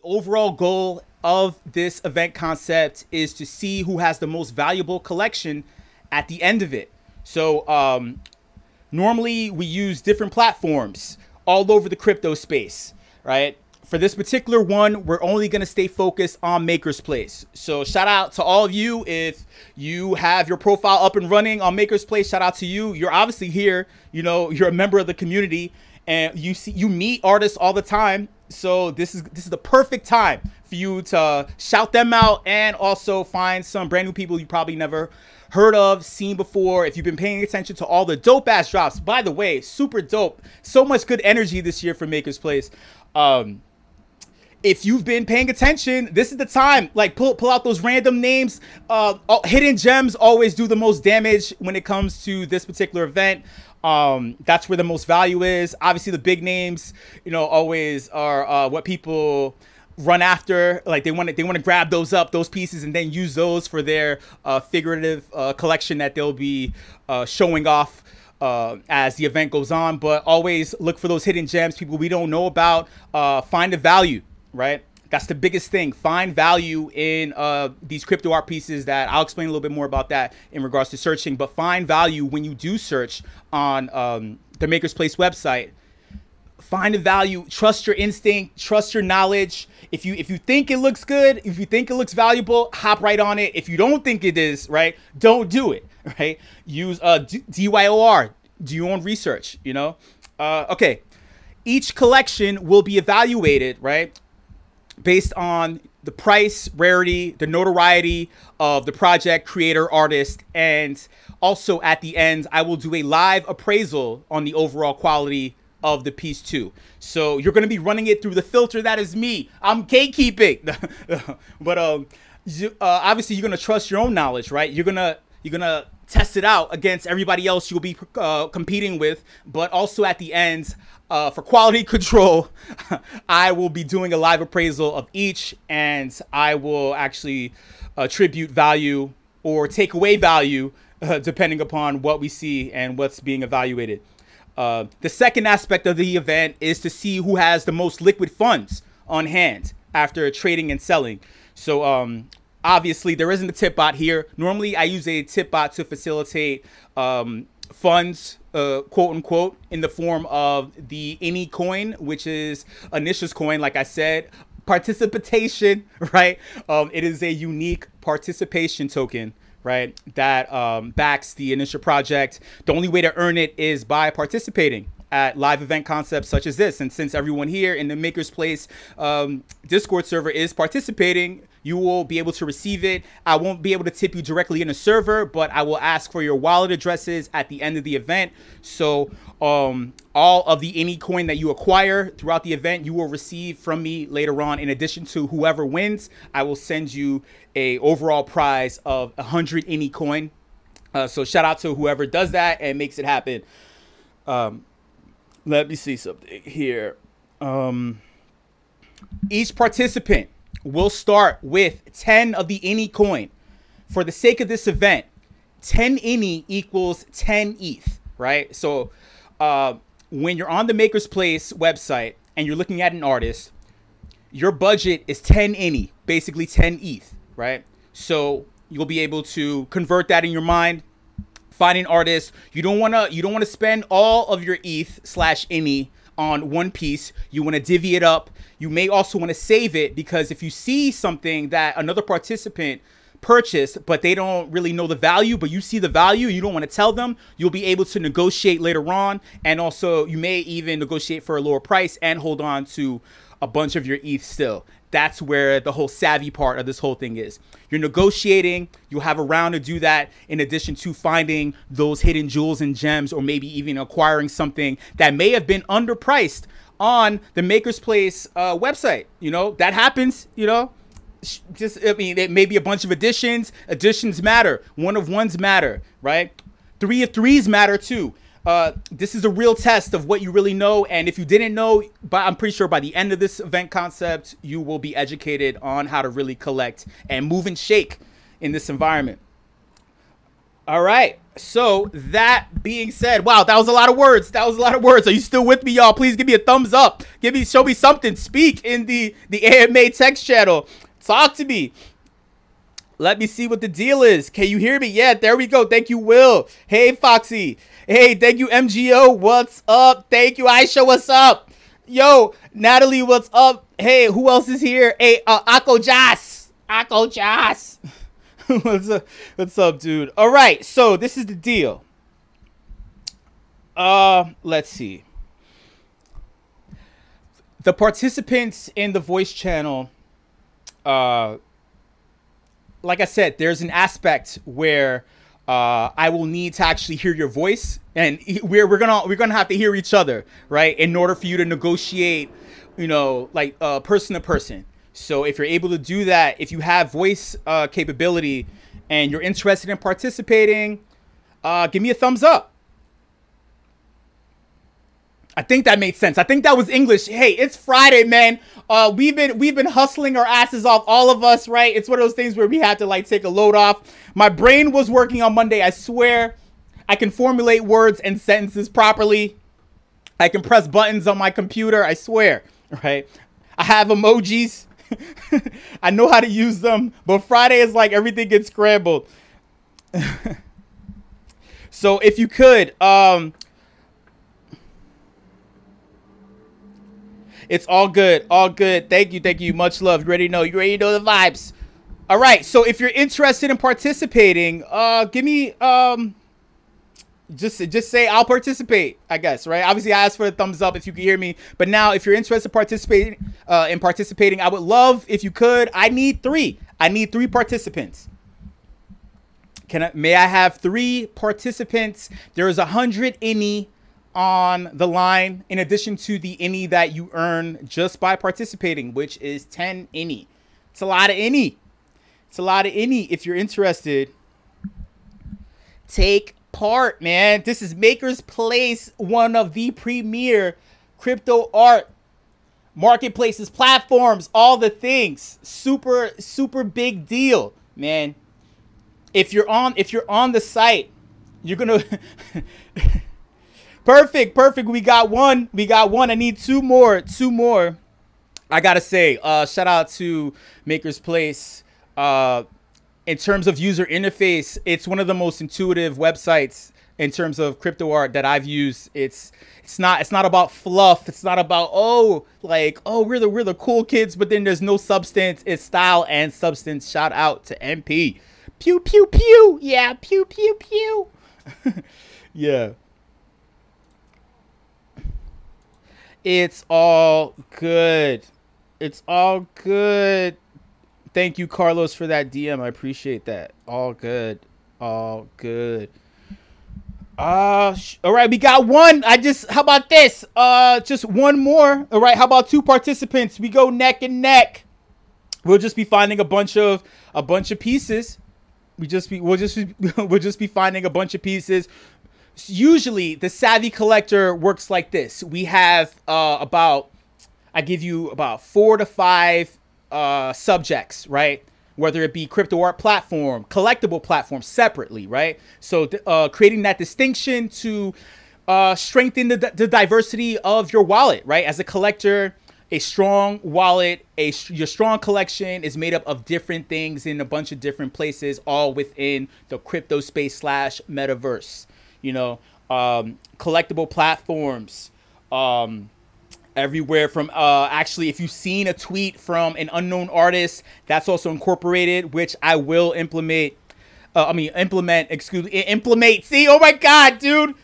overall goal of this event concept is to see who has the most valuable collection at the end of it. So normally we use different platforms all over the crypto space, right? For this particular one, we're only going to stay focused on Makerspace. So shout out to all of you. If you have your profile up and running on Makerspace, shout out to you. You're obviously here, you know, you're a member of the community and you meet artists all the time. So this is the perfect time for you to shout them out and also find some brand new people you probably never heard of, seen before. If you've been paying attention to all the dope ass drops, by the way, super dope. So much good energy this year for Makerspace. If you've been paying attention, this is the time. Like pull out those random names. Hidden gems always do the most damage when it comes to this particular event. That's where the most value is. Obviously, the big names, you know, always are what people run after. Like they want to grab those pieces and then use those for their figurative collection that they'll be showing off as the event goes on. But always look for those hidden gems, people we don't know about. Find the value. Right? That's the biggest thing. Find value in these crypto art pieces that I'll explain a little bit more about that in regards to searching, but find value when you do search on the Makerspace website. Find the value, trust your instinct, trust your knowledge. If you think it looks good, if you think it looks valuable, hop right on it. If you don't think it is, right, don't do it, right? Use DYOR, do your own research, you know? Okay, each collection will be evaluated, right, based on the price, rarity, the notoriety of the project, creator, artist, and also at the end, I will do a live appraisal on the overall quality of the piece too. So you're going to be running it through the filter that is me. I'm gatekeeping. But obviously you're going to trust your own knowledge, right? You're going to test it out against everybody else you'll be competing with, but also at the end, for quality control, I will be doing a live appraisal of each, and I will actually attribute value or take away value depending upon what we see and what's being evaluated. The second aspect of the event is to see who has the most liquid funds on hand after trading and selling. So obviously there isn't a tip bot here. Normally I use a tip bot to facilitate funds, quote unquote, in the form of the Initia coin, which is Initia's coin. Like I said, participation, right? It is a unique participation token, right, that backs the Initia project. The only way to earn it is by participating at live event concepts such as this. And since everyone here in the Makerspace Discord server is participating, you will be able to receive it. I won't be able to tip you directly in a server, but I will ask for your wallet addresses at the end of the event. So all of the any coin that you acquire throughout the event, you will receive from me later on. In addition to whoever wins, I will send you a overall prize of 100 any coin. So shout out to whoever does that and makes it happen. Let me see something here. Each participant will start with 10 of the any coin. For the sake of this event, 10 any equals 10 ETH, right? So when you're on the Makerspace website and you're looking at an artist, your budget is 10 any, basically 10 ETH, right? So you'll be able to convert that in your mind. Find an artist. You don't want to spend all of your ETH/any on one piece. You want to divvy it up. You may also want to save it, because if you see something that another participant purchased, but they don't really know the value, but you see the value, you don't want to tell them, you'll be able to negotiate later on. And also you may even negotiate for a lower price and hold on to a bunch of your ETH still. That's where the whole savvy part of this whole thing is. You're negotiating, you'll have a round to do that, in addition to finding those hidden jewels and gems, or maybe even acquiring something that may have been underpriced on the Makerspace website. You know, that happens, you know. Just, I mean, it may be a bunch of additions. Additions matter. One of ones matter, right? 3 of 3s matter too. This is a real test of what you really know. And if you didn't know, but I'm pretty sure by the end of this event concept, you will be educated on how to really collect and move and shake in this environment. All right. So that being said, wow, that was a lot of words. That was a lot of words. Are you still with me, y'all? Please give me a thumbs up. Show me something. Speak in the AMA text channel. Talk to me. Let me see what the deal is. Can you hear me? Yeah, there we go. Thank you, Will. Hey, Foxy. Hey, thank you, MGO. What's up? Thank you, Aisha. What's up? Yo, Natalie, what's up? Hey, who else is here? Hey, Akko Jas. Akko Jas. What's up, dude? All right, so this is the deal. Let's see. The participants in the voice channel, like I said, there's an aspect where I will need to actually hear your voice, and we're gonna have to hear each other, right, in order for you to negotiate, you know, like person to person. So if you're able to do that, if you have voice capability and you're interested in participating, give me a thumbs up. I think that made sense. I think that was English. Hey, it's Friday, man. We've been hustling our asses off, all of us, right? It's one of those things where we had to like take a load off. My brain was working on Monday. I swear I can formulate words and sentences properly. I can press buttons on my computer. I swear, right? I have emojis. I know how to use them, but Friday is like everything gets scrambled. So if you could, it's all good, all good. Thank you, much love. You already know the vibes. All right, so if you're interested in participating, give me just say I'll participate, I guess, right? Obviously, I asked for a thumbs up if you can hear me. But now, if you're interested in participating, I would love if you could. I need 3. I need 3 participants. May I have 3 participants? There is 100 INI on the line, in addition to the INI that you earn just by participating, which is 10 INI. It's a lot of INI. It's a lot of INI. If you're interested, take part, man. This is Makersplace, one of the premier crypto art marketplaces, platforms, all the things. Super big deal, man. If you're on the site, you're gonna perfect. We got one. I need 2 more. I gotta say, shout out to Makersplace. In terms of user interface, it's one of the most intuitive websites in terms of crypto art that I've used. It's not about fluff. It's not about we're the cool kids, but then there's no substance. It's style and substance. Shout out to MP. Pew pew pew. Yeah, pew pew pew. Yeah. It's all good. It's all good. Thank you, Carlos, for that DM. I appreciate that. All good. All good. All right, we got one. How about this? Just one more. All right, how about 2 participants? We go neck and neck. We'll just be finding a bunch of pieces. We'll just be finding a bunch of pieces. Usually, the savvy collector works like this. We have I give you about 4 to 5 subjects, right? Whether it be crypto art platform, collectible platform separately, right? So creating that distinction to strengthen the diversity of your wallet, right? As a collector, a strong wallet, your strong collection is made up of different things in a bunch of different places, all within the crypto space / metaverse. You know, collectible platforms, everywhere from actually, if you've seen a tweet from an unknown artist, that's also incorporated, which I will implement. Implement. See, oh my god, dude.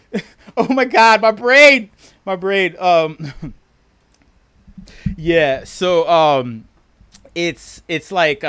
Oh my god, my brain. Yeah, so it's like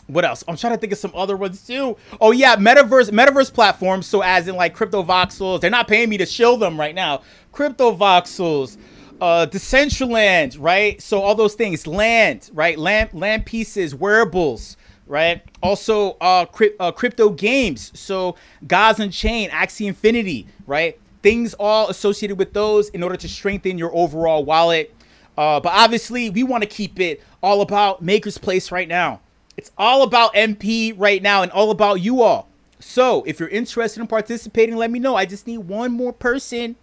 what else? I'm trying to think of some other ones too. Oh yeah, metaverse platforms. So as in like crypto voxels, they're not paying me to shill them right now. Crypto voxels, Decentraland, right? So all those things, land, right? Land pieces, wearables, right? Also crypto games. So Gods Unchained, Axie Infinity, right? Things all associated with those in order to strengthen your overall wallet. But obviously we want to keep it all about Makerspace right now. It's all about MP right now and all about you all. So if you're interested in participating, let me know. I just need one more person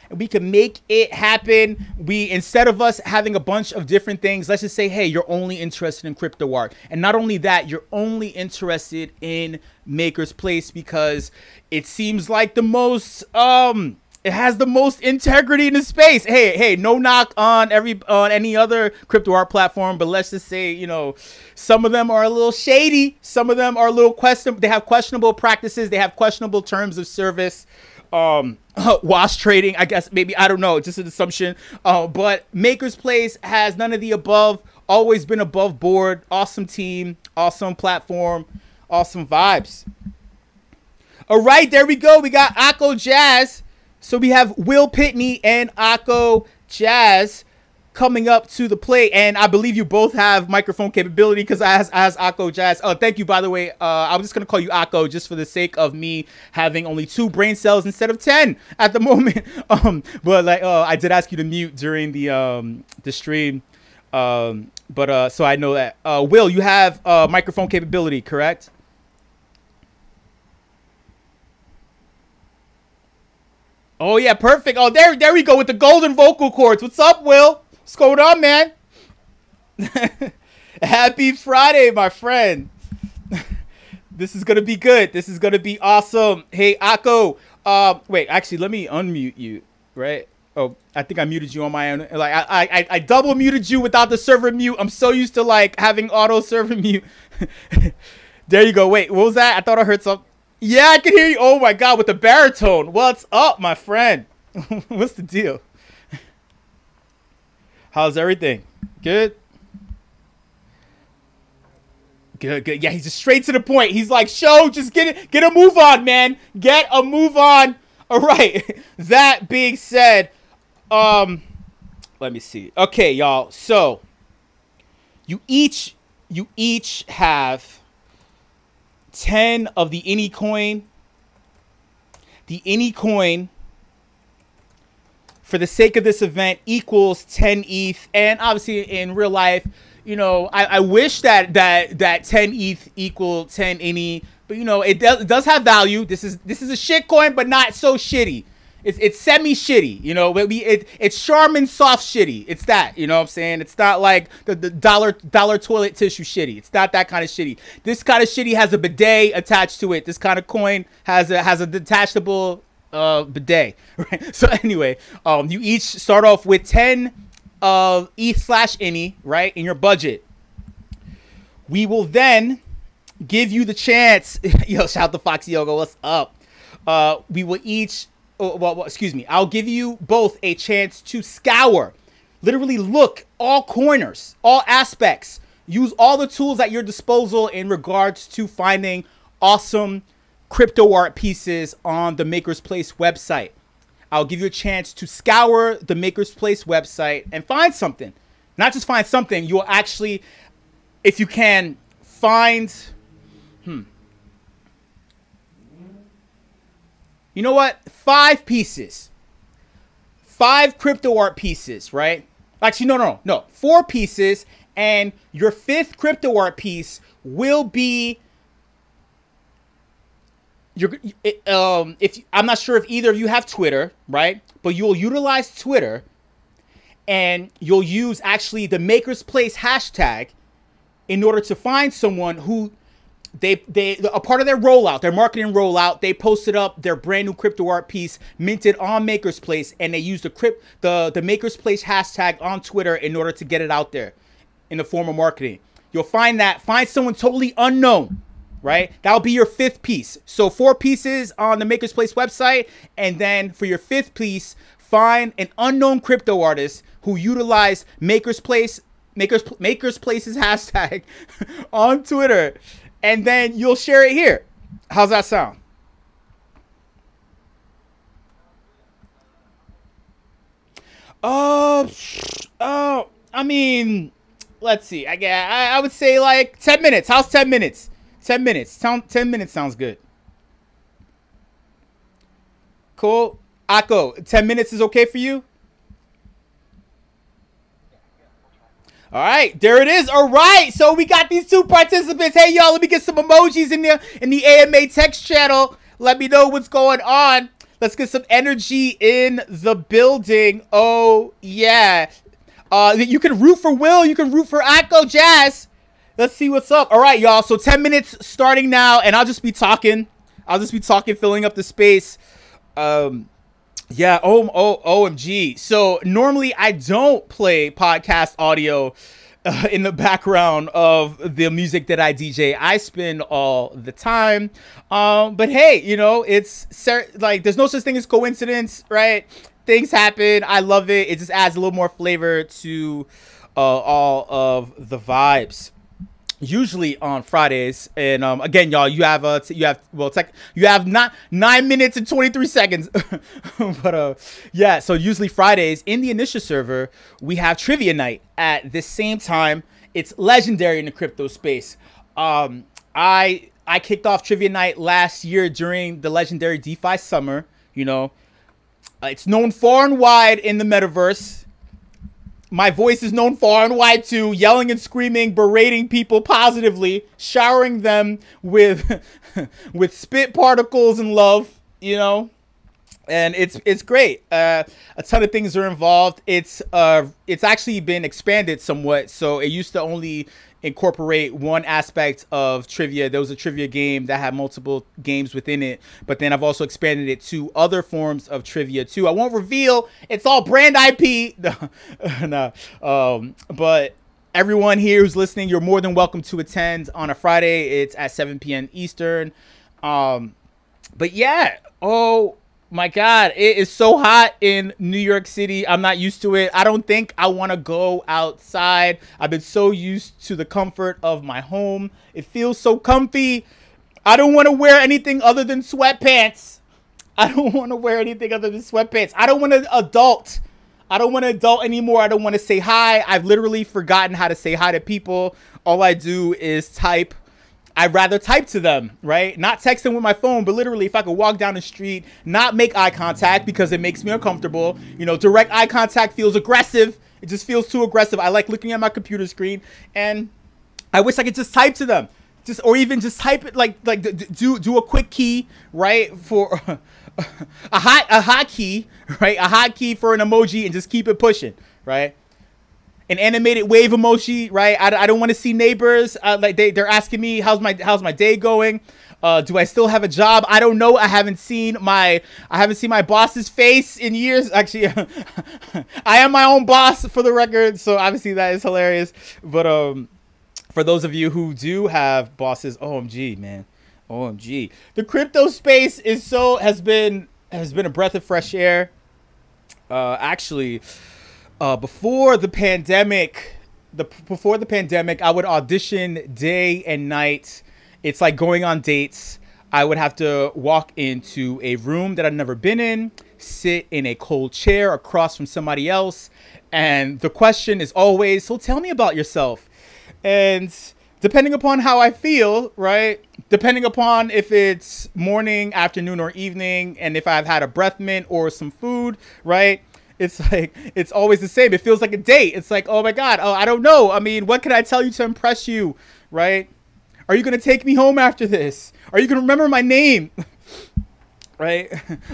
and we can make it happen. We, instead of us having a bunch of different things, let's just say, hey, you're only interested in crypto art. And not only that, you're only interested in Makerspace because it seems like the most, it has the most integrity in the space. Hey, no knock on any other crypto art platform, but let's just say, you know, some of them are a little shady. Some of them are a little questionable. They have questionable practices. They have questionable terms of service. Wash trading, I guess, maybe, I don't know, just an assumption. But Makerspace has none of the above. Always been above board. Awesome team, awesome platform, awesome vibes. All right, there we go. We got Akko Jazz. So we have Will Pitney and Akko Jazz coming up to the plate, and I believe you both have microphone capability because I asked Akko Jazz. Oh, thank you, by the way. I'm just gonna call you Akko just for the sake of me having only 2 brain cells instead of 10 at the moment. But like, I did ask you to mute during the stream. So I know that. Will, you have microphone capability, correct? Oh yeah, perfect. Oh, there we go with the golden vocal cords. What's up, Will? What's going on, man? Happy Friday, my friend. This is gonna be good. This is gonna be awesome. Hey, Akko. Wait, actually, let me unmute you. Right? Oh, I think I muted you on my own. Like, I double muted you without the server mute. I'm so used to like having auto server mute. There you go. Wait, what was that? I thought I heard something. Yeah, I can hear you. Oh my God, with the baritone. What's up, my friend? What's the deal? How's everything? Good? Good. Yeah, he's just straight to the point. He's like, show, just get a move on, man. Get a move on. All right. That being said, let me see. Okay, y'all. So you each have 10 of the Ini coin. The Ini coin, for the sake of this event, equals 10 ETH. And obviously in real life, you know, I wish that 10 ETH equal 10 Ini, but you know, it does have value. This is a shit coin, but not so shitty. It's semi shitty, you know. It's Charmin soft shitty. It's that, you know what I'm saying? It's not like the dollar toilet tissue shitty. It's not that kind of shitty. This kind of shitty has a bidet attached to it. This kind of coin has a detachable bidet, right? So anyway, you each start off with 10 ETH/Ini, right, in your budget. We will then give you the chance. Yo, shout out to Foxy Yoga. What's up? We will each. Well, excuse me. I'll give you both a chance to scour, literally look all corners, all aspects, use all the tools at your disposal in regards to finding awesome crypto art pieces on the Makerspace website. I'll give you a chance to scour the Makerspace website and find something. Not just find something, you'll actually, if you can, find, you know what? 5 pieces. 5 crypto art pieces, right? Actually, no. 4 pieces, and your 5th crypto art piece will be I'm not sure if either of you have Twitter, right? But you'll utilize Twitter, and you'll use actually the Makerspace hashtag in order to find someone who a part of their rollout, their marketing rollout, they posted up their brand new crypto art piece minted on Makerspace, and they used the Makerspace hashtag on Twitter in order to get it out there in the form of marketing. You'll find someone totally unknown, right? That'll be your 5th piece. So 4 pieces on the Makerspace website, and then for your 5th piece, find an unknown crypto artist who utilized Makerspace's hashtag on Twitter. And then you'll share it here. How's that sound? I mean, let's see. I would say like 10 minutes. How's 10 minutes? 10 minutes. 10 minutes sounds good. Cool. Akko, 10 minutes is okay for you? All right, there it is. All right, so we got these two participants. Hey, y'all, let me get some emojis in the AMA text channel. Let me know what's going on. Let's get some energy in the building. Oh, yeah. You can root for Will. You can root for Akko Jazz. Let's see what's up. All right, y'all. So 10 minutes starting now, and I'll just be talking. Filling up the space. Yeah, OMG. So normally I don't play podcast audio in the background of the music that I DJ. I spin all the time. But hey, you know, it's like there's no such thing as coincidence, right? Things happen. I love it. It just adds a little more flavor to all of the vibes. Usually on Fridays, and again, y'all, you have not 9 minutes and 23 seconds, but yeah. So usually Fridays in the Initia server, we have trivia night at this same time. It's legendary in the crypto space. I kicked off trivia night last year during the legendary DeFi summer. You know, it's known far and wide in the metaverse. My voice is known far and wide too, yelling and screaming, berating people positively, showering them with with spit particles and love, you know. And it's great. A ton of things are involved. It's actually been expanded somewhat. So it used to only incorporate one aspect of trivia. There was a trivia game that had multiple games within it, but then I've also expanded it to other forms of trivia too. I won't reveal. It's all brand IP. No. But everyone here who's listening, you're more than welcome to attend on a Friday. It's at 7 p.m. Eastern. But yeah. Oh my God, it is so hot in New York City. I'm not used to it. I don't think I want to go outside. I've been so used to the comfort of my home. It feels so comfy. I don't want to wear anything other than sweatpants. I don't want to wear anything other than sweatpants. I don't want to adult. I don't want to adult anymore. I don't want to say hi. I've literally forgotten how to say hi to people. All I do is type. I'd rather type to them, right? Not text them with my phone, but literally if I could walk down the street, not make eye contact because it makes me uncomfortable. You know, direct eye contact feels aggressive. It just feels too aggressive. I like looking at my computer screen, and I wish I could just type to them. Or even just type it like do a quick key, right? For a hotkey, right? A hotkey for an emoji and just keep it pushing, right? An animated wave emoji, right? I don't want to see neighbors. Like they're asking me how's my day going. Do I still have a job? I don't know. I haven't seen my boss's face in years. Actually, I am my own boss for the record, so obviously that is hilarious. But for those of you who do have bosses, OMG, man, OMG, the crypto space has been a breath of fresh air. Actually. Before the pandemic, I would audition day and night. It's like going on dates. I would have to walk into a room that I'd never been in, sit in a cold chair across from somebody else, and the question is always, so tell me about yourself. And depending upon how I feel, right, depending upon if it's morning, afternoon, or evening, and if I've had a breath mint or some food, right, it's like, it's always the same. It feels like a date. It's like, oh my God, oh, I don't know. I mean, what can I tell you to impress you, right? Are you going to take me home after this? Are you going to remember my name? Right?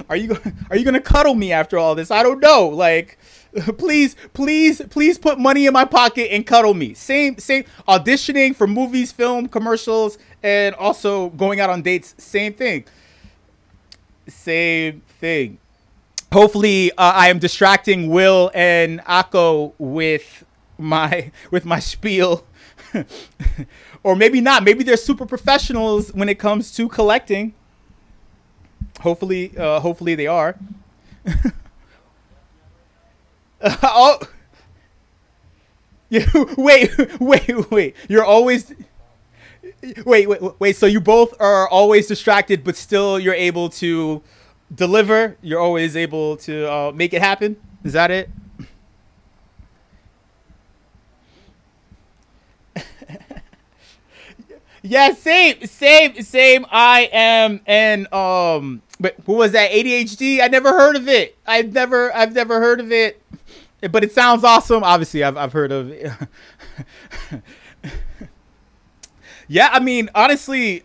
Are you going to cuddle me after all this? I don't know. Like, please put money in my pocket and cuddle me. Same auditioning for movies, film, commercials, and also going out on dates. Same thing. Hopefully, I am distracting Will and Akko with my spiel, or maybe not. Maybe they're super professionals when it comes to collecting. Hopefully they are. Oh, yeah, wait. You're always wait. So you both are always distracted, but still you're able to deliver. You're always able to make it happen. Is that it? Yeah, same. I am, and but what was that? ADHD? I never heard of it. I've never heard of it. but it sounds awesome. Obviously, I've heard of it. Yeah, I mean, honestly,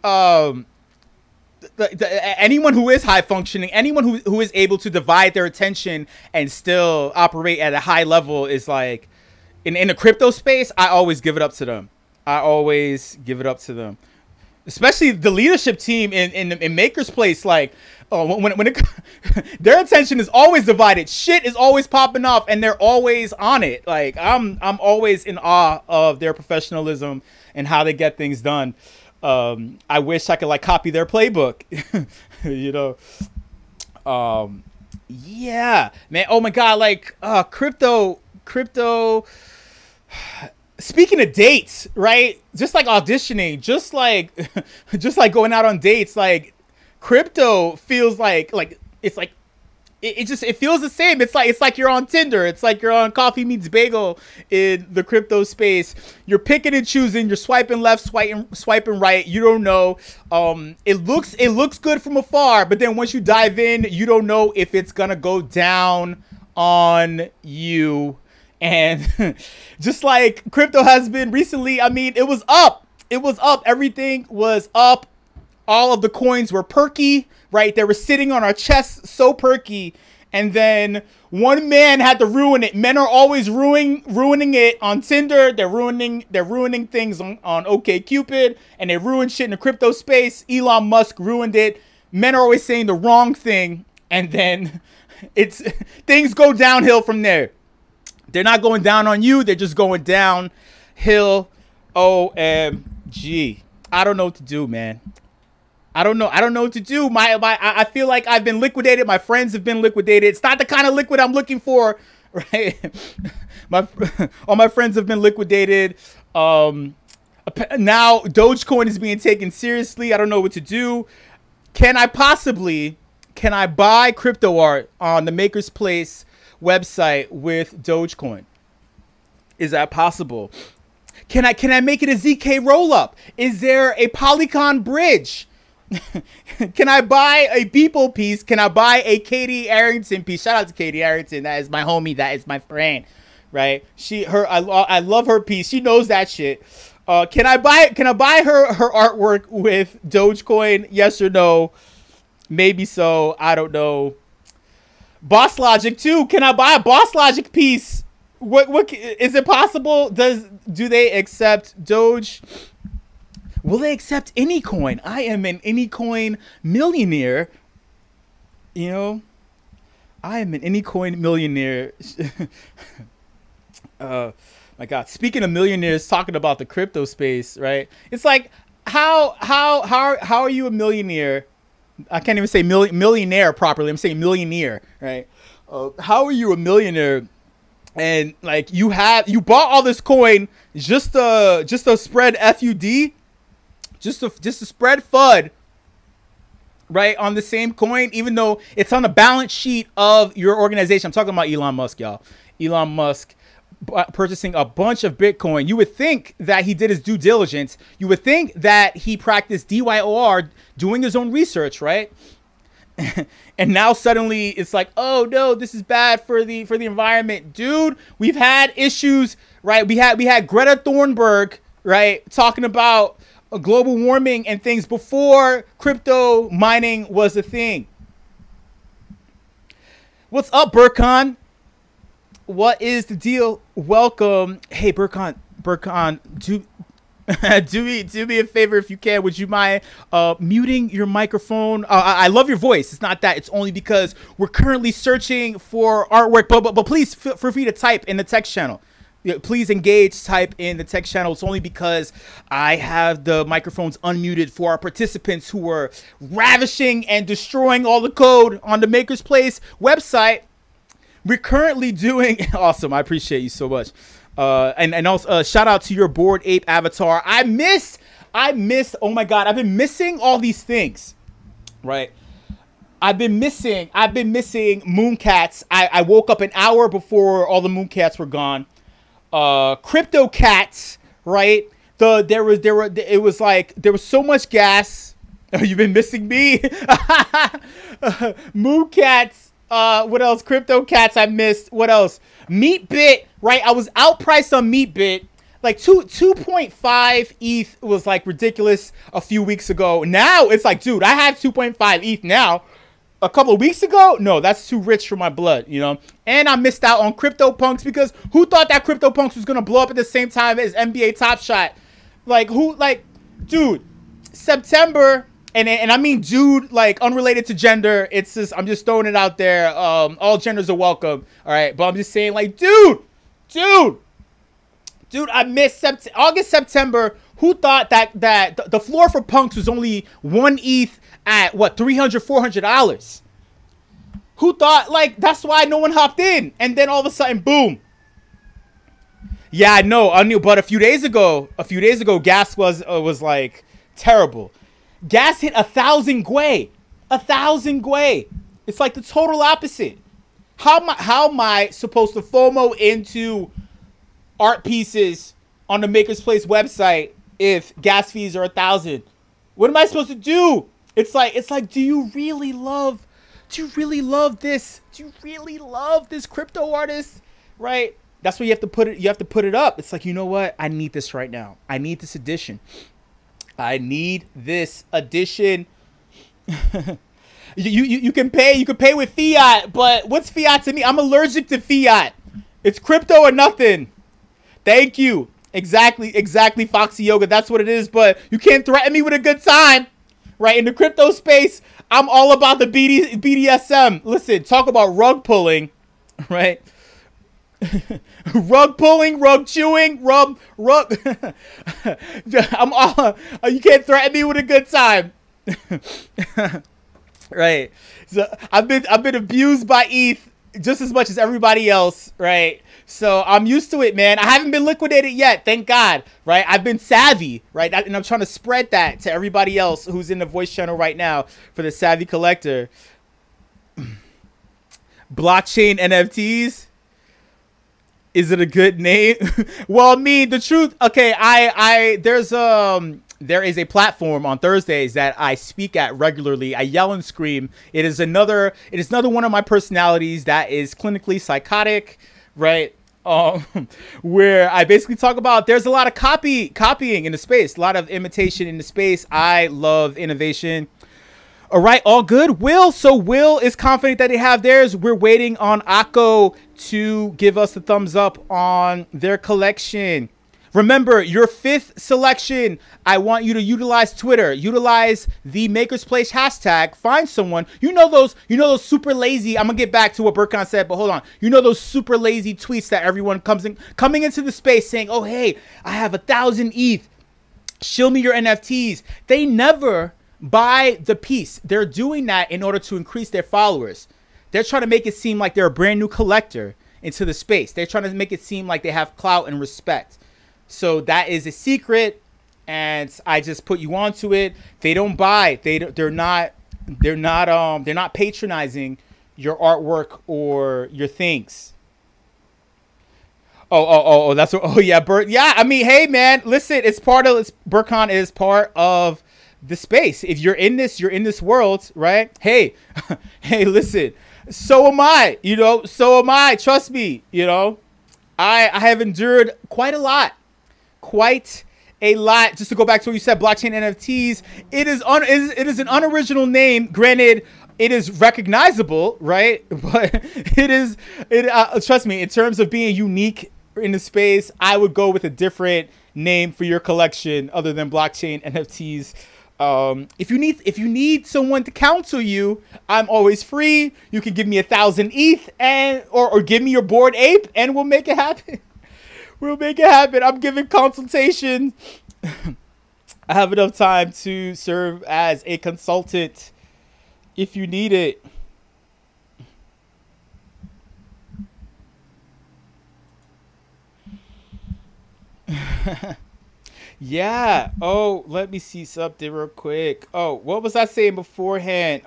anyone who is high functioning, anyone who is able to divide their attention and still operate at a high level is like, in the crypto space, I always give it up to them. I always give it up to them. Especially the leadership team in Makerspace, like, oh, when it their attention is always divided. Shit is always popping off, and they're always on it. Like, I'm always in awe of their professionalism and how they get things done. I wish I could like copy their playbook, you know. Yeah, man. Oh my God, like crypto. Speaking of dates, right? Just like auditioning, just like going out on dates, like crypto feels like it's like it feels the same. It's like you're on Tinder. It's like you're on Coffee Meets Bagel in the crypto space. You're picking and choosing. You're swiping left, swiping right. You don't know. It looks good from afar, but then once you dive in, you don't know if it's gonna go down on you. And just like crypto has been recently, I mean, it was up. It was up. Everything was up. All of the coins were perky, right? They were sitting on our chests, so perky. And then one man had to ruin it. Men are always ruining it on Tinder. They're ruining things on OkCupid, and they ruin shit in the crypto space. Elon Musk ruined it. Men are always saying the wrong thing, and then things go downhill from there. They're not going down on you. They're just going downhill. OMG. I don't know what to do, man. I don't know what to do. I feel like I've been liquidated. My friends have been liquidated. It's not the kind of liquid I'm looking for, right? All my friends have been liquidated. Now Dogecoin is being taken seriously. I don't know what to do. Can I buy crypto art on the Makerspace website with Dogecoin? Is that possible? Can I make it a ZK roll-up? Is there a Polygon bridge? Can I buy a Beeple piece? Can I buy a Katie Arrington piece? Shout out to Katie Arrington. That is my homie. That is my friend, right? I love her piece. She knows that shit. Can I buy her artwork with Dogecoin? Yes or no? Maybe so. I don't know. Boss Logic too. Can I buy a Boss Logic piece? What is it possible? Do they accept Doge? Will they accept any coin? I am an any coin millionaire. You know, I am an any coin millionaire. My God. Speaking of millionaires, talking about the crypto space, right? It's like how are you a millionaire? I can't even say millionaire properly. I'm saying millionaire, right? How are you a millionaire? And like you bought all this coin just to spread FUD, just to spread FUD, right, on the same coin, even though it's on the balance sheet of your organization. I'm talking about Elon Musk, y'all. Elon Musk purchasing a bunch of Bitcoin. You would think that he did his due diligence. You would think that he practiced DYOR, doing his own research, right? And now suddenly it's like, oh no, this is bad for the environment, dude. We've had issues, right? We had Greta Thunberg, right, talking about global warming and things before crypto mining was a thing. What's up, Burkhan? What is the deal? Welcome. Hey, Burkhan, do me a favor if you can. Would you mind muting your microphone? I love your voice. It's not that. It's only because we're currently searching for artwork. But please feel free to type in the text channel. Please engage. Type in the text channel. It's only because I have the microphones unmuted for our participants who are ravishing and destroying all the code on the Makerspace website. We're currently doing awesome. I appreciate you so much. And also shout out to your Bored Ape avatar. I miss. Oh my God, I've been missing all these things, right? I've been missing Mooncats. I woke up an hour before all the Mooncats were gone. Crypto cats, right? It was like there was so much gas. Oh, you've been missing me. Mooncats. What else? Crypto cats I missed. What else? Meatbit, right? I was outpriced on Meatbit. Like 2.5 ETH was like ridiculous a few weeks ago. Now it's like, dude, I have 2.5 ETH now. A couple of weeks ago, no, that's too rich for my blood, you know. And I missed out on CryptoPunks because who thought that CryptoPunks was gonna blow up at the same time as NBA Top Shot? Like who? Like, dude, September, and I mean, dude, like unrelated to gender. It's just I'm just throwing it out there. All genders are welcome. All right, but I'm just saying, like, dude, I missed August, September. Who thought that the floor for punks was only 1 ETH at what, $300, $400? Who thought? Like, that's why no one hopped in, and then all of a sudden, boom. Yeah, I knew, but a few days ago, gas was like terrible. Gas hit 1,000 gwei, 1,000 gwei. It's like the total opposite. How am I supposed to FOMO into art pieces on the Makerspace website if gas fees are 1,000? What am I supposed to do? It's like, do you really love this? Do you really love this crypto artist? Right? That's where you have to put it. You have to put it up. It's like, you know what? I need this right now. I need this edition. I need this edition. You can pay with fiat, but what's fiat to me? I'm allergic to fiat. It's crypto or nothing. Thank you. Exactly, Foxy Yoga. That's what it is. But you can't threaten me with a good time, right? In the crypto space, I'm all about the BDSM. Listen, talk about rug pulling, right? Rug pulling, rug chewing, rug. I'm all. You can't threaten me with a good time, right? So I've been abused by ETH just as much as everybody else, right? So I'm used to it, man. I haven't been liquidated yet, thank God, right? I've been savvy, right? And I'm trying to spread that to everybody else who's in the voice channel right now for the savvy collector. Blockchain NFTs. Is it a good name? Well, I mean, the truth. Okay, there is a platform on Thursdays that I speak at regularly. I yell and scream. It is another one of my personalities that is clinically psychotic, right? Where I basically talk about there's a lot of copying in the space, a lot of imitation in the space. I love innovation. All right, all good. So Will is confident that they have theirs. We're waiting on Akko to give us the thumbs up on their collection. Remember, your 5th selection, I want you to utilize Twitter. Utilize the Makersplace hashtag. Find someone. You know those super lazy. I'm going to get back to what Burkhan said, but hold on. You know those super lazy tweets that everyone coming into the space saying, oh, hey, I have 1,000 ETH. Show me your NFTs. They never buy the piece. They're doing that in order to increase their followers. They're trying to make it seem like they're a brand new collector into the space. They're trying to make it seem like they have clout and respect. So that is a secret, and I just put you onto it. They don't buy. They're not patronizing your artwork or your things. Oh, that's what. Oh yeah, Bert. Yeah, I mean, hey man, listen, Burkhan is part of the space. If you're in this world, right? Hey, hey, listen. So am I. You know. So am I. Trust me. You know, I have endured quite a lot. Just to go back to what you said, blockchain NFTs. It is an unoriginal name. Granted, it is recognizable, right? But trust me, in terms of being unique in the space, I would go with a different name for your collection other than blockchain NFTs. If you need someone to counsel you, I'm always free. You can give me 1,000 ETH or give me your Bored Ape, and we'll make it happen. We'll make it happen. I'm giving consultation. I have enough time to serve as a consultant if you need it. Yeah. Oh, let me see something real quick. Oh, what was I saying beforehand?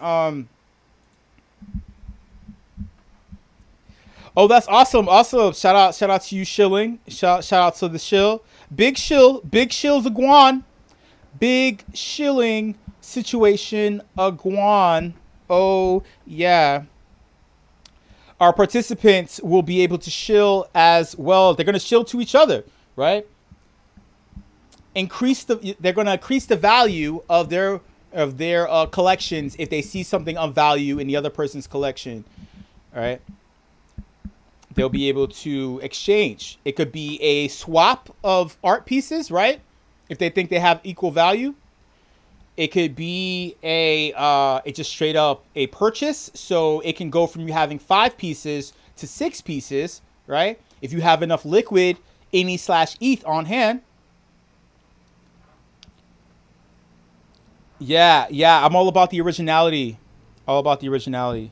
Oh, that's awesome. Awesome. Shout out to you, Shilling. Shout out to the Shill. Big Shill's a guan. Big Shilling situation a guan. Oh, yeah. our participants will be able to shill as well. They're going to shill to each other, right? They're going to increase the value of their collections if they see something of value in the other person's collection. All right. They'll be able to exchange. It could be a swap of art pieces, right? If they think they have equal value. It could be it's just straight up a purchase. So it can go from you having 5 pieces to 6 pieces, right? If you have enough liquid Ini/ETH on hand. Yeah, I'm all about the originality. All about the originality.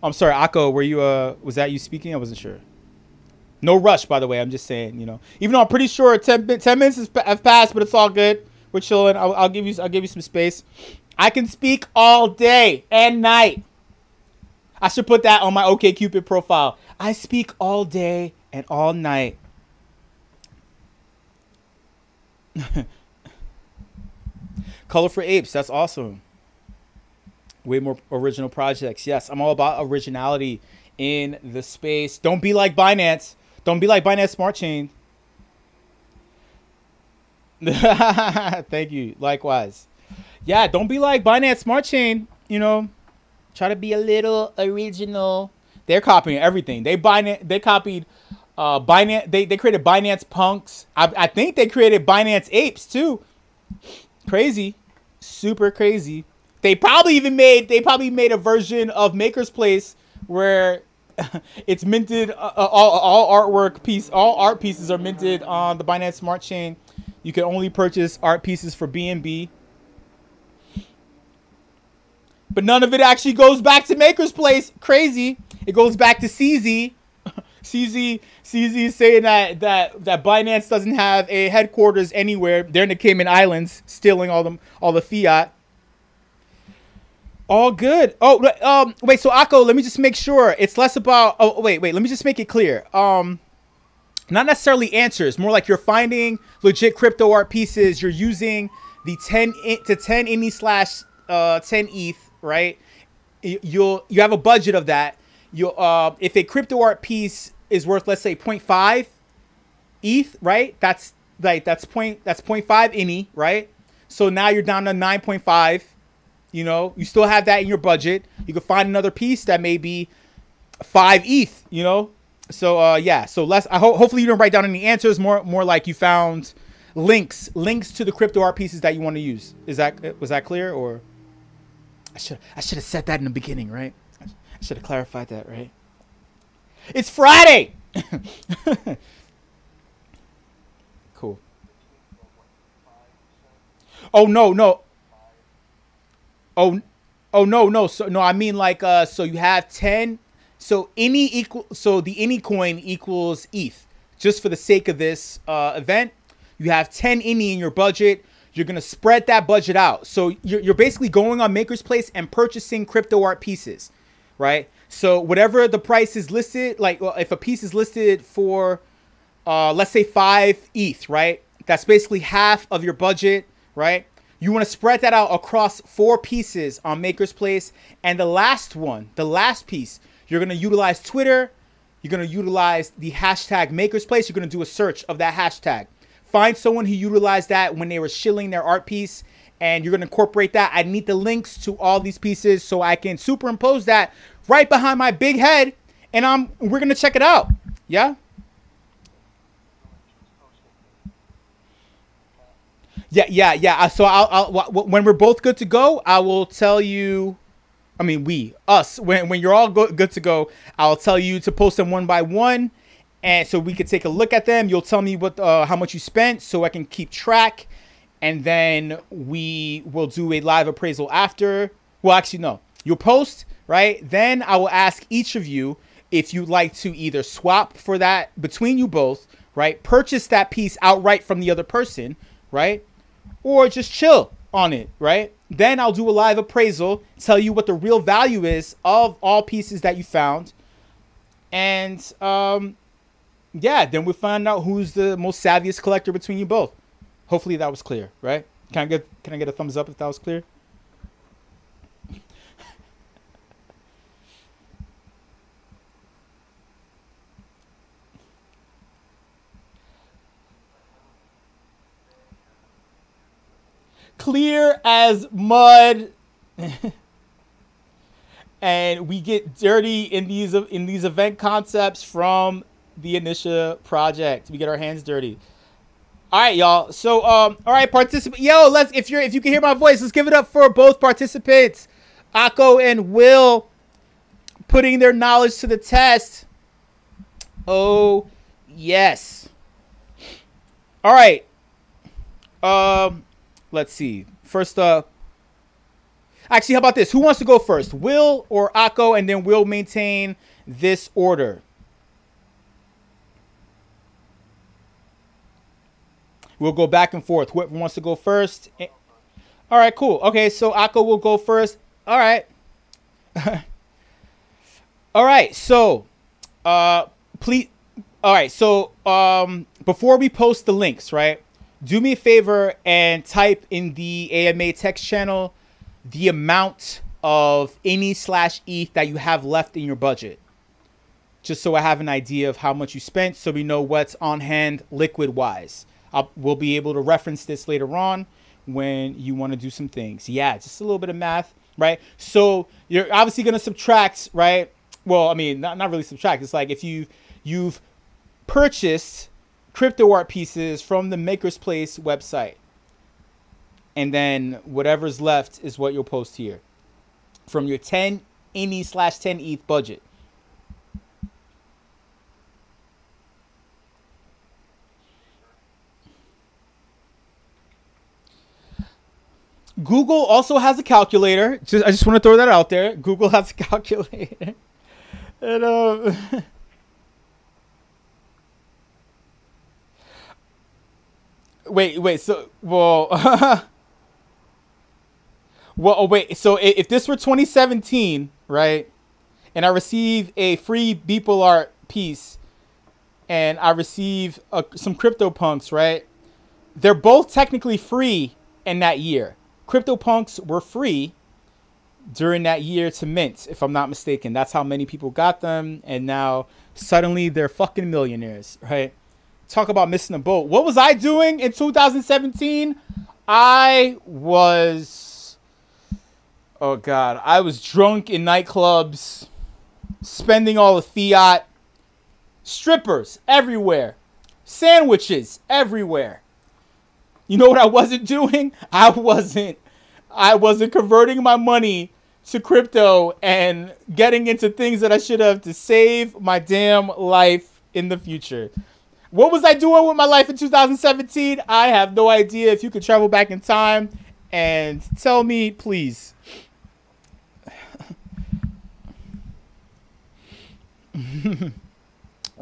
I'm sorry, Akko, were you was that you speaking? I wasn't sure. No rush, by the way. I'm just saying, you know. Even though I'm pretty sure 10 minutes have passed, but it's all good. We're chilling. I'll give you some space. I can speak all day and night. I should put that on my OkCupid profile. I speak all day and all night. Color for Apes. That's awesome. Way more original projects. Yes, I'm all about originality in the space. Don't be like Binance. Don't be like Binance Smart Chain. Thank you. Likewise. Yeah, don't be like Binance Smart Chain. You know, try to be a little original. They're copying everything. They copied Binance. They created Binance Punks. I think they created Binance Apes too. Crazy, super crazy. They probably made a version of Makersplace where it's minted. All art pieces are minted on the Binance Smart Chain. You can only purchase art pieces for BNB. But none of it actually goes back to Makersplace. Crazy. It goes back to CZ. CZ is saying that Binance doesn't have a headquarters anywhere. They're in the Cayman Islands, stealing all the fiat. All good. Oh, wait. So Akko, let me just make sure it's less about. Oh, wait. Let me just make it clear. Not necessarily answers. More like you're finding legit crypto art pieces. You're using the 10 Ini/10 ETH, right? You have a budget of that. If a crypto art piece is worth, let's say, 0.5 ETH, right? That's 0.5 Ini, right? So now you're down to 9.5. You know, you still have that in your budget. You can find another piece that may be 5 ETH. You know, so yeah. So hopefully you don't write down any answers. More like you found links to the crypto art pieces that you want to use. Was that clear? Or I should have said that in the beginning, right? I should have clarified that, right? It's Friday. Cool. Oh no. Oh no. So no, I mean like so you have 10. So the Ini coin equals ETH. Just for the sake of this event, you have 10 Ini in your budget. You're gonna spread that budget out. So you're basically going on Makerspace and purchasing crypto art pieces, right? So whatever the price is listed, like if a piece is listed for let's say 5 ETH, right? That's basically half of your budget, right? You want to spread that out across 4 pieces on Makerspace. And the last piece, you're going to utilize Twitter. You're going to utilize the hashtag Makerspace. You're going to do a search of that hashtag. Find someone who utilized that when they were shilling their art piece. And you're going to incorporate that. I need the links to all these pieces so I can superimpose that right behind my big head. And we're going to check it out. Yeah? Yeah. So when we're both good to go, I will tell you. I mean, us. When you're all good to go, I'll tell you to post them one by one, and so we can take a look at them. You'll tell me how much you spent, so I can keep track, and then we will do a live appraisal after. Well, actually, no. You'll post, right? Then I will ask each of you if you'd like to either swap for that between you both, right? Purchase that piece outright from the other person, right? Or just chill on it, right? Then I'll do a live appraisal, tell you what the real value is of all pieces that you found. And yeah, then we'll find out who's the most savviest collector between you both. Hopefully that was clear, right? Can I get a thumbs up if that was clear? clear as mud. And we get dirty in these event concepts from the Initia project. We get our hands dirty. All right, y'all. So, all right, participant. Yo, if you can hear my voice, let's give it up for both participants, Akko and Will, putting their knowledge to the test. Oh, yes. All right. Let's see. First up. Actually, how about this? Who wants to go first? Will or Akko, and then we'll maintain this order. We'll go back and forth. Whoever wants to go first. All right, cool. Okay, so Akko will go first. All right. All right, so please. All right, so before we post the links, right? Do me a favor and type in the AMA text channel the amount of Ini/ETH that you have left in your budget. Just so I have an idea of how much you spent, so we know what's on hand liquid-wise. We'll be able to reference this later on when you want to do some things. Yeah, just a little bit of math, right? So you're obviously going to subtract, right? Well, I mean, not really subtract. It's like if you've purchased crypto art pieces from the Makerspace website, and then whatever's left is what you'll post here from your 10 Ini/10 ETH budget. Google also has a calculator. I just want to throw that out there. Google has a calculator. And wait. So, well, well, oh, wait. So if this were 2017, right, and I receive a free Beeple art piece, and I receive some CryptoPunks, right? They're both technically free in that year. CryptoPunks were free during that year to mint, if I'm not mistaken. That's how many people got them, and now suddenly they're fucking millionaires, right? Talk about missing a boat. What was I doing in 2017? I was, oh God, I was drunk in nightclubs, spending all the fiat, strippers everywhere, sandwiches everywhere. You know what I wasn't doing? I wasn't converting my money to crypto and getting into things that I should have to save my damn life in the future. What was I doing with my life in 2017? I have no idea. If you could travel back in time and tell me, please.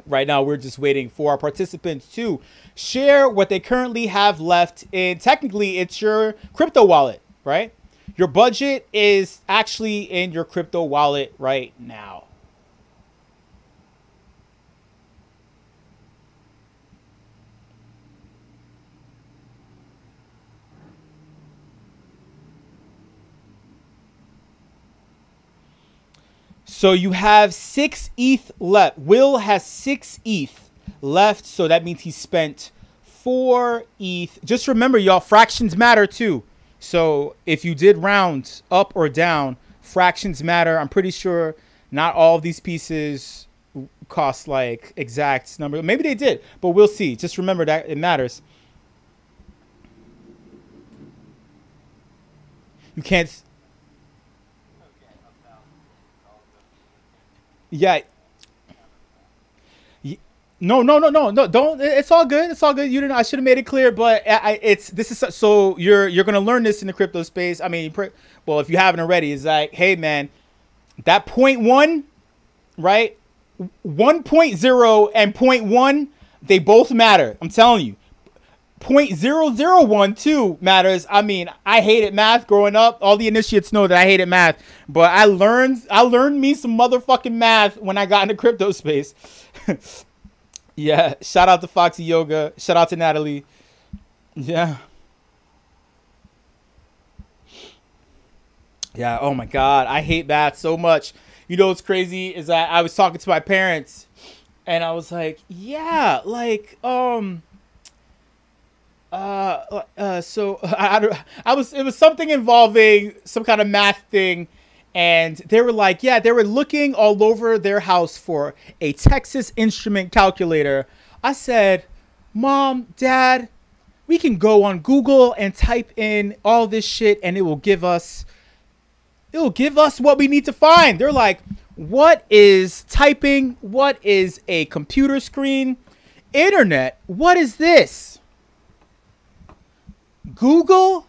Right now, we're just waiting for our participants to share what they currently have left in. Technically, it's your crypto wallet, right? Your budget is actually in your crypto wallet right now. So you have 6 ETH left. Will has 6 ETH left. So that means he spent 4 ETH. Just remember, y'all, fractions matter too. So if you did round up or down, fractions matter. I'm pretty sure not all of these pieces cost like exact number. Maybe they did, but we'll see. Just remember that it matters. You can't. Yeah. No. Don't. It's all good. It's all good. You didn't. I should have made it clear, but this is so you're gonna learn this in the crypto space. I mean, well, if you haven't already, it's like, hey man, that 0.1, right? 1.0 and 0.1, they both matter. I'm telling you. 0.001 too matters. I mean, I hated math growing up. All the initiates know that I hated math, but I learned me some motherfucking math when I got into crypto space. Yeah, shout out to Foxy Yoga. Shout out to Natalie. Yeah. Yeah, oh my God. I hate math so much. You know what's crazy is that I was talking to my parents and I was like, yeah, like, So it was something involving some kind of math thing, and they were like, yeah, they were looking all over their house for a Texas Instrument calculator. I said, Mom, Dad, we can go on Google and type in all this shit, and it will give us what we need to find. They're like, what is typing? What is a computer screen? Internet? What is this? Google?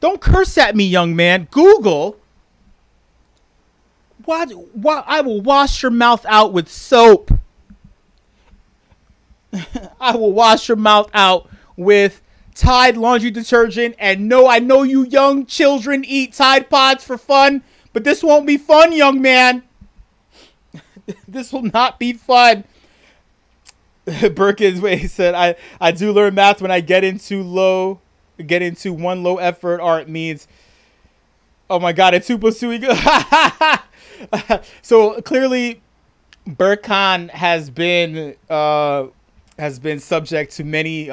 Don't curse at me, young man. Google? What? I will wash your mouth out with soap. I will wash your mouth out with Tide laundry detergent. And no, I know you young children eat Tide Pods for fun, but this won't be fun, young man. This will not be fun. Birkins, wait, he said, I do learn math when I get into one low effort art means, oh my god, it's 2 + 2 equals. So clearly Burkhan has been subject to many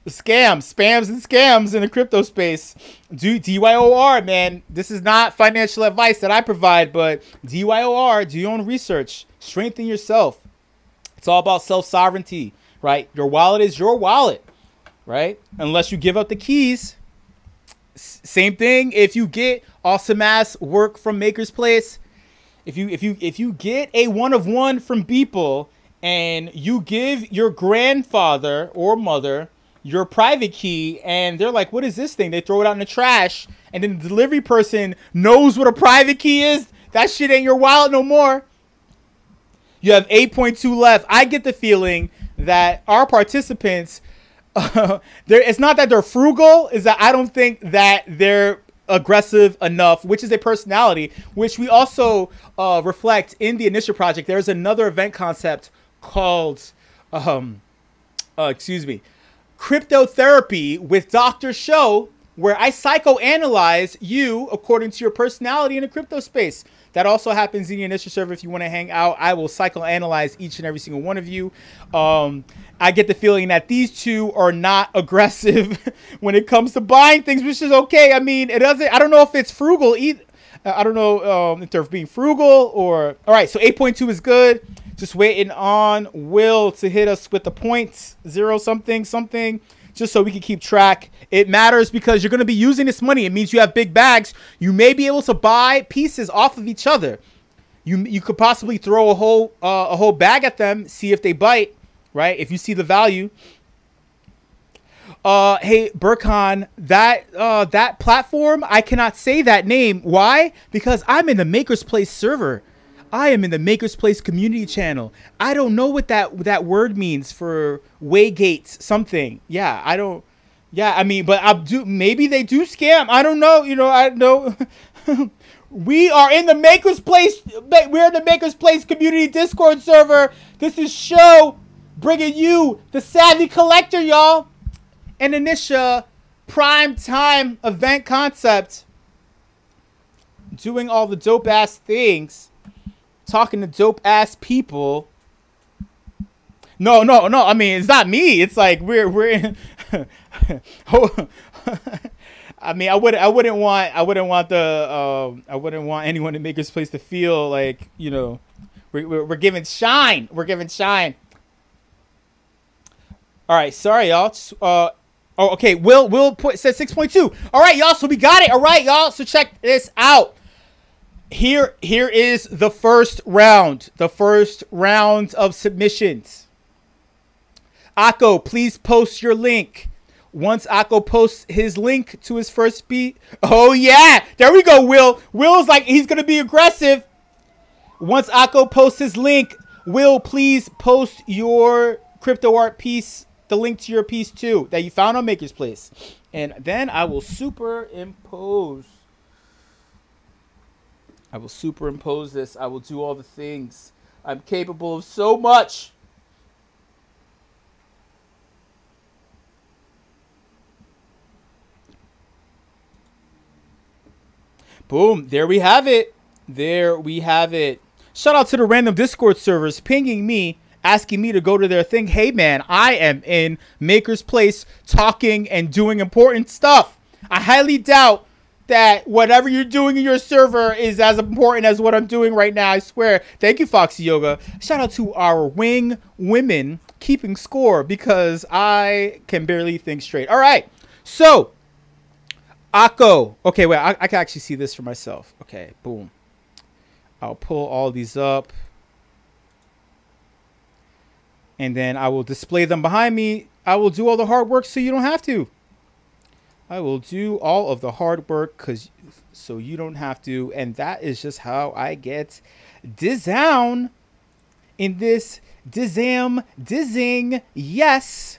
spams and scams in the crypto space. DYOR, man, this is not financial advice that I provide, but DYOR, do your own research, strengthen yourself. It's all about self-sovereignty, right? Your wallet is your wallet, right? Unless you give up the keys. Same thing if you get awesome ass work from Makerspace. If you get a 1-of-1 from Beeple and you give your grandfather or mother your private key and they're like, what is this thing? They throw it out in the trash, and then the delivery person knows what a private key is. That shit ain't your wallet no more. You have 8.2 left. I get the feeling that our participants, it's not that they're frugal, is that I don't think that they're aggressive enough, which is a personality, which we also reflect in the Initia project. There's another event concept called, Crypto Therapy with Dr. Show, where I psychoanalyze you according to your personality in the crypto space. That also happens in the Initia server. If you want to hang out, I will psychoanalyze each and every single one of you. I get the feeling that these two are not aggressive when it comes to buying things, which is okay. I mean, I don't know if it's frugal either. I don't know if they're being frugal or... All right, so 8.2 is good. Just waiting on Will to hit us with the points. 0 something, just so we can keep track. It matters because you're going to be using this money. It means you have big bags. You may be able to buy pieces off of each other. You could possibly throw a whole bag at them, see if they bite, right? If you see the value. Hey, Burkhan, that platform, I cannot say that name. Why? Because I'm in the Makerspace server. I am in the Makerspace community channel. I don't know what that word means for Waygates something. Yeah, I don't. Yeah, I mean, but maybe they do scam. I don't know. You know, I know. We are in the Makerspace. We're in the Makerspace community Discord server. This is Show bringing you the Savvy Collector, y'all. An Initia prime time event concept. Doing all the dope ass things. Talking to dope ass people. No. I mean, it's not me. It's like we're in. I mean, I wouldn't want anyone in Makerspace to feel like, you know, we're giving shine. We're giving shine. All right, sorry y'all. Oh, okay. Will said 6.2. All right, y'all. So we got it. All right, y'all. So check this out. Here is the first round. The first round of submissions. Akko, please post your link. Once Akko posts his link to his first beat. Oh, yeah. There we go, Will. Will's like, he's going to be aggressive. Once Akko posts his link, Will, please post your crypto art piece, the link to your piece, too, that you found on Makerspace. And then I will superimpose. I will superimpose this. I will do all the things. I'm capable of so much. Boom. There we have it. There we have it. Shout out to the random Discord servers pinging me asking me to go to their thing. Hey, man, I am in Makerspace talking and doing important stuff. I highly doubt that whatever you're doing in your server is as important as what I'm doing right now. I swear. Thank you, Foxy Yoga. Shout out to our wing women keeping score because I can barely think straight. All right. So, Akko. Okay, wait. I can actually see this for myself. Okay, boom. I'll pull all these up. And then I will display them behind me. I will do all the hard work so you don't have to. I will do all of the hard work so you don't have to. And that is just how I get down in this dizzing. Yes.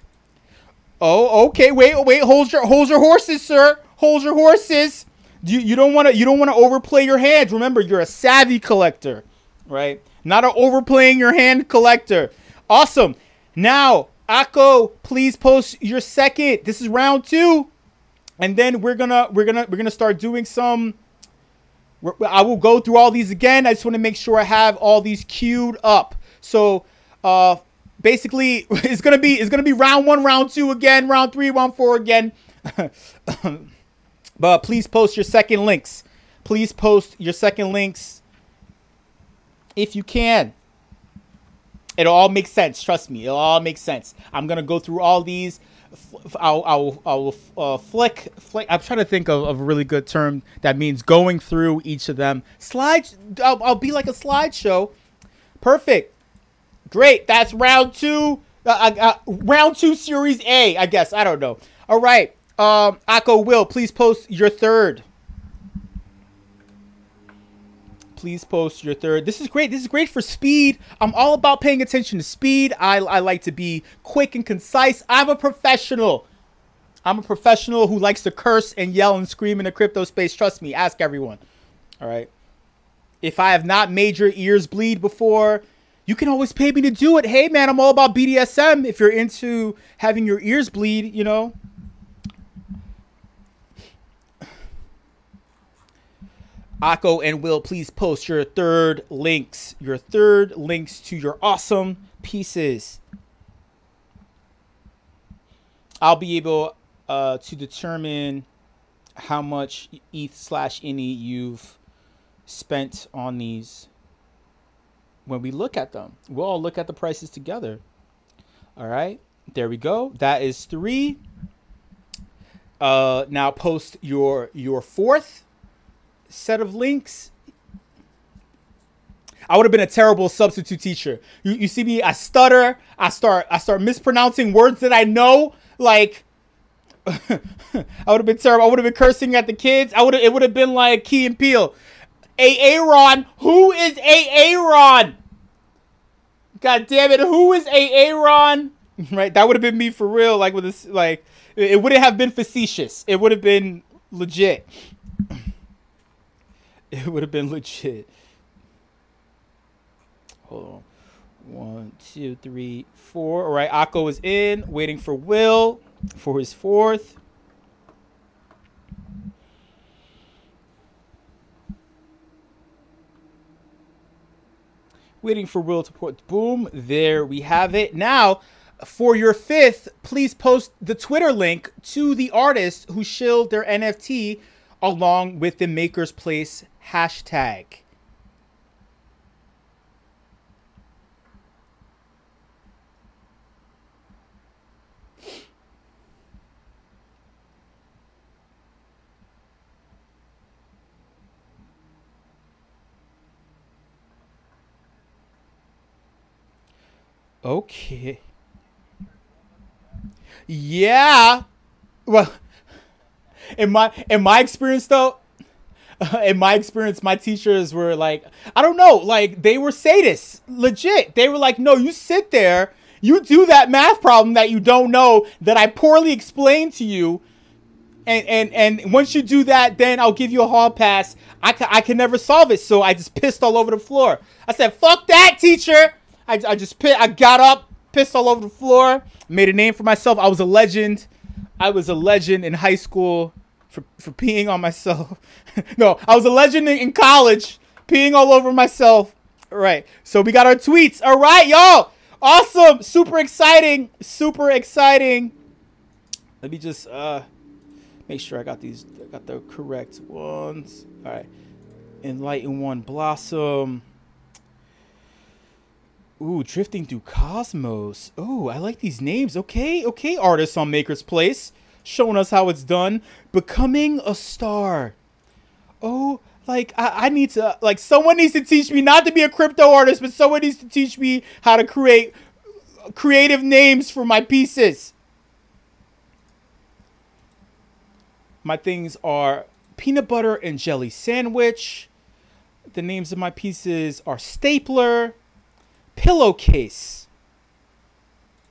Oh, okay. Wait. Hold your horses, sir. Hold your horses. You don't want to overplay your hand. Remember, you're a savvy collector, right? Not an overplaying your hand collector. Awesome. Now, Akko, please post your second. This is round 2. And then we're gonna start doing some. I will go through all these again. I just want to make sure I have all these queued up. So, basically, it's gonna be round 1, round 2 again, round 3, round 4 again. But please post your second links. Please post your second links if you can. It all makes sense. Trust me, it all makes sense. I'm gonna go through all these. I'll flick. I'm trying to think of a really good term that means going through each of them. I'll be like a slideshow. Perfect. Great. That's round 2. Round 2, series A, I guess. I don't know. All right. Akko Will, please post your third. Please post your third. This is great. This is great for speed. I'm all about paying attention to speed. I like to be quick and concise. I'm a professional. I'm a professional who likes to curse and yell and scream in the crypto space. Trust me. Ask everyone. All right. If I have not made your ears bleed before, you can always pay me to do it. Hey, man, I'm all about BDSM. If you're into having your ears bleed, you know. Akko and Will, please post your third links. Your third links to your awesome pieces. I'll be able to determine how much ETH/INI you've spent on these when we look at them. We'll all look at the prices together. All right. There we go. That is 3. Now post your fourth set of links. I would have been a terrible substitute teacher. You see me, I stutter, I start mispronouncing words that I know, like I would have been terrible. I would have been cursing at the kids. It would have been like Key and Peele. Aaron, who is Aaron? God damn it, who is Aaron? Right, that would have been me for real, like with this, like it wouldn't have been facetious. It would have been legit. It would have been legit. Hold on. 1, 2, 3, 4. All right, Akko is in, waiting for Will for his fourth. Waiting for Will to put. Boom. There we have it. Now, for your fifth, please post the Twitter link to the artist who shilled their NFT along with the Makerspace hashtag. Okay. Yeah. Well, in my experience though, my teachers were like, I don't know, like they were sadists, legit. They were like, no, you sit there, you do that math problem that you don't know that I poorly explained to you, and once you do that, then I'll give you a hall pass. I can never solve it, so I just pissed all over the floor. I said, fuck that, teacher. I got up, pissed all over the floor, made a name for myself. I was a legend. I was a legend in high school for peeing on myself. No, I was a legend in college, peeing all over myself. All right, so we got our tweets. All right, y'all. Awesome. Super exciting. Super exciting. Let me just make sure I got the correct ones. All right. Enlighten One Blossom. Ooh, Drifting Through Cosmos. Ooh, I like these names. Okay, okay, artists on Makerspace. Showing us how it's done. Becoming a Star. Oh, like, I need to, like, someone needs to teach me not to be a crypto artist, but someone needs to teach me how to create creative names for my pieces. My things are Peanut Butter and Jelly Sandwich. The names of my pieces are Stapler, Pillowcase.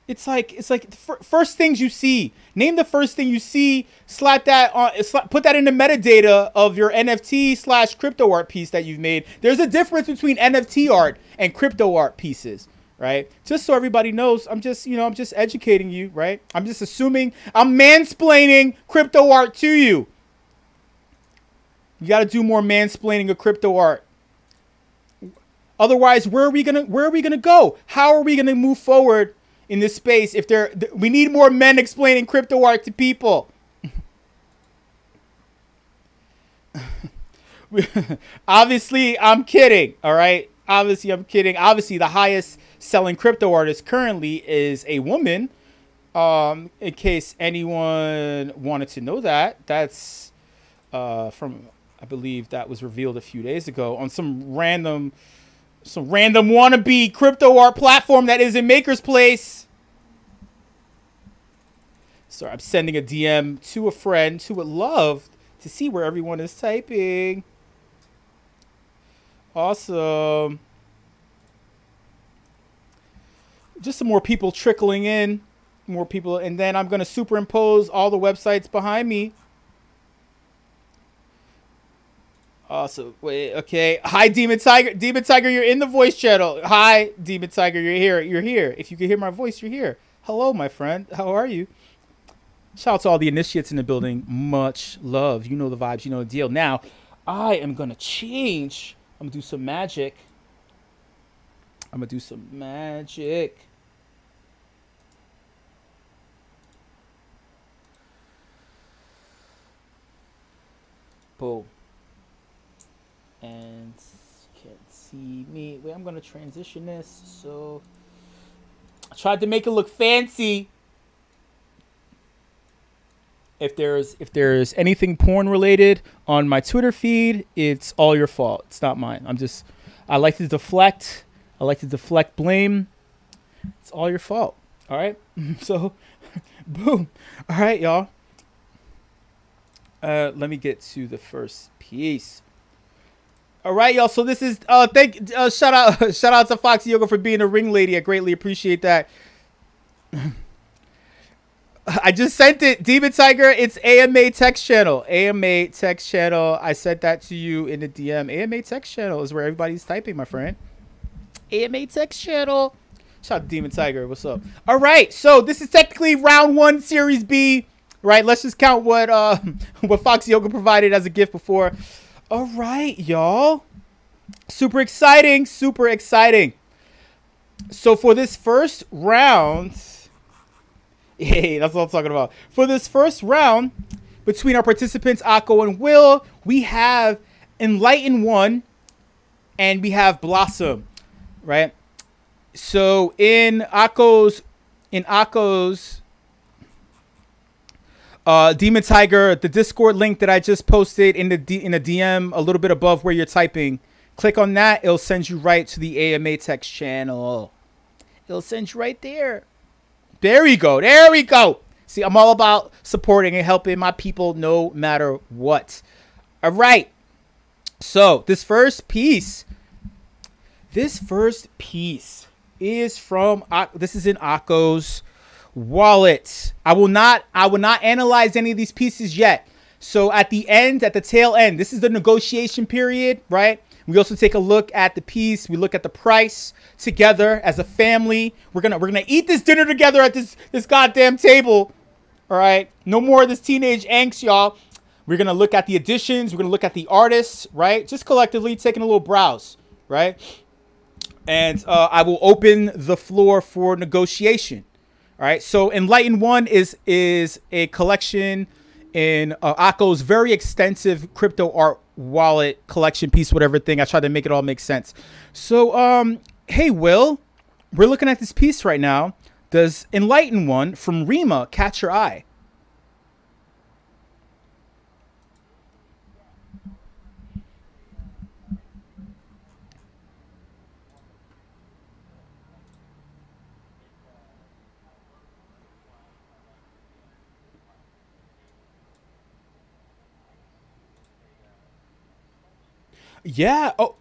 It's like first things you see. Name the first thing you see. Slap that on. Put that in the metadata of your NFT / crypto art piece that you've made. There's a difference between NFT art and crypto art pieces, right? Just so everybody knows, I'm just educating you, right? I'm just assuming, I'm mansplaining crypto art to you. You got to do more mansplaining of crypto art. Otherwise, where are we gonna go? How are we gonna move forward in this space if we need more men explaining crypto art to people? Obviously, I'm kidding. All right. Obviously, I'm kidding. Obviously, the highest selling crypto artist currently is a woman. In case anyone wanted to know that, that's from, I believe that was revealed a few days ago on some random wannabe crypto art platform that is in Makerspace. Sorry, I'm sending a DM to a friend who would love to see where everyone is typing. Awesome. Just some more people trickling in. More people. And then I'm going to superimpose all the websites behind me. Awesome. Wait, okay. Hi, Demon Tiger. Demon Tiger, you're in the voice channel. Hi, Demon Tiger, you're here. You're here. If you can hear my voice, you're here. Hello, my friend. How are you? Shout out to all the initiates in the building. Much love. You know the vibes. You know the deal. Now, I am going to change. I'm going to do some magic. I'm going to do some magic. Boom. And can't see me. Wait, I'm going to transition this. So I tried to make it look fancy. If there's anything porn related on my Twitter feed, it's all your fault. It's not mine. I like to deflect. I like to deflect blame. It's all your fault. All right. So, boom. All right, y'all. Let me get to the first piece. All right, y'all. So this is shout out to Foxy Yoga for being a ring lady. I greatly appreciate that. I just sent it, Demon Tiger. It's AMA text channel. AMA text channel. I sent that to you in the DM. AMA text channel is where everybody's typing, my friend. AMA text channel. Shout out to Demon Tiger. What's up? All right. So this is technically round 1, series B. Right. Let's just count what Foxy Yoga provided as a gift before. All right, y'all. Super exciting. Super exciting. So for this first round. Hey, that's what I'm talking about. For this first round, between our participants, Akko and Will, we have Enlighten One and we have Blossom, right? So in Akko's Demon Tiger, the Discord link that I just posted in the DM a little bit above where you're typing, click on that. It'll send you right to the AMA text channel. It'll send you right there. There we go. There we go. See, I'm all about supporting and helping my people no matter what. All right. So this first piece is from, this is in Akko's wallet. I will not analyze any of these pieces yet. So at the end, at the tail end, this is the negotiation period, right? We also take a look at the piece. We look at the price together as a family. We're gonna eat this dinner together at this goddamn table. All right. No more of this teenage angst, y'all. We're gonna look at the additions. We're gonna look at the artists, right? Just collectively taking a little browse, right? and I will open the floor for negotiation. All right. So Enlighten 1 is a collection in Akko's very extensive crypto art wallet collection piece, whatever thing. I tried to make it all make sense. So, hey, Will, we're looking at this piece right now. Does Enlighten 1 from Rima catch your eye? Yeah. Oh.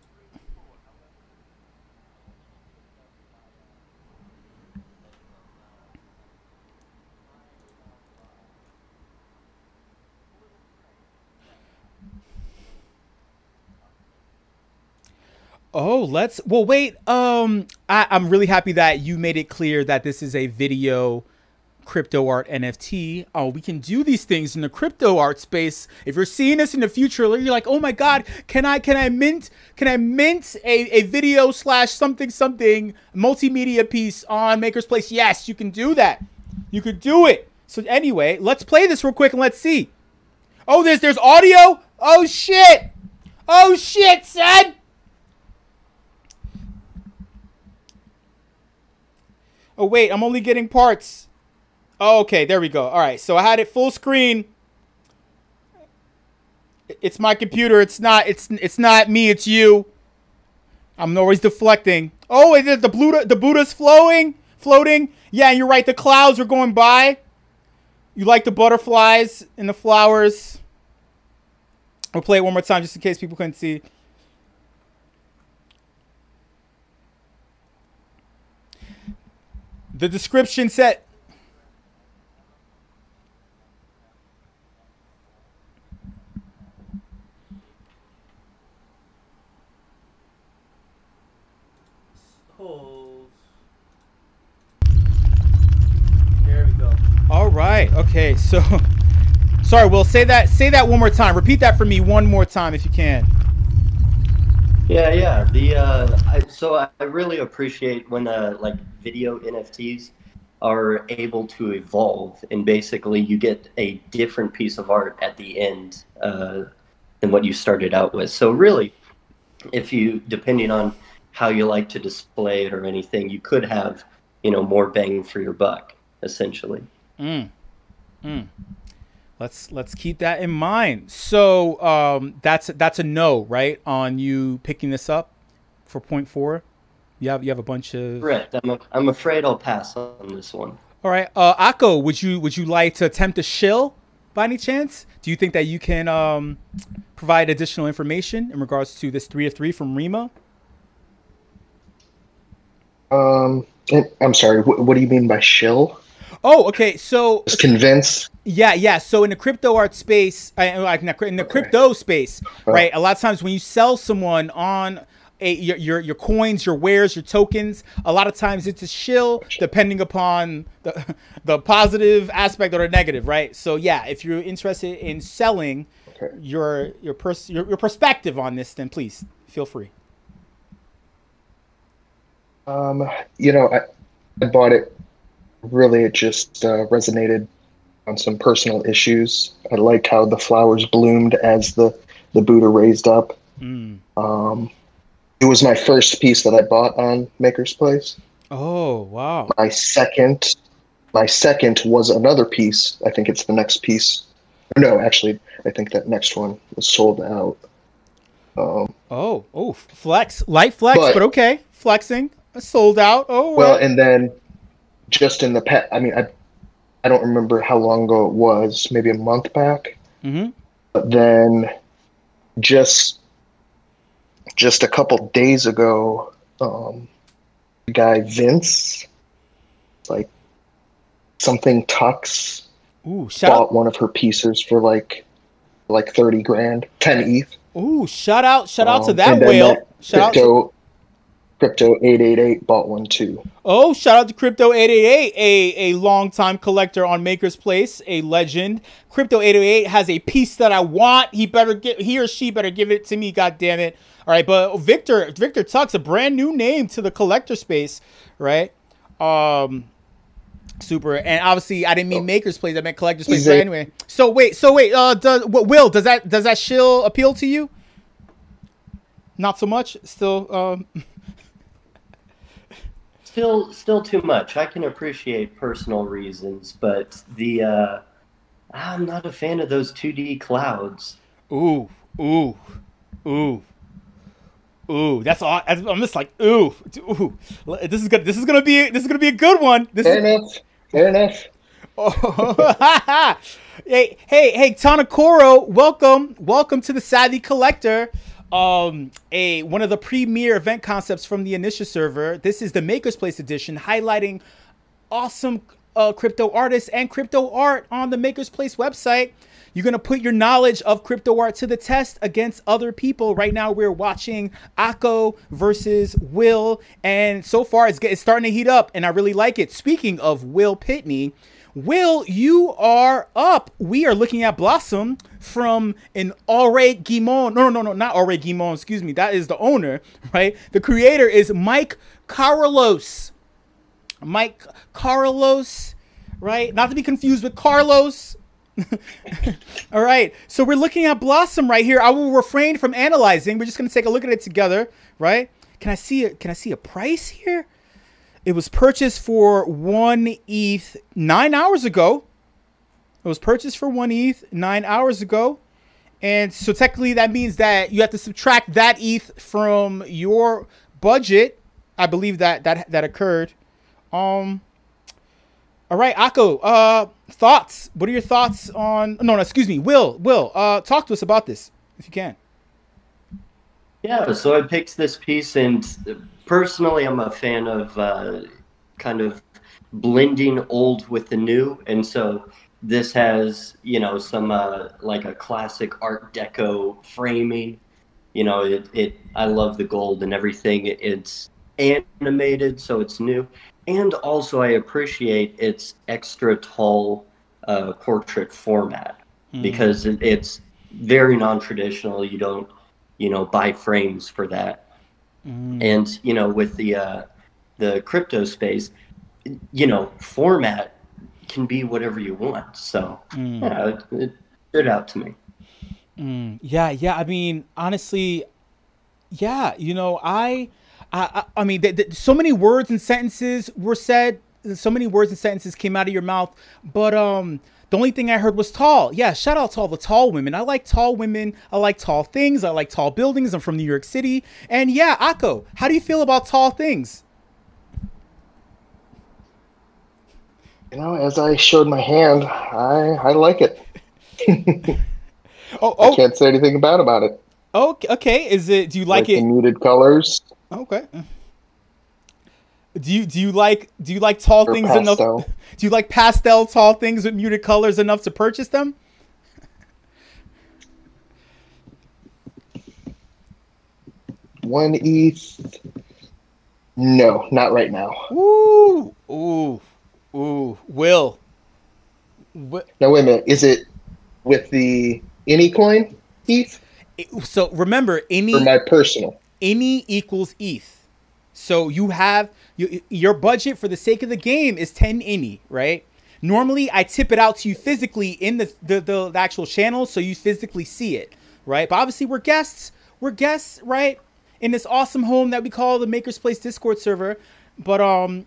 Oh, well, wait. I'm really happy that you made it clear that this is a video crypto art NFT. Oh, we can do these things in the crypto art space. If you're seeing this in the future, you're like, oh my God, can I mint a video slash something multimedia piece on Makerspace? Yes, you can do that. You could do it. So anyway, let's play this real quick and let's see. Oh, there's audio. Oh shit. Oh shit, son. Oh wait, I'm only getting parts. Oh, okay, there we go. All right, so I had it full screen. It's my computer. It's not not me. It's you. I'm always deflecting. Oh, the Buddha's floating. Yeah, you're right. The clouds are going by. You like the butterflies and the flowers. I'll play it one more time just in case people couldn't see. The description said. There we go. All right. Okay. So, sorry. Will, say that one more time. Repeat that for me one more time if you can. Yeah. So I really appreciate when like video NFTs are able to evolve, and basically you get a different piece of art at the end than what you started out with. So really, if you, depending on how you like to display it or anything, you could have, more bang for your buck, essentially. Let's keep that in mind. So that's a no, right, on you picking this up for 0.4. You have a bunch of. Correct. I'm afraid I'll pass on this one. All right, Akko, would you like to attempt a shill by any chance? Do you think that you can provide additional information in regards to this 3 of 3 from Rima? I'm sorry. What do you mean by shill? Oh, okay. So just convince. Yeah. So in the crypto art space, in the crypto space, right? A lot of times when you sell someone on your coins, your wares, your tokens, a lot of times it's a shill, depending upon the positive aspect or the negative, right? So yeah, if you're interested in selling your perspective on this, then please feel free. I bought it. Really, it just resonated on some personal issues. I liked how the flowers bloomed as the Buddha raised up. It was my first piece that I bought on Makerspace. Oh, wow. My second was another piece. I think it's the next piece. No, actually, I think that next one was sold out. Light flex, but okay. Flexing, sold out. Oh, well, and then just in the past, I don't remember how long ago it was, maybe a month back. But then just a couple days ago, the guy Vince, like something Tux, bought one of her pieces for like 30 grand, 10 ETH. Ooh, shout out to that whale. Crypto 888 bought one too. Oh, shout out to Crypto 888, a longtime collector on Makerspace, a legend. Crypto 888 has a piece that I want. He or she better give it to me, god damn it. All right, but Victor Tuck's a brand new name to the collector space, right? Super, and obviously I didn't mean Makerspace, I meant collector space. But anyway, so wait, Will, does that shill appeal to you? Not so much. Still, still too much. I can appreciate personal reasons, but I'm not a fan of those 2D clouds. Ooh. That's all. I'm just like, ooh. This is gonna be a good one. Fair enough. Oh, hey, Tanakoro, welcome to the Savvy Collector. One of the premier event concepts from the Initia server. This is the Makerspace edition, highlighting awesome crypto artists and crypto art on the Makerspace website. You're going to put your knowledge of crypto art to the test against other people. Right now, we're watching Akko versus Will. And so far, it's starting to heat up. And I really like it. Speaking of Will Pitney, Will, you are up. We are looking at Blossom from an Aure Guimon. No, not Aure Guimon. Excuse me. That is the owner, right? The creator is Mike Carlos. Mike Carlos, right? Not to be confused with Carlos. All right, so we're looking at Blossom right here. I will refrain from analyzing. We're just going to take a look at it together, right? Can I see a price here? It was purchased for 1 ETH 9 hours ago. It was purchased for 1 ETH 9 hours ago. And so technically that means that you have to subtract that ETH from your budget. I believe that occurred. All right, Akko, thoughts? What are your thoughts on... No, excuse me. Will, talk to us about this, if you can. Yeah, so I picked this piece, and personally, I'm a fan of kind of blending old with the new. And so this has, some like a classic Art Deco framing. I love the gold and everything. It's animated, so it's new. And also I appreciate its extra tall portrait format because it's very non-traditional. You don't, buy frames for that. And, with the crypto space, format can be whatever you want. So yeah, it stood out to me. Yeah. I mean, honestly, yeah, I mean, so many words and sentences were said. So many words and sentences came out of your mouth. But the only thing I heard was tall. Yeah, shout out to all the tall women. I like tall women. I like tall things. I like tall buildings. I'm from New York City. And yeah, Akko, how do you feel about tall things? As I showed my hand, I like it. I can't say anything bad about it. Okay. Do you like it? The muted colors. Okay. Do you like tall things enough? Do you like pastel tall things with muted colors enough to purchase them? One ETH. No, not right now. Ooh. Will. Now wait a minute. Is it with the any coin ETH? So remember, or my personal. Any equals ETH. So you have your budget for the sake of the game is 10 INI, right? Normally I tip it out to you physically in the actual channel so you physically see it, right? But obviously we're guests, right? In this awesome home that we call the Makerspace Discord server. But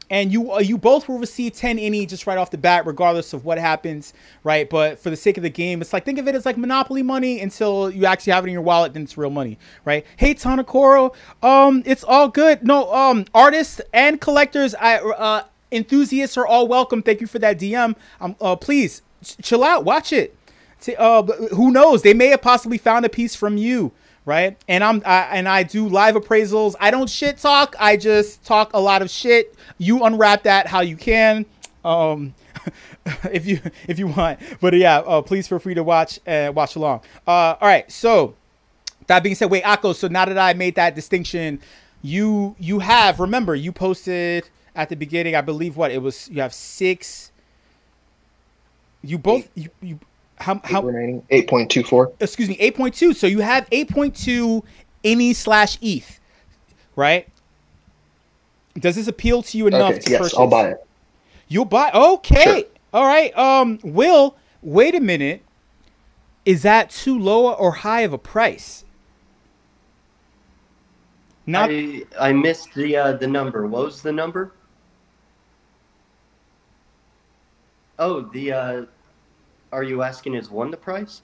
and you both will receive 10 INI just right off the bat, regardless of what happens, right? But for the sake of the game, it's like, think of it as like Monopoly money until you actually have it in your wallet, then it's real money, right? Hey, Tanakoro, it's all good. No, artists and collectors, enthusiasts are all welcome. Thank you for that DM. Please chill out, watch it. Who knows? They may have possibly found a piece from you. Right. And I do live appraisals. I don't shit talk. I just talk a lot of shit. You unwrap that how you can. If you want. But yeah, please feel free to watch along. All right. So that being said, wait, Akko, so now that I made that distinction, you have, remember, you posted at the beginning, I believe you have 6. You both how remaining 8.24. Excuse me, 8.2. So you have 8.2 Ini/ETH, right? Does this appeal to you enough to purchase? Yes, I'll buy it. You'll buy? Okay. Sure. All right. Will, wait a minute. Is that too low or high of a price? Not. I missed the number. What was the number? Oh, are you asking is one the price?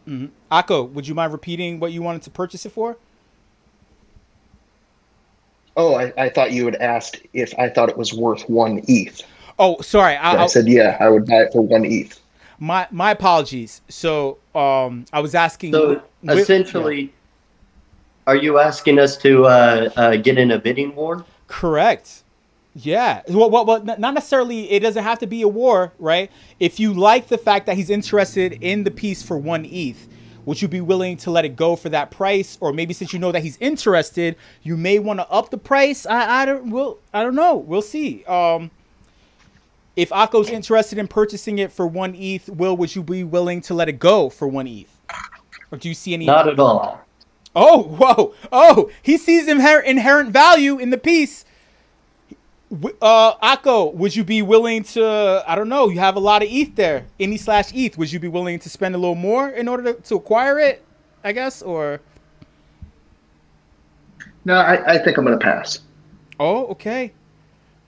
Mm-hmm. Akko, would you mind repeating what you wanted to purchase it for? Oh, I thought you had asked if I thought it was worth 1 ETH. Oh, sorry. I said, yeah, I would buy it for 1 ETH. My apologies. So, I was asking. So essentially, are you asking us to get in a bidding war? Correct. Yeah. Well, not necessarily. It doesn't have to be a war, right? If you like the fact that he's interested in the piece for 1 ETH, would you be willing to let it go for that price? Or maybe since you know that he's interested, you may want to up the price. I don't know. We'll see. If Akko's interested in purchasing it for 1 ETH, would you be willing to let it go for 1 ETH? Or do you see any? Not at all. Oh, whoa. Oh, he sees inherent value in the piece. Akko, would you be willing to, I don't know, you have a lot of ETH there, Ini/ETH. Would you be willing to spend a little more in order to acquire it, I guess, or? No, I think I'm going to pass. Oh, okay.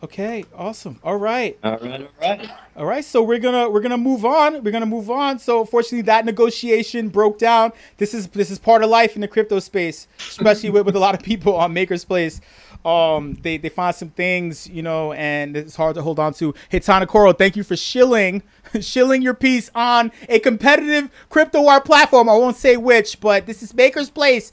Okay, awesome. All right. All right, so we're gonna move on. So unfortunately that negotiation broke down. This is part of life in the crypto space, especially with a lot of people on Makerspace. They find some things, and it's hard to hold on to. Hey, Tanakoro, thank you for shilling your piece on a competitive crypto art platform. I won't say which, but this is Makerspace.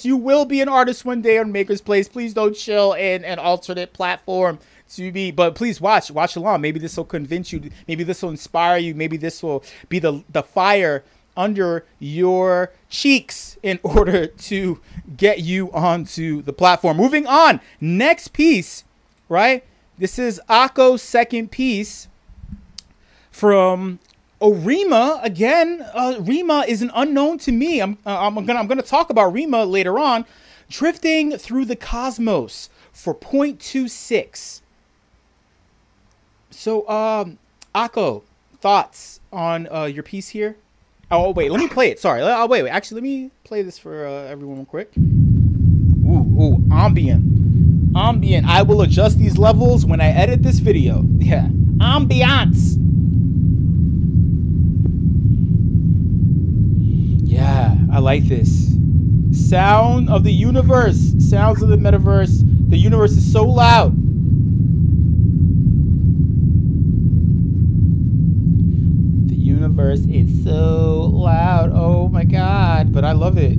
You will be an artist one day on Makerspace. Please don't chill in an alternate platform to be. But please watch along. Maybe this will convince you. Maybe this will inspire you. Maybe this will be the fire under your cheeks in order to get you onto the platform. Moving on. Next piece, right? This is Akko's second piece from Rima. Again, Rima is an unknown to me. I'm gonna talk about Rima later on. Drifting Through the Cosmos for 0.26. So, Akko, thoughts on your piece here? Oh, wait, let me play it. Sorry. Wait. Actually, let me play this for everyone real quick. Ooh, ambient. I will adjust these levels when I edit this video. Yeah, ambiance. Yeah, I like this. Sound of the universe. Sounds of the metaverse. The universe is so loud. The universe is so loud. Oh my god. But I love it.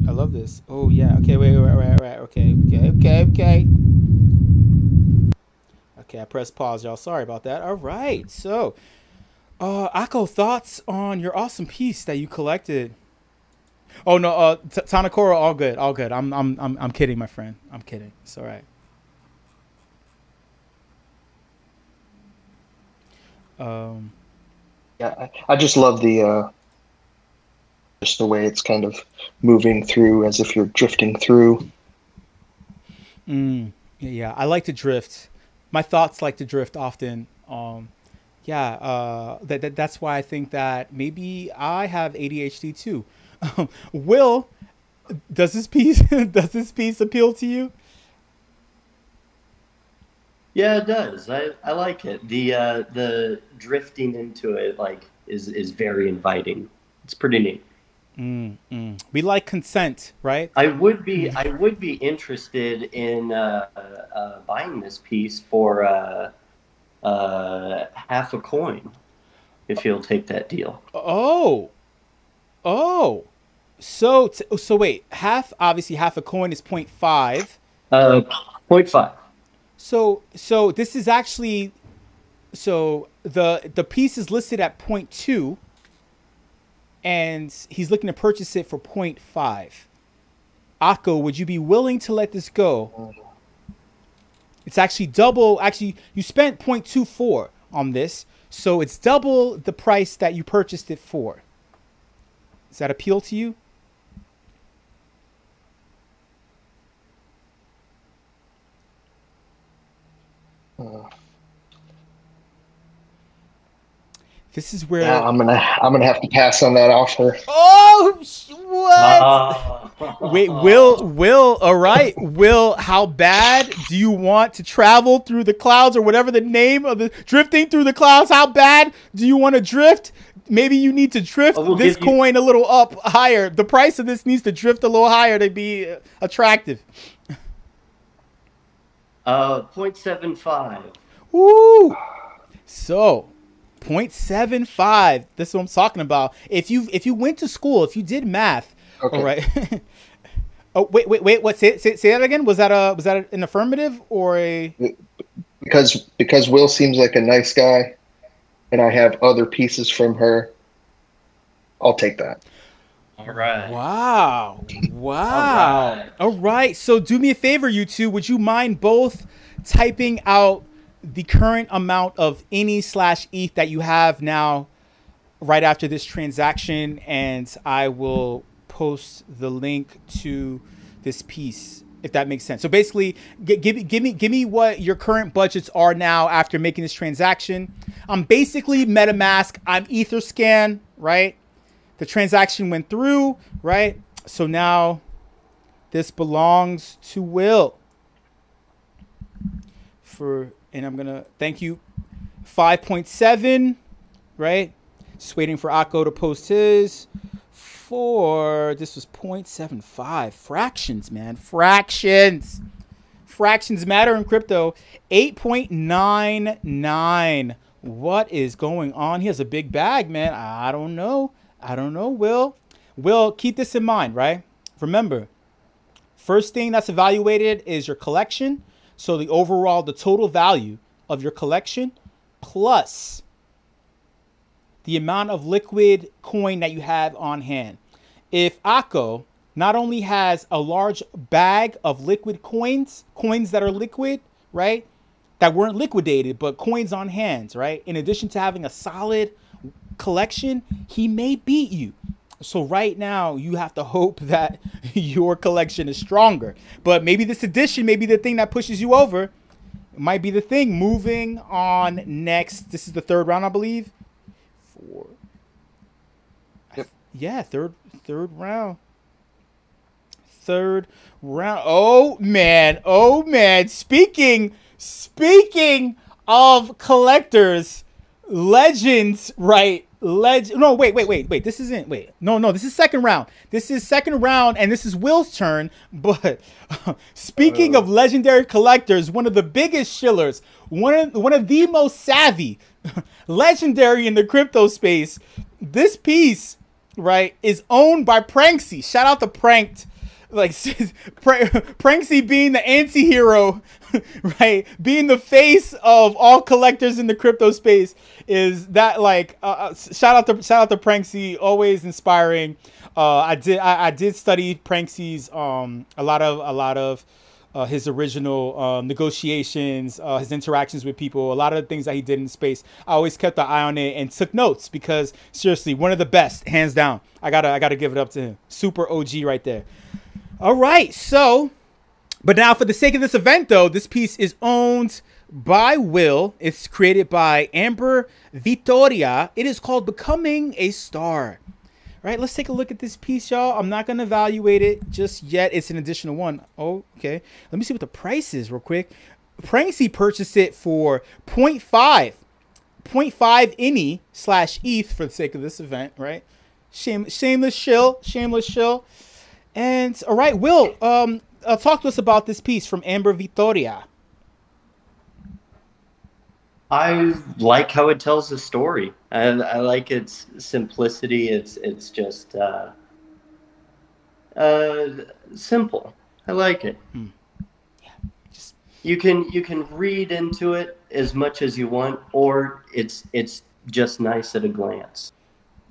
I love this. Oh yeah. Okay, wait. Okay. Okay, I pressed pause, y'all. Sorry about that. All right. So, Akko, thoughts on your awesome piece that you collected? Oh no, Tanakoro, all good. I'm kidding, my friend. I'm kidding. It's all right. Yeah, I just love just the way it's kind of moving through as if you're drifting through. Yeah, I like to drift. My thoughts like to drift often. That's why I think that maybe I have ADHD too. Will, does this piece appeal to you? Yeah, it does. I like it. The drifting into it is very inviting. It's pretty neat. We like consent, right? I would be interested in buying this piece for half a coin, if you'll take that deal. Oh. So wait, half a coin is 0.5. 0.5. So this is actually, the piece is listed at 0.2, and he's looking to purchase it for 0.5. Akko, would you be willing to let this go? It's actually double. Actually, you spent 0.24 on this, so it's double the price that you purchased it for. Does that appeal to you? This is where Yeah, I'm gonna have to pass on that offer. Oh, what? Wait, Will, all right. Will, how bad do you want to travel through the clouds, or whatever the name of the drifting through the clouds? How bad do you want to drift? Maybe you need to drift this coin a little up higher. The price of this needs to drift a little higher to be attractive. 0.75. Woo! So 0.75. This is what I'm talking about. If you went to school, if you did math, okay. All right. Oh wait. What? Say that again. Was that an affirmative or a? Because Will seems like a nice guy, and I have other pieces from her. I'll take that. All right. Wow. All right. So do me a favor, you two. Would you mind both typing out the current amount of Ini/ETH that you have now right after this transaction, and I will post the link to this piece, if that makes sense. So basically, give me what your current budgets are now after making this transaction. I'm basically MetaMask. I'm Etherscan, right? The transaction went through, right? So now this belongs to Will. And I'm gonna thank you. 5.7, right? Just waiting for Akko to post his. This was 0.75. Fractions, man. Fractions matter in crypto. 8.99. What is going on? He has a big bag, man. I don't know, Will, keep this in mind, right? Remember, first thing that's evaluated is your collection. So the total value of your collection plus the amount of liquid coin that you have on hand. If Akko not only has a large bag of liquid coins that are liquid, right, that weren't liquidated, but coins on hand, right, in addition to having a solid collection, he may beat you. So right now you have to hope that your collection is stronger. But maybe this edition may be the thing that pushes you over. It might be the thing. Moving on next. This is the third round, I believe. Yep. Yeah, third round. Third round. Oh man. Speaking of collectors, legends, right? No, wait. This isn't. Wait. No. This is second round. And this is Will's turn. But speaking of legendary collectors, one of the biggest shillers, one of the most savvy, legendary in the crypto space. This piece, right, is owned by Pranksy. Shout out to Pranked. Like Pranksy being the anti-hero, right, being the face of all collectors in the crypto space, is that like shout out to Pranksy, always inspiring. I did study Pranksy's a lot of his original negotiations, his interactions with people, a lot of the things that he did in space. I always kept an eye on it and took notes because seriously, one of the best, hands down. I gotta give it up to him. Super OG right there. All right, so, but now for the sake of this event, though, this piece is owned by Will. It's created by Amber Vittoria. It is called Becoming a Star. All right, let's take a look at this piece, y'all. I'm not going to evaluate it just yet. It's an additional one. Oh, okay. Let me see what the price is real quick. Pranksy purchased it for 0.5 Ini/ETH for the sake of this event, right? Shameless shill. And all right, Will, talk to us about this piece from Amber Vittoria. I like how it tells the story. I like its simplicity. It's just simple. I like it. Yeah, you can read into it as much as you want, or it's just nice at a glance.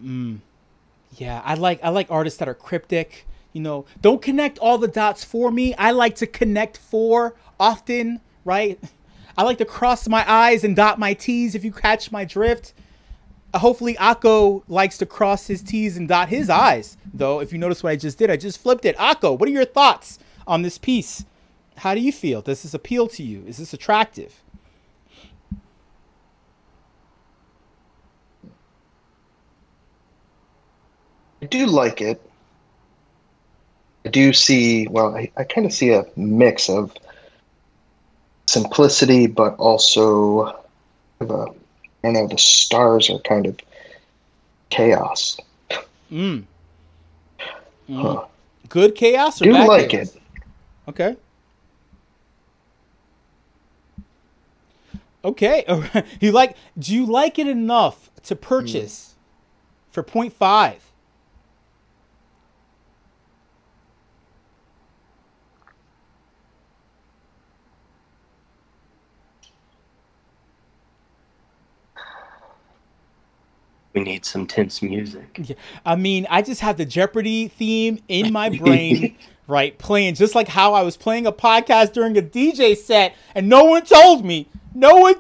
Yeah, I like artists that are cryptic. You know, don't connect all the dots for me. I like to connect for often, right? I like to cross my I's and dot my T's, if you catch my drift. Hopefully Akko likes to cross his T's and dot his I's, though. If you notice what I just did, I just flipped it. Akko, what are your thoughts on this piece? How do you feel? Does this appeal to you? Is this attractive? do like it. I do see, well, I kind of see a mix of simplicity, but also, I don't know, the stars are kind of chaos. Huh. Good chaos or do bad like chaos? it. Okay. Okay. Do you like it enough to purchase for 0.5? We need some tense music. Yeah. I mean, I just have the Jeopardy theme in my brain, right? Playing just like how I was playing a podcast during a DJ set and no one told me. No, I'm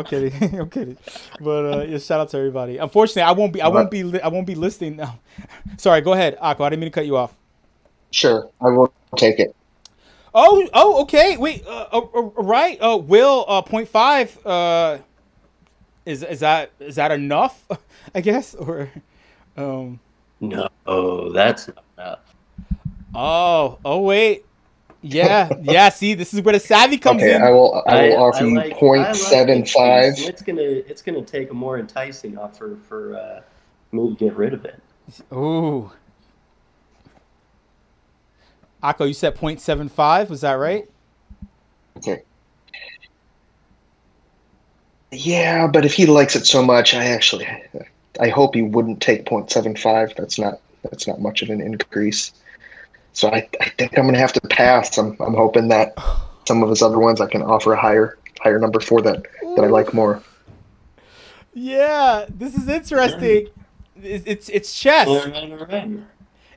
kidding. I'm kidding. But yeah, shout out to everybody. Unfortunately, I won't be listening now. Sorry, go ahead, Akko. I didn't mean to cut you off. Sure, I will take it. Oh, okay. Wait, right. Will 0.5 is that enough? I guess or No, that's not enough. Oh wait. Yeah. See, this is where the savvy comes in. I will offer you 0.75. It's gonna take a more enticing offer for me to get rid of it. Ooh. Akko, you said 0.75. Was that right? Okay. Yeah, but if he likes it so much, I hope he wouldn't take 0.75. That's not much of an increase. So I think I'm gonna have to pass. I'm hoping that some of his other ones I can offer a higher number for that I like more. Yeah, this is interesting. It's chess.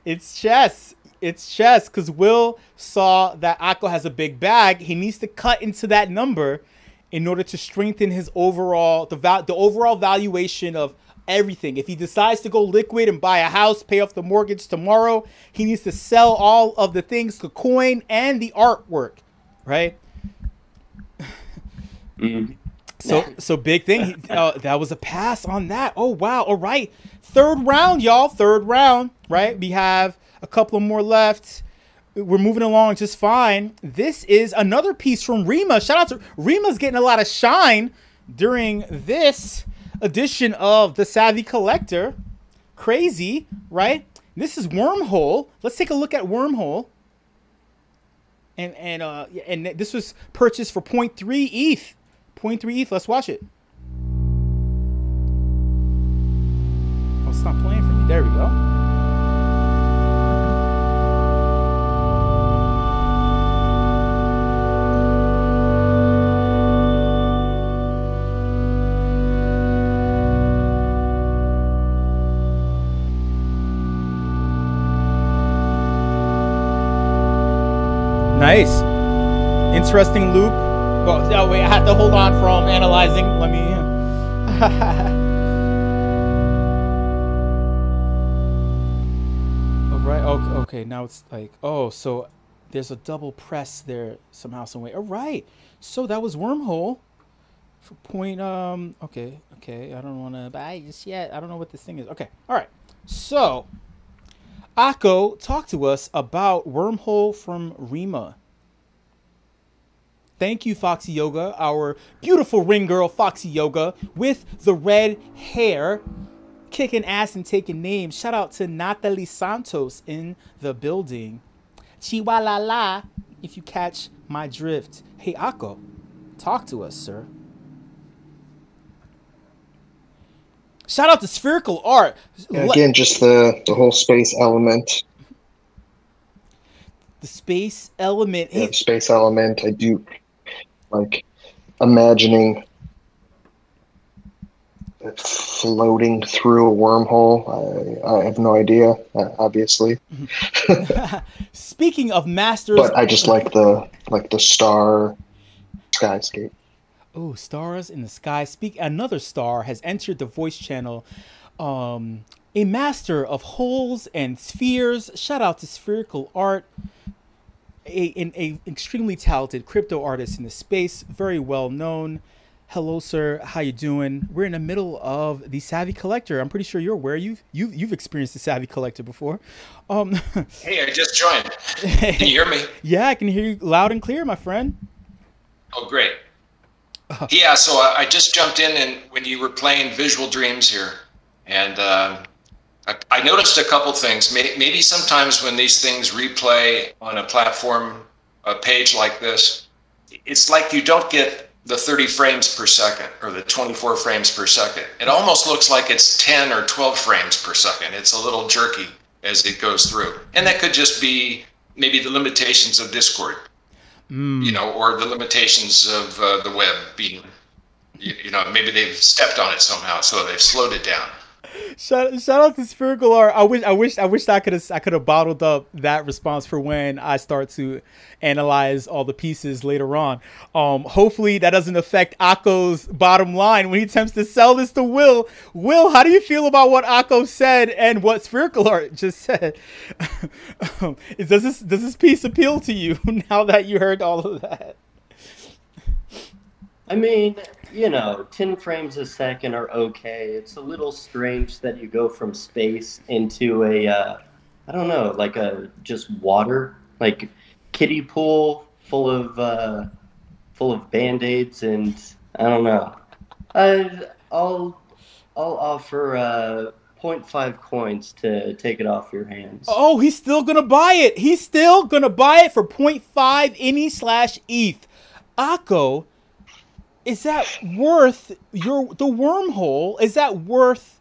It's chess. It's chess because Will saw that Akko has a big bag. He needs to cut into that number in order to strengthen his overall the overall valuation of everything. If he decides to go liquid and buy a house, pay off the mortgage tomorrow, he needs to sell all of the things, the coin and the artwork, right? So big thing. That was a pass on that. Oh wow! All right, third round, y'all. Third round, right? We have a couple more left. We're moving along just fine. This is another piece from Rima. Shout out to Rima's getting a lot of shine during this edition of the Savvy Collector. Crazy, right? This is Wormhole. Let's take a look at Wormhole. And this was purchased for 0.3 ETH. 0.3 ETH. Let's watch it. Oh, it's not playing for me. There we go. Nice. Interesting loop. Oh, wait, I have to hold on from analyzing. Let me... All right. Okay, now it's like... Oh, so there's a double press there somehow, some way. All right. So that was Wormhole. For point... Okay. I don't want to buy just yet. I don't know what this thing is. Okay. All right. So... Akko, talk to us about Wormhole from Rima. Thank you, Foxy Yoga, our beautiful ring girl, Foxy Yoga, with the red hair, kicking ass and taking names. Shout out to Natalie Santos in the building. Chihuahua, if you catch my drift. Hey, Akko, talk to us, sir. Shout out to Spherical Art. Yeah, again, just the whole space element. The space element. Yeah, the space element. I do like imagining it floating through a wormhole. I have no idea, obviously. Speaking of masters, but I just like the star skyscape. Oh, stars in the sky. Another star has entered the voice channel. A master of holes and spheres. Shout out to Spherical Art. An extremely talented crypto artist in the space. Very well known. Hello, sir. How you doing? We're in the middle of the Savvy Collector. I'm pretty sure you're aware. You've experienced the Savvy Collector before. Hey, I just joined. Can you hear me? Yeah, I can hear you loud and clear, my friend. Oh, great. Yeah, so I just jumped in and when you were playing Visual Dreams here, and I noticed a couple things. Maybe sometimes when these things replay on a platform, a page like this, it's like you don't get the 30 frames per second or the 24 frames per second. It almost looks like it's 10 or 12 frames per second. It's a little jerky as it goes through. And that could just be maybe the limitations of Discord, you know, or the limitations of the web being, you know, maybe they've stepped on it somehow, so they've slowed it down. Shout out to Spherical Art. I wish I could have bottled up that response for when I start to analyze all the pieces later on. Hopefully that doesn't affect Akko's bottom line when he attempts to sell this to Will. Will, how do you feel about what Akko said and what Spherical Art just said? Does this piece appeal to you now that you heard all of that? I mean, you know, 10 frames a second are okay. It's a little strange that you go from space into a, I don't know, like a just water, like kiddie pool full of Band-Aids, and I don't know. I'll offer 0.5 coins to take it off your hands. Oh, he's still gonna buy it. He's still gonna buy it for 0.5 INI/ETH. Akko, is that worth the Wormhole? Is that worth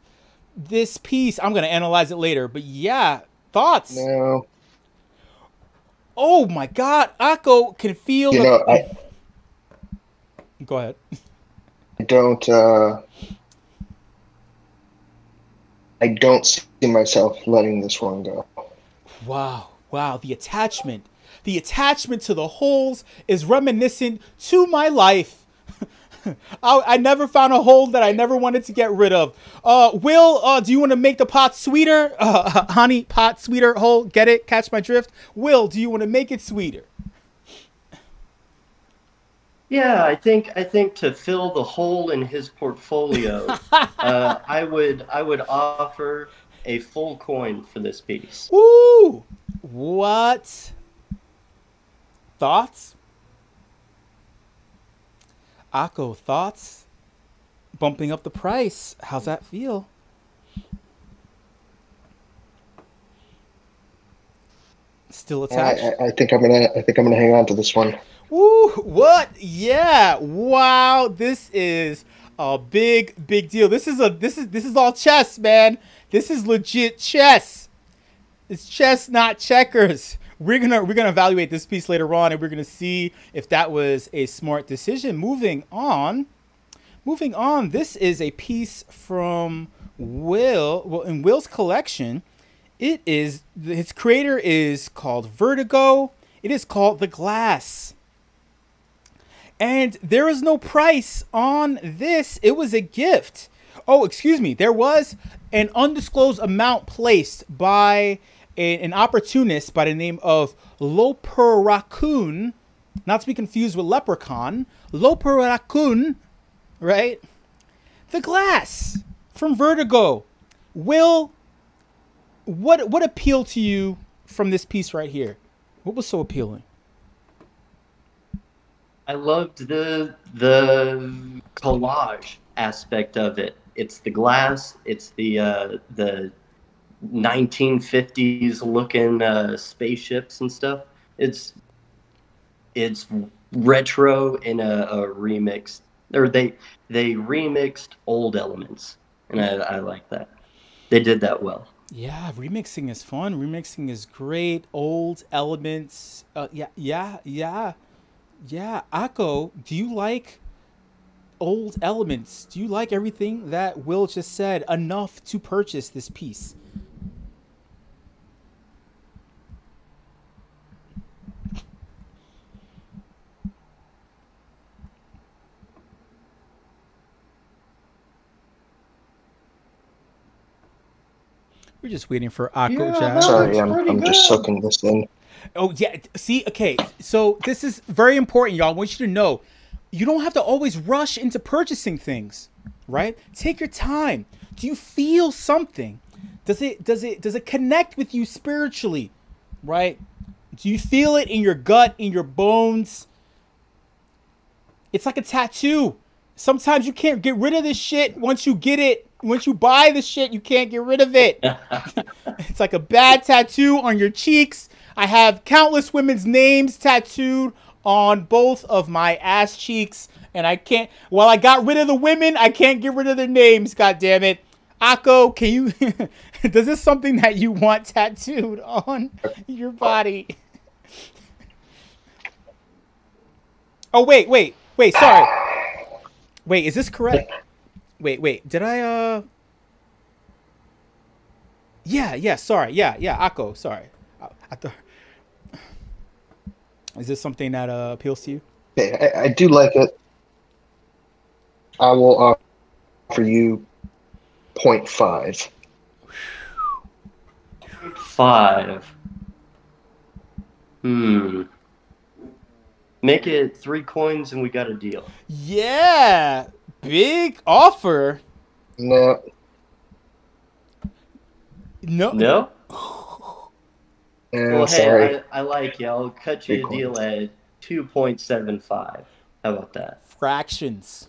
this piece? I'm gonna analyze it later, but yeah, thoughts? No. Oh my God, Akko can feel. You know, Go ahead. I don't see myself letting this one go. Wow, the attachment to the holes is reminiscent to my life. I never found a hole that I never wanted to get rid of. Will, do you want to make the pot sweeter? Honey, pot sweeter hole. Get it? Catch my drift? Will, do you want to make it sweeter? Yeah, I think to fill the hole in his portfolio, I would offer a full coin for this piece. Woo! What? Thoughts? Akko, thoughts? Bumping up the price. How's that feel? Still attached? I think I'm gonna hang on to this one. Woo! What? Yeah! Wow! This is a big deal. This is all chess, man. This is legit chess. It's chess, not checkers. We're gonna evaluate this piece later on, and we're gonna see if that was a smart decision. Moving on. This is a piece from Will. Well, in Will's collection, his creator is called Vertigo. It is called The Glass, and there is no price on this. It was a gift. Oh, excuse me. There was an undisclosed amount placed by an opportunist by the name of Loperakun, not to be confused with Leprechaun. Loperakun, right? The Glass from Vertigo. Will, what appealed to you from this piece right here? What was so appealing? I loved the collage aspect of it. It's the glass. It's the 1950s looking spaceships and stuff. It's retro in a remix, or they remixed old elements, and I like that. They did that well. Yeah, remixing is fun. Remixing is great. Old elements. Yeah. Akko, do you like old elements? Do you like everything that Will just said enough to purchase this piece? We're just waiting for Akko. Yeah, Sorry, I'm just soaking this in. Oh yeah. See, okay. So this is very important, y'all. I want you to know, you don't have to always rush into purchasing things, right? Take your time. Do you feel something? Does it connect with you spiritually, right? Do you feel it in your gut, in your bones? It's like a tattoo. Sometimes you can't get rid of this shit. Once you get it, once you buy the shit, you can't get rid of it. It's like a bad tattoo on your cheeks. I have countless women's names tattooed on both of my ass cheeks, and I can't. While I got rid of the women, I can't get rid of their names. God damn it, Akko, can you? Does this something that you want tattooed on your body? Oh wait. Sorry. Wait, is this correct? Wait. Did I? Yeah. Sorry. Yeah. Akko, sorry. Is this something that appeals to you? Okay, I do like it. I will offer you 0.5. 5. Make it 3 coins and we got a deal. Yeah, big offer. No. No? Well, sorry. hey, I like you. I'll cut you a deal at 2.75. How about that? Fractions.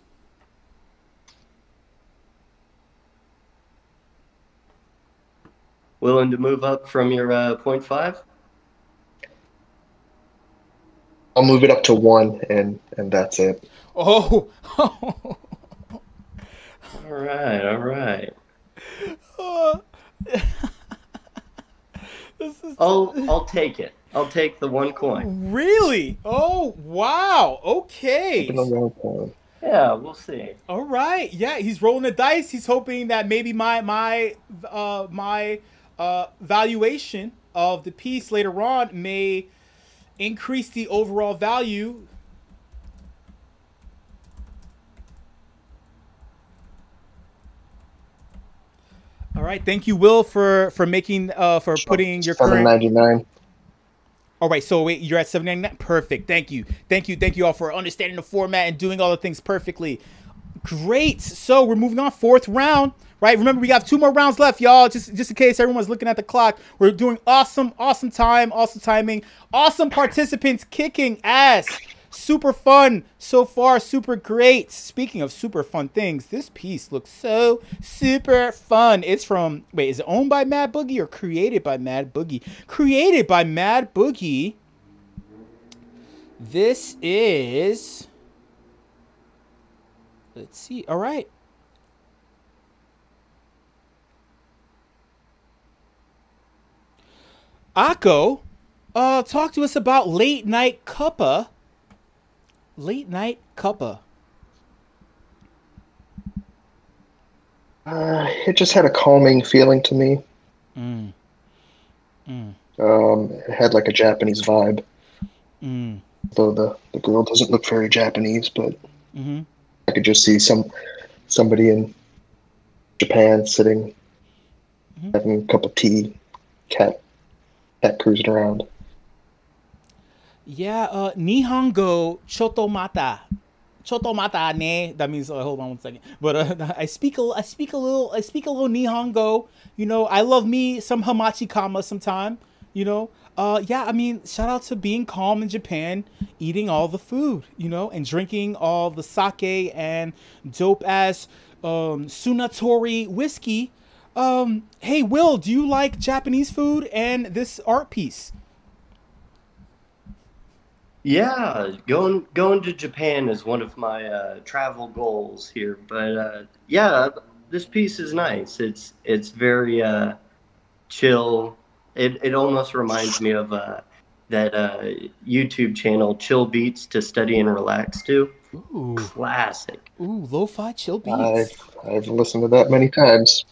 Willing to move up from your 0.5? I'll move it up to 1, and that's it. Oh. All right. I'll take it. I'll take the 1 coin. Really? Oh, wow. Okay. Yeah, we'll see. All right. Yeah, he's rolling the dice. He's hoping that maybe my valuation of the piece later on may increase the overall value. All right, thank you, Will, for making for putting your current $7.99. All right, so wait, you're at $7.99. Perfect. Thank you all for understanding the format and doing all the things perfectly. Great. So we're moving on, 4th round. Right, remember we got 2 more rounds left, y'all. Just in case everyone's looking at the clock, we're doing awesome time, awesome timing, awesome participants kicking ass. Super fun so far, super great. Speaking of super fun things, this piece looks so super fun. It's from, wait, is it owned by Mad Boogie or created by Mad Boogie? Created by Mad Boogie. This is, let's see, all right. Akko, talk to us about Late Night Cuppa. Late Night Cuppa. It just had a calming feeling to me. It had like a Japanese vibe. Though the girl doesn't look very Japanese, but I could just see somebody in Japan sitting, having a cup of tea, cat cruising around. Yeah, Nihongo chotomata. Chotomata ne. That means hold on 1 second. But I speak a little Nihongo. You know, I love me some hamachi kama sometime. You know, yeah. I mean, shout out to being calm in Japan, eating all the food. You know, and drinking all the sake and dope ass Sunatori whiskey. Hey, Will, do you like Japanese food and this art piece? Yeah, going to Japan is one of my travel goals here. But yeah, this piece is nice. It's very chill. It almost reminds me of that YouTube channel, Chill Beats to Study and Relax to. Ooh, classic. Ooh, lo-fi chill beats. I've listened to that many times.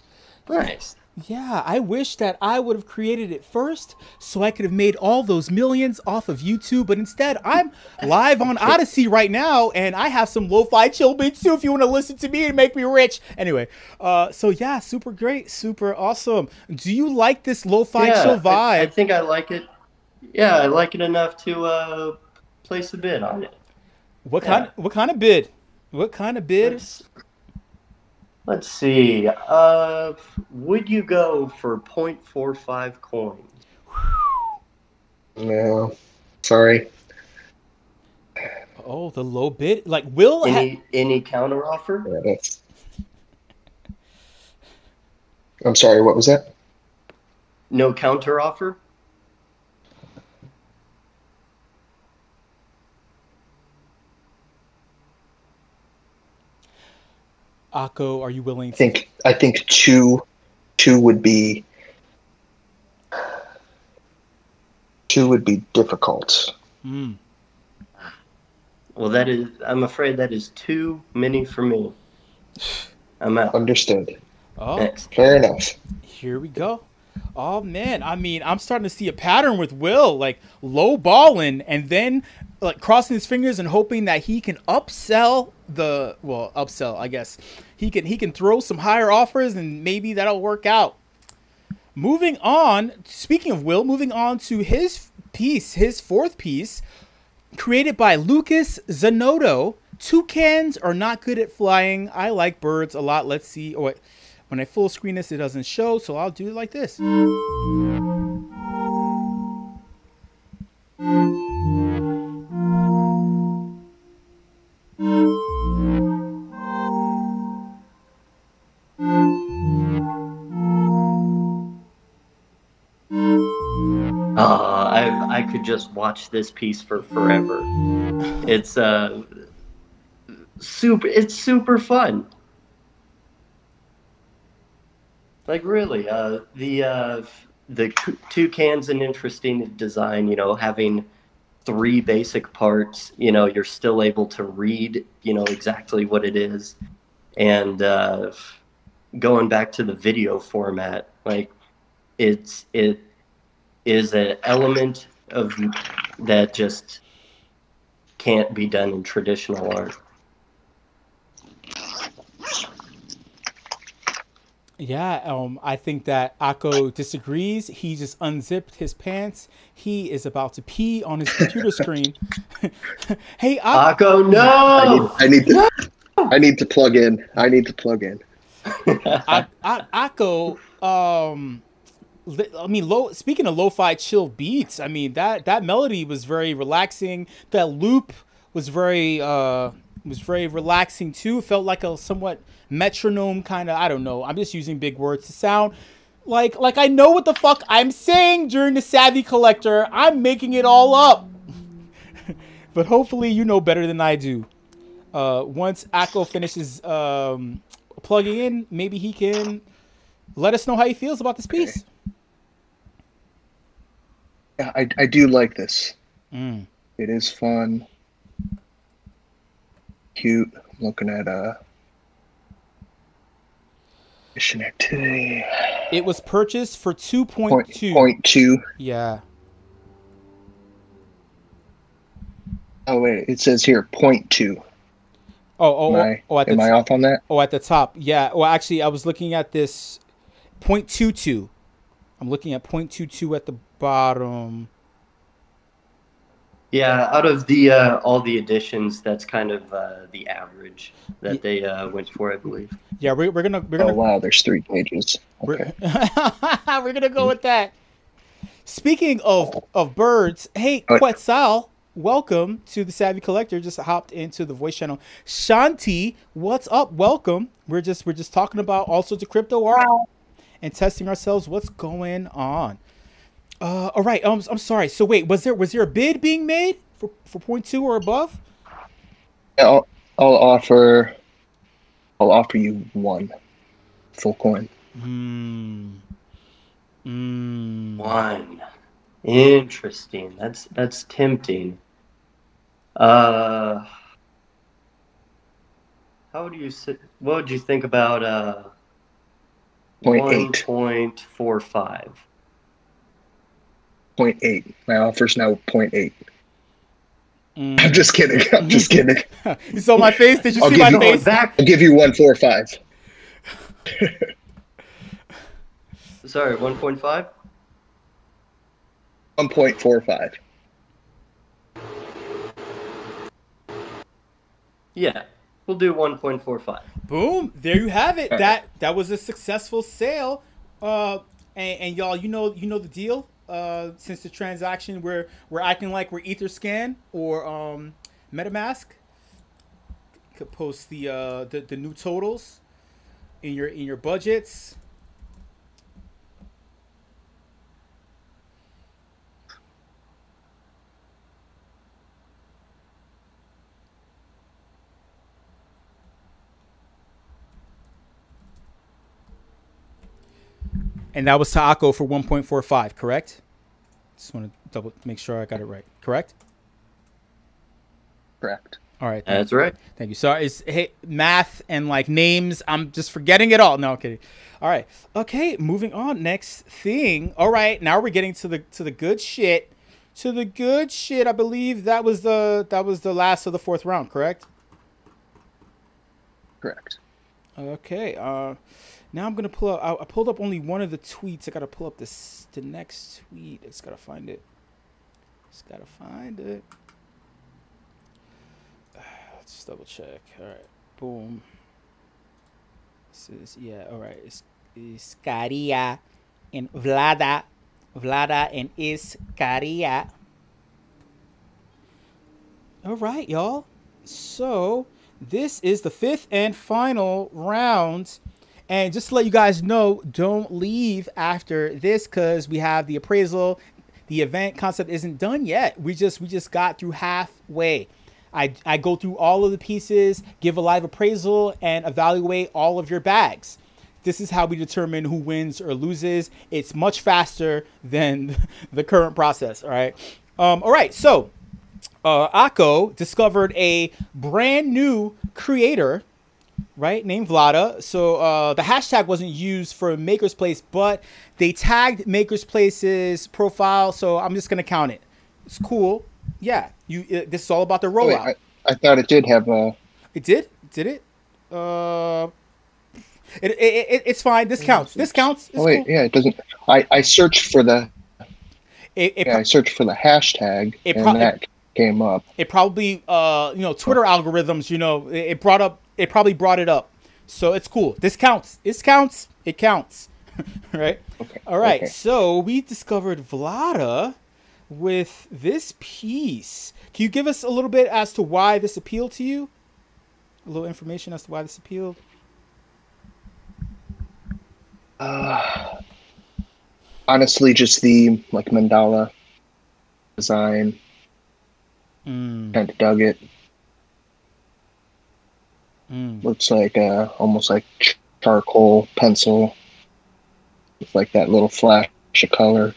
Nice. Yeah, I wish that I would have created it first so I could have made all those millions off of YouTube. But instead, I'm live on Odyssey right now, and I have some lo-fi chill beats too if you want to listen to me and make me rich. Anyway, so yeah, super great, super awesome. Do you like this lo-fi chill vibe? I think I like it. Yeah, I like it enough to place a bid on it. What kind of bid? What kind of bid? Let's see. Would you go for 0.45 coins? No, sorry. Oh, the low bid. Like Will. Any counter offer? Yeah, I'm sorry. What was that? No counter offer. Akko, are you willing to? I think two would be difficult. Well, I'm afraid that is too many for me. I'm out. Understood. Oh, Next. Fair enough. Here we go. Oh man, I mean, I'm starting to see a pattern with Will, like low balling and then like crossing his fingers and hoping that he can upsell, I guess. He can throw some higher offers and maybe that'll work out. Moving on, speaking of Will, moving on to his piece, his fourth piece, created by Lucas Zanotto. Toucans are not good at flying. I like birds a lot. Let's see. Oh, wait. When I full screen this, it doesn't show, so I'll do it like this. I could just watch this piece for forever. It's super fun. Like really, the toucan's an interesting design. You know, having 3 basic parts. You know, you're still able to read. You know exactly what it is, and going back to the video format, like it is an element of that just can't be done in traditional art. Yeah, I think that Akko disagrees. He just unzipped his pants. He is about to pee on his computer screen. Hey, Akko, no! I need to plug in. Akko, I mean, speaking of lo-fi chill beats, I mean that melody was very relaxing. That loop was very relaxing too. It felt like a somewhat metronome kind of. I don't know. I'm just using big words to sound like I know what the fuck I'm saying during the Savvy Collector. I'm making it all up, but hopefully you know better than I do. Once Akko finishes plugging in, maybe he can let us know how he feels about this piece. Yeah, I do like this. It is fun, cute. I'm looking at mission activity. It was purchased for 2.2. 0.2. Yeah. Oh wait, it says here 0.2. Am I off on that? Oh, at the top. Yeah. Well, actually, I was looking at this 0.22. I'm looking at 0.22 at the bottom. Yeah, out of the all the editions, that's kind of the average that they went for, I believe. Yeah, we're gonna. Oh wow, there's 3 pages. Okay. We're gonna go with that. Speaking of birds, hey Quetzal, welcome to the Savvy Collector. Just hopped into the voice channel. Shanti, what's up? Welcome. We're just talking about all sorts of crypto art and testing ourselves. What's going on? All right. I'm sorry. So wait, was there a bid being made for 0.2 or above? Yeah, I'll offer you 1 full coin. 1. Interesting. That's tempting. What would you think about 1.45? 0.8. My offer's now 0.8. I'm just kidding. You saw my face? Did you see my face? I'll give you 1.45. Sorry, 1.5? 1.45. Yeah, we'll do 1.45. Boom! There you have it. That was a successful sale. And y'all, you know the deal. Since the transaction, we're acting like we're Etherscan or MetaMask. Could post the new totals in your budgets. And that was Taako for 1.45, correct? Just want to make sure I got it right. Correct? Correct. All right. That's right. Thank you. Sorry, hey, math and like names, I'm just forgetting it all. No, I'm kidding. All right. Okay, moving on. Next thing. All right, now we're getting to the good shit. To the good shit. I believe that was the last of the fourth round, correct? Correct. Okay. Now I'm gonna pull up. I pulled up only one of the tweets. I gotta pull up the next tweet. I just gotta find it. Let's double check. All right, boom. This is all right. It's Iskaria and Vlada and Iskaria. All right, y'all. So this is the fifth and final round. And just to let you guys know, don't leave after this because we have the appraisal. The event concept isn't done yet. We just got through halfway. I go through all of the pieces, give a live appraisal, and evaluate all of your bags. This is how we determine who wins or loses. It's much faster than the current process. All right. All right. So Akko discovered a brand new creator, right, named Vlada. So the hashtag wasn't used for Makerspace, but they tagged Makerspace's profile. So I'm just gonna count it. It's cool. Yeah, this is all about the rollout. Wait, I thought it did have a. It did? Did it? It's fine. This counts. This counts. It's wait, cool. yeah, it doesn't. I searched for the. I searched for the hashtag, and that came up. It probably, Twitter algorithms. It probably brought it up. So it's cool. This counts. It counts. Right. Okay. All right. Okay. So we discovered Vlada with this piece. Can you give us a little bit as to why this appealed to you? A little information as to why this appealed? Honestly, just the mandala design. Kind of dug it. Looks like almost like charcoal pencil with like that little flash of color.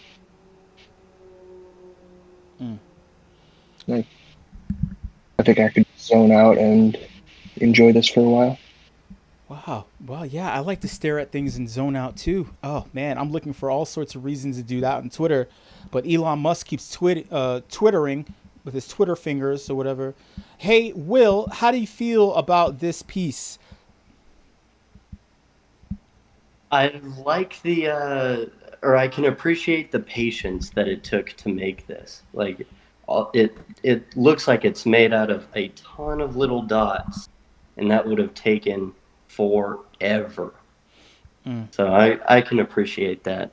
I think I could zone out and enjoy this for a while. Wow. Well, yeah, I like to stare at things and zone out too. Oh man, I'm looking for all sorts of reasons to do that on Twitter, but Elon Musk keeps twittering with his Twitter fingers or whatever. Hey, Will, how do you feel about this piece? I like I can appreciate the patience that it took to make this. Like, it looks like it's made out of a ton of little dots, and that would have taken forever. So I can appreciate that.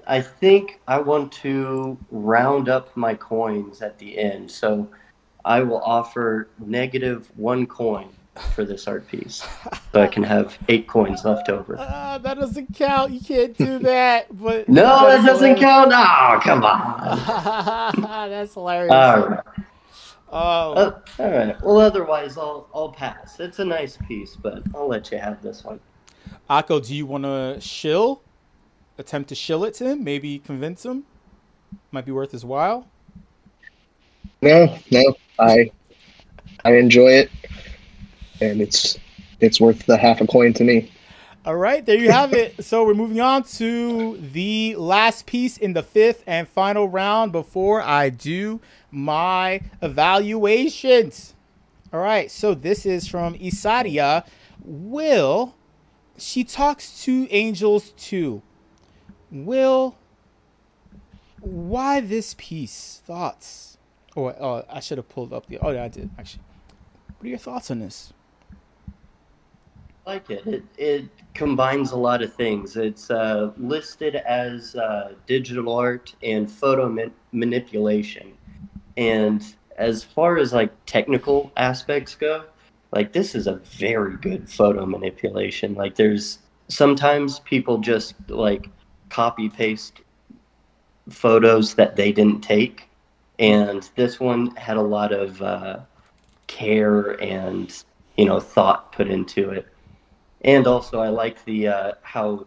I think I want to round up my coins at the end, so I will offer -1 coin for this art piece, so I can have 8 coins left over. That doesn't count. You can't do that. But no, that doesn't count. Oh, come on. That's hilarious. All right. Oh. All right. Well, otherwise, I'll pass. It's a nice piece, but I'll let you have this one. Akko, do you want to attempt to shill it to him? Maybe convince him? Might be worth his while. No. I enjoy it, and it's worth the half a coin to me. All right, there you have it. So we're moving on to the last piece in the fifth and final round before I do my evaluations. All right, so this is from Isaria. Will, she talks to angels too. Will, why this piece? Thoughts? Oh, I should have pulled up the. Oh, yeah, I did actually. What are your thoughts on this? I like it. It combines a lot of things. It's listed as digital art and photo manipulation. And as far as like technical aspects go, like this is a very good photo manipulation. Like there's sometimes people just like copy paste photos that they didn't take, and this one had a lot of care and thought put into it. And also I like the how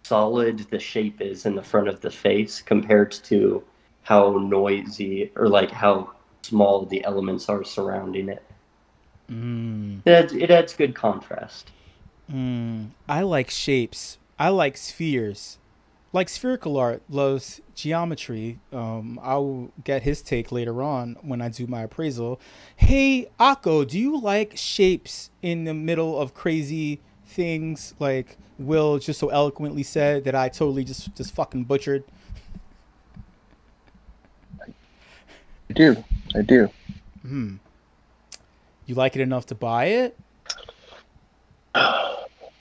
solid the shape is in the front of the face compared to how noisy or like how small the elements are surrounding it. It adds good contrast. I like shapes. I like spheres. Like spherical art loves geometry. I'll get his take later on when I do my appraisal. Hey, Akko, do you like shapes in the middle of crazy things like Will just so eloquently said that I totally just fucking butchered? I do. You like it enough to buy it?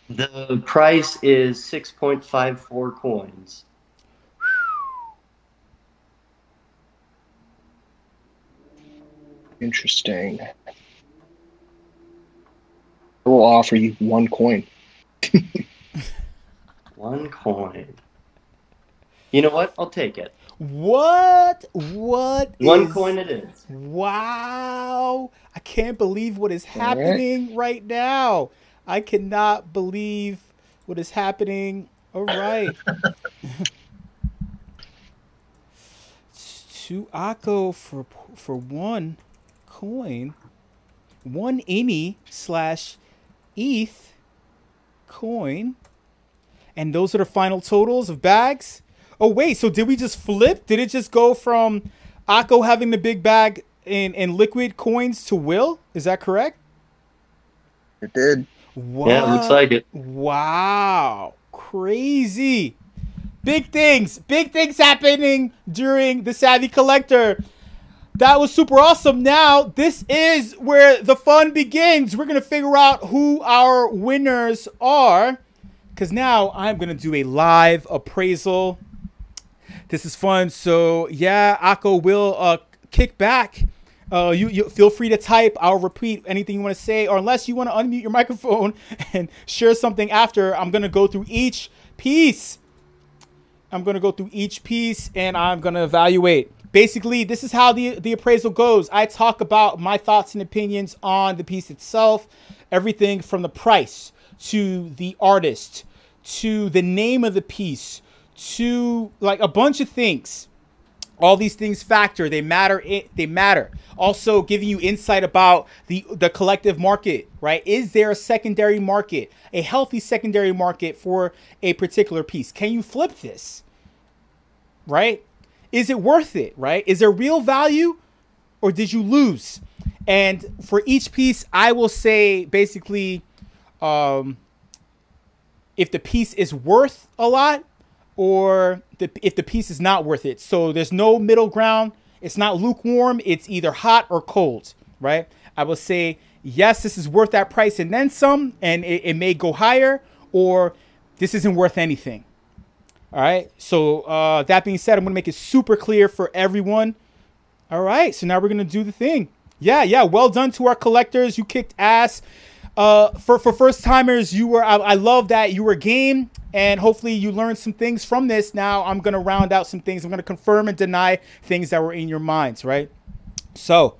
The price is 6.54 coins. Interesting. I will offer you 1 coin. 1 coin. You know what? I'll take it. What? 1 coin it is. Wow. I can't believe what is happening right now. I cannot believe what is happening. All right. To Akko for 1 coin. 1 Ini/ETH coin. And those are the final totals of bags. Oh, wait. So did we just flip? Did it just go from Akko having the big bag in liquid coins to Will? Is that correct? It did. Wow. Yeah, it looks like it. Wow. Crazy. Big things happening during the Savvy Collector. That was super awesome. Now, this is where the fun begins. We're going to figure out who our winners are, because now I'm going to do a live appraisal. This is fun. So, yeah, Akko will kick back. You feel free to type. I'll repeat anything you want to say, or unless you want to unmute your microphone and share something after. I'm going to go through each piece. And I'm going to evaluate. Basically, this is how the appraisal goes. I talk about my thoughts and opinions on the piece itself. Everything from the price to the artist to the name of the piece to like a bunch of things. All these things factor. They matter. Also giving you insight about the collective market, right? Is there a secondary market, a healthy secondary market for a particular piece? Can you flip this, right? Is it worth it, right? Is there real value or did you lose? And for each piece, I will say basically if the piece is worth a lot or if the piece is not worth it. So there's no middle ground. It's not lukewarm. It's either hot or cold, right? I will say, yes, this is worth that price and then some, and it may go higher, or this isn't worth anything. All right. So that being said, I'm going to make it super clear for everyone. All right. So now we're going to do the thing. Yeah. Well done to our collectors. You kicked ass. For first timers, I love that you were game, and hopefully you learned some things from this. Now I'm going to round out some things. I'm going to confirm and deny things that were in your minds, right? So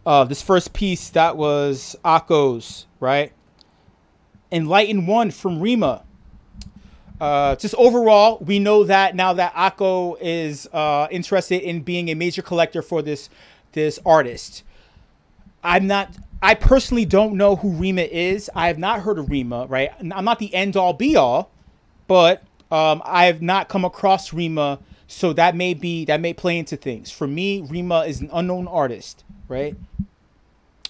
this first piece, that was Akko's, right? Enlightened 1 from Rima. Just overall, we know that now that Akko is interested in being a major collector for this artist. I personally don't know who Rima is. I have not heard of Rima, right? I'm not the end-all be-all, but I have not come across Rima, so that may play into things. For me, Rima is an unknown artist, right?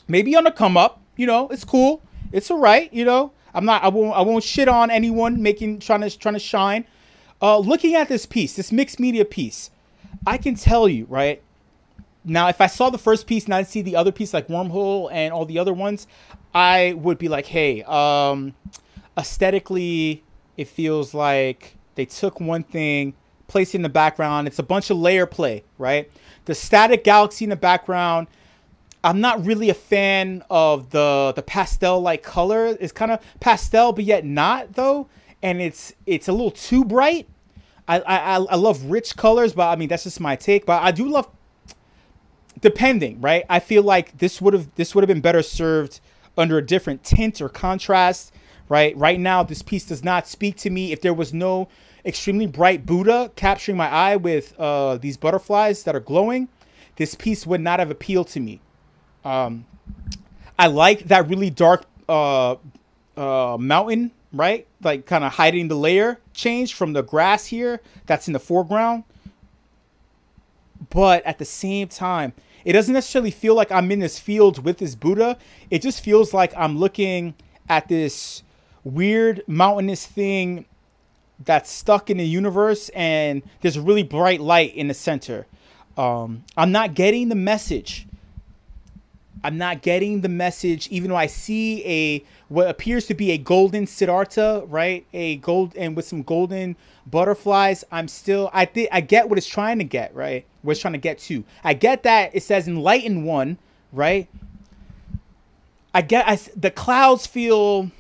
Maybe on the come up, it's cool. It's all right, I won't shit on anyone trying to shine. Looking at this piece, this mixed media piece, I can tell you, right? Now, if I saw the first piece and I see the other piece like Wormhole and all the other ones, I would be like, hey, aesthetically, it feels like they took one thing, placed it in the background. It's a bunch of layer play, right? The static galaxy in the background, I'm not really a fan of the pastel-like color. It's kind of pastel, but yet not, though. And it's a little too bright. I love rich colors, but I mean, that's just my take. But I do love, depending, right? I feel like this would have been better served under a different tint or contrast, right? Right now, this piece does not speak to me. If there was no extremely bright Buddha capturing my eye with these butterflies that are glowing, this piece would not have appealed to me. I like that really dark mountain, right? Like kind of hiding the layer change from the grass here that's in the foreground. But at the same time, it doesn't necessarily feel like I'm in this field with this Buddha. It just feels like I'm looking at this weird mountainous thing that's stuck in the universe, and there's a really bright light in the center. I'm not getting the message. I'm not getting the message, even though I see what appears to be a golden Siddhartha, right? A gold, and with some golden butterflies. I get what it's trying to get, right? What it's trying to get to. I get that it says enlighten one, right? The clouds feel,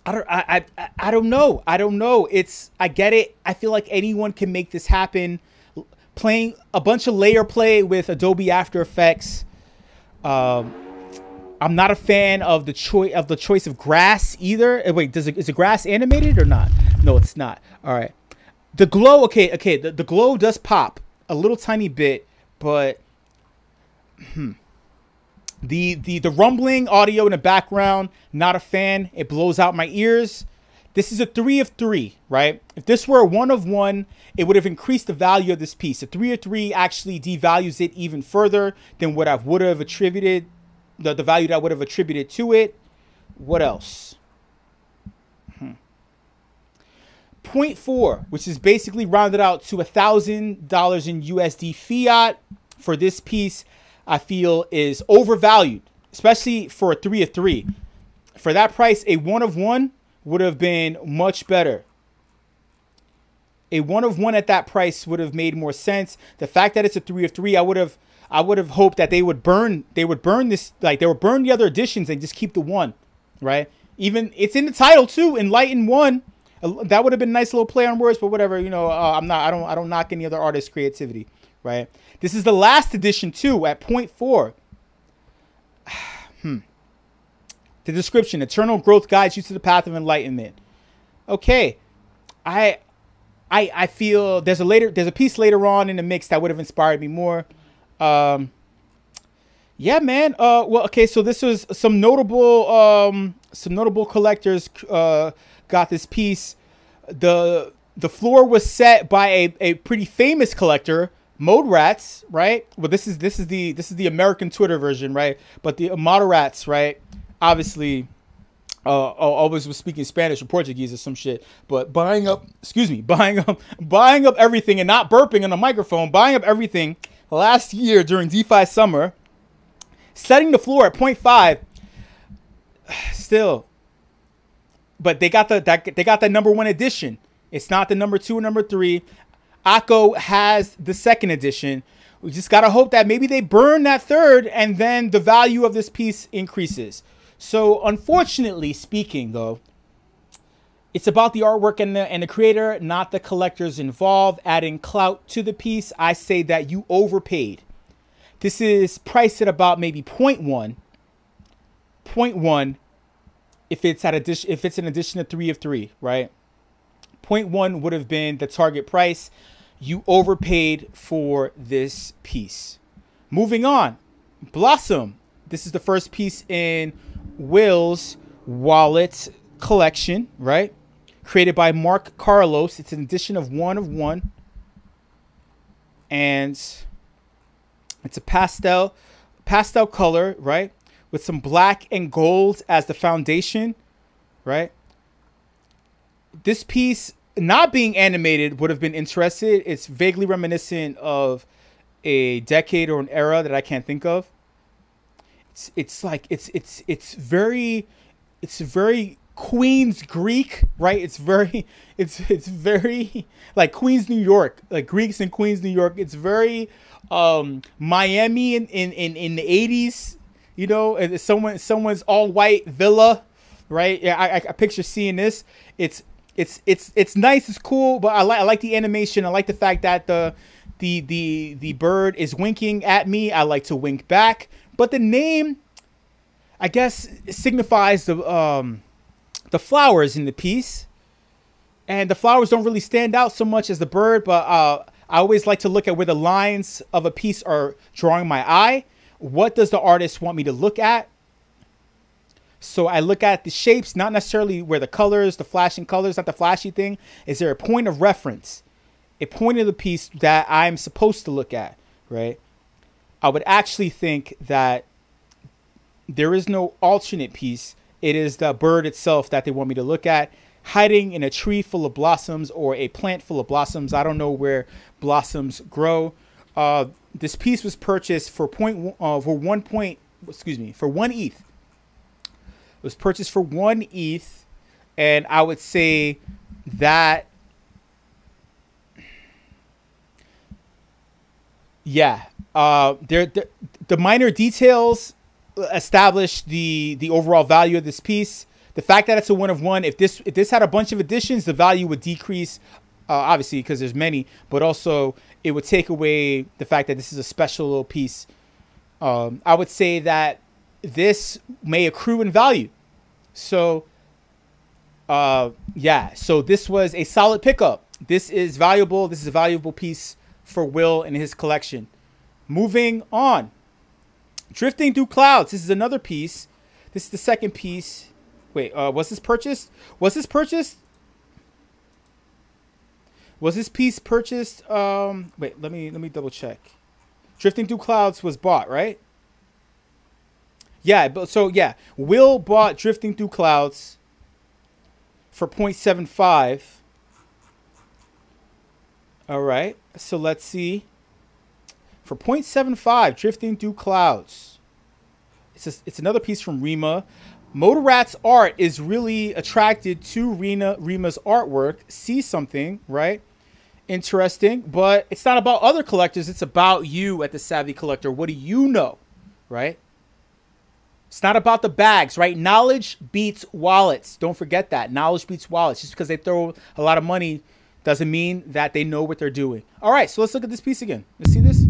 I don't know. I get it. I feel like anyone can make this happen. Playing a bunch of layer play with Adobe After Effects. I'm not a fan of the choice of grass either. Wait, is the grass animated or not? No, it's not. All right. The glow, okay. The glow does pop a little tiny bit, but the rumbling audio in the background, not a fan. It blows out my ears. This is a 3 of 3, right? If this were a 1 of 1, it would have increased the value of this piece. A 3 of 3 actually devalues it even further than what I would have attributed, the value that I would have attributed to it. What else? 0.4, which is basically rounded out to $1,000 in USD fiat for this piece, I feel is overvalued, especially for a 3 of 3. For that price, a 1 of 1 would have been much better. A 1 of 1 at that price would have made more sense. The fact that it's a 3 of 3, I would have hoped that they would burn this, like they would burn the other editions and just keep the 1, right? Even it's in the title too, Enlighten 1. That would have been a nice little play on words, but whatever, you know, I don't knock any other artist's creativity, right? This is the last edition too at 0.4. The description: eternal growth guides you to the path of enlightenment. Okay, I feel there's a piece later on in the mix that would have inspired me more. Yeah, man. Well, okay. So this was some notable collectors got this piece. The floor was set by a pretty famous collector, Mode Rats, right? Well, this is the American Twitter version, right? But the Mode Rats, right? Obviously, always was speaking Spanish or Portuguese or some shit. But buying up everything and not burping on the microphone, buying up everything last year during DeFi summer, setting the floor at 0.5. Still, but they got that #1 edition. It's not the #2 or #3. Akko has the 2nd edition. We just gotta hope that maybe they burn that 3rd, and then the value of this piece increases. So, unfortunately speaking, though, it's about the artwork and the creator, not the collectors involved. Adding clout to the piece, I say that you overpaid. This is priced at about maybe 0.1. 0.1 if it's an addition of 3 of 3, right? 0.1 would have been the target price. You overpaid for this piece. Moving on, Blossom. This is the first piece in Will's Wallet collection, right? Created by Mark Carlos. It's an edition of 1 of 1. And it's a pastel color, right? With some black and gold as the foundation, right? This piece not being animated would have been interested. It's vaguely reminiscent of a decade or an era that I can't think of. It's very Queens Greek, right? It's very like Queens, New York, like Greeks in Queens, New York. It's very Miami in the 80s, you know, and someone's all white villa, right? Yeah, I picture seeing this. It's nice, it's cool, but I like the animation. I like the fact that the bird is winking at me. I like to wink back. But the name, I guess, signifies the flowers in the piece, and the flowers don't really stand out so much as the bird, but I always like to look at where the lines of a piece are drawing my eye. What does the artist want me to look at? So I look at the shapes, not necessarily where the colors, the flashing colors, not the flashy thing. Is there a point of reference, a point of the piece that I'm supposed to look at, right? I would actually think that there is no alternate piece. It is the bird itself that they want me to look at, hiding in a tree full of blossoms or a plant full of blossoms. I don't know where blossoms grow. This piece was purchased for one ETH. It was purchased for 1 ETH, and I would say that, yeah, the minor details establish the overall value of this piece. The fact that it's a 1 of 1, if this had a bunch of additions, the value would decrease, obviously, because there's many, but also it would take away the fact that this is a special little piece. I would say that this may accrue in value. So, yeah, so this was a solid pickup. This is valuable. This is a valuable piece for Will and his collection. Moving on. Drifting Through Clouds. This is another piece. This is the second piece. Wait, was this purchased? Was this purchased? Was this piece purchased? Wait, let me double check. Drifting Through Clouds was bought, right? Yeah, but so yeah, Will bought Drifting Through Clouds for 0.75. All right, so let's see. For 0.75, Drifting Through Clouds. It's another piece from Rima. Motorrat's art is really attracted to Rima's artwork. See something, right? Interesting, but it's not about other collectors. It's about you at the Savvy Collector. What do you know, right? It's not about the bags, right? Knowledge beats wallets. Don't forget that. Knowledge beats wallets. Just because they throw a lot of money doesn't mean that they know what they're doing. All right, so let's look at this piece again. Let's see this.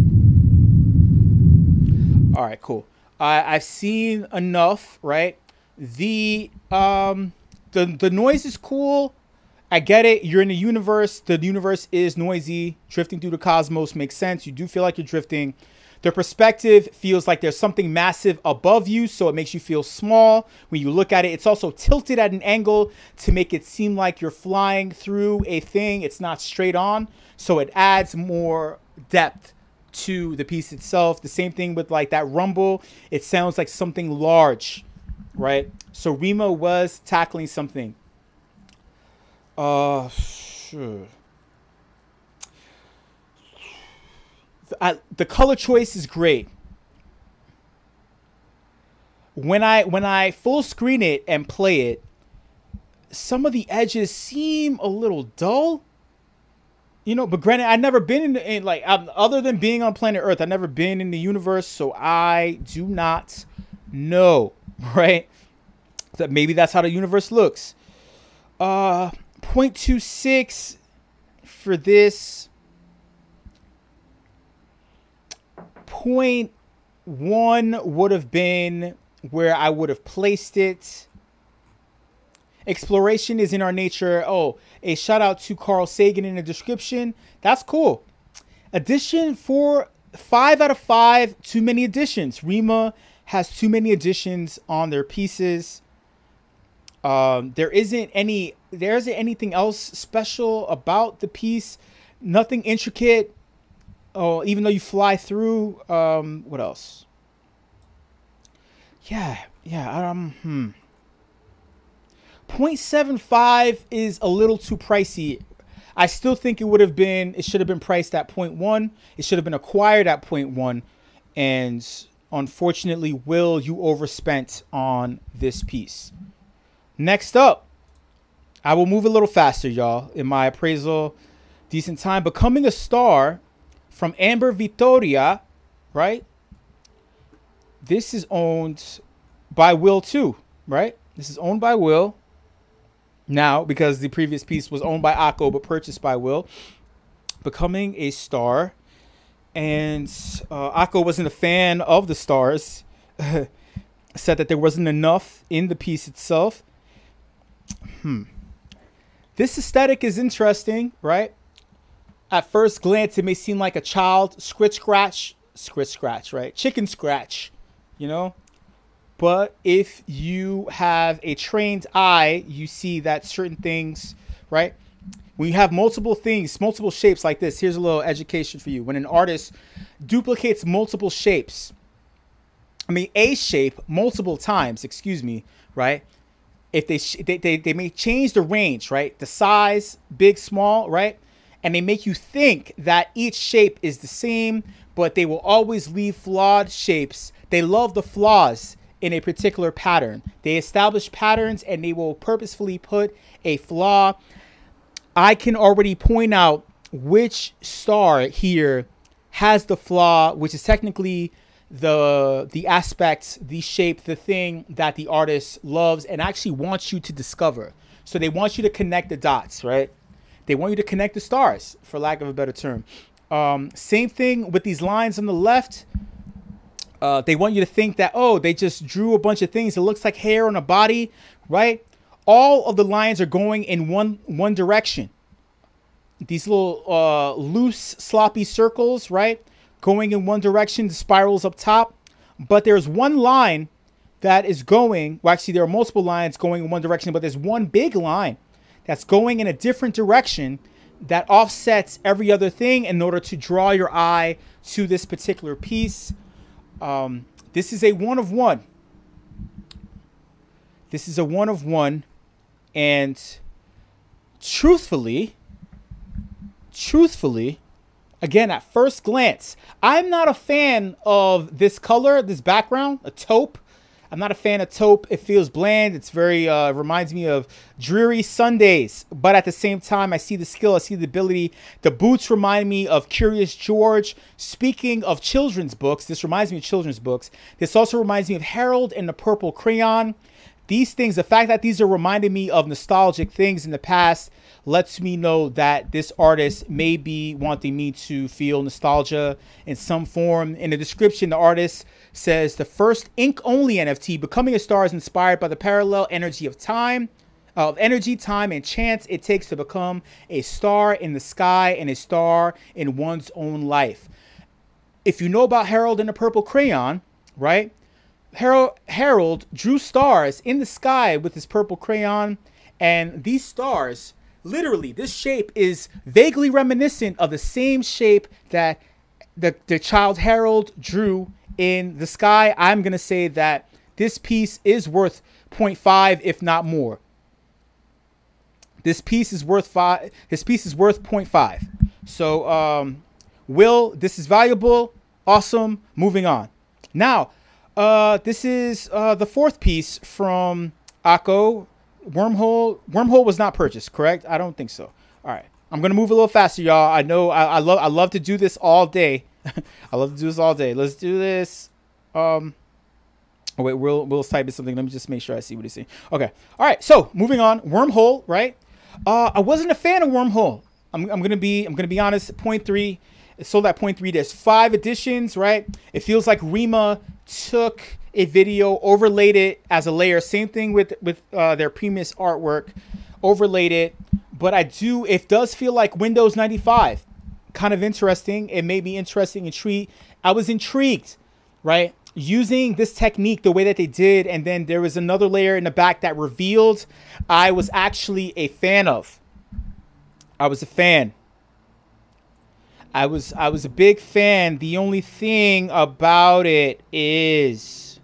All right, cool. I've seen enough, right? The noise is cool. I get it. You're in the universe. The universe is noisy. Drifting through the cosmos makes sense. You do feel like you're drifting. The perspective feels like there's something massive above you, so it makes you feel small when you look at it. It's also tilted at an angle to make it seem like you're flying through a thing. It's not straight on, so it adds more depth to the piece itself. The same thing with like that rumble. It sounds like something large, right? So Rima was tackling something. Sure. The color choice is great. When I full screen it and play it, some of the edges seem a little dull. You know, but granted, I've never been in like, other than being on planet Earth, I've never been in the universe, so I do not know, right? That maybe that's how the universe looks. 0.26 for this. 0.1 would have been where I would have placed it. Exploration is in our nature. Oh, a shout out to Carl Sagan in the description. That's cool. Addition for 5 out of 5. Too many additions. Rima has too many additions on their pieces. There isn't anything else special about the piece. Nothing intricate. Oh, even though you fly through. What else? Yeah. 0.75 is a little too pricey. I still think it should have been priced at 0.1. It should have been acquired at 0.1. And unfortunately, Will, you overspent on this piece. Next up, I will move a little faster, y'all, in my appraisal. Decent time. Becoming a Star from Amber Vittoria, right? This is owned by Will too, right? This is owned by Will now because the previous piece was owned by Akko but purchased by Will. Becoming a Star. And Akko wasn't a fan of the stars. Said that there wasn't enough in the piece itself. This aesthetic is interesting, right? At first glance, it may seem like a child scratch, right? Chicken scratch, you know? But if you have a trained eye, you see that certain things, right? When you have multiple things, multiple shapes like this, here's a little education for you. When an artist duplicates multiple shapes, a shape multiple times, right? If they may change the range, right? The size, big, small, right? And they make you think that each shape is the same, but they will always leave flawed shapes. They love the flaws in a particular pattern. They establish patterns and they will purposefully put a flaw. I can already point out which star here has the flaw, which is technically the aspect, the shape, the thing that the artist loves and actually wants you to discover. So they want you to connect the dots, right? They want you to connect the stars, for lack of a better term. Same thing with these lines on the left. They want you to think that, oh, they just drew a bunch of things. It looks like hair on a body, right? All of the lines are going in one direction. These little loose, sloppy circles, right? Going in one direction, the spirals up top. But there's one line that is going, well, actually, there are multiple lines going in one direction, but there's one big line that's going in a different direction that offsets every other thing in order to draw your eye to this particular piece. This is a 1 of 1. This is a 1 of 1. And truthfully, again, at first glance, I'm not a fan of this color, this background, a taupe. I'm not a fan of taupe. It feels bland. It's very, reminds me of dreary Sundays. But at the same time, I see the skill. I see the ability. The boots remind me of Curious George. Speaking of children's books, this reminds me of children's books. This also reminds me of Harold and the Purple Crayon. These things, the fact that these are reminding me of nostalgic things in the past lets me know that this artist may be wanting me to feel nostalgia in some form. In the description, the artist says the first ink-only NFT, Becoming a Star, is inspired by the parallel energy of time, time, and chance it takes to become a star in the sky and a star in one's own life. If you know about Harold and the Purple Crayon, right? Harold drew stars in the sky with his purple crayon, and these stars, literally, this shape is vaguely reminiscent of the same shape that the child Harold drew in the sky. I'm going to say that this piece is worth 0.5, if not more. This piece is worth 0.5. So, Will, this is valuable. Awesome. Moving on. Now, this is the fourth piece from Akko. Wormhole was not purchased, correct? I don't think so. All right. I'm going to move a little faster, y'all. I know I love to do this all day. I love to do this all day. Let's do this. Oh, wait, Will's typing something. Let me just make sure I see what he's saying. Okay. All right. So moving on. Wormhole, right? I wasn't a fan of Wormhole. I'm gonna be honest. 0.3. It sold at 0.3. There's 5 editions, right? It feels like Rima took a video, overlaid it as a layer. Same thing with their previous artwork, overlaid it. But it does feel like Windows 95. Kind of interesting. It made me interesting, intrigued. I was intrigued, right? Using this technique the way that they did, and then there was another layer in the back that revealed. I was actually a fan of. I was a fan. I was a big fan. The only thing about it is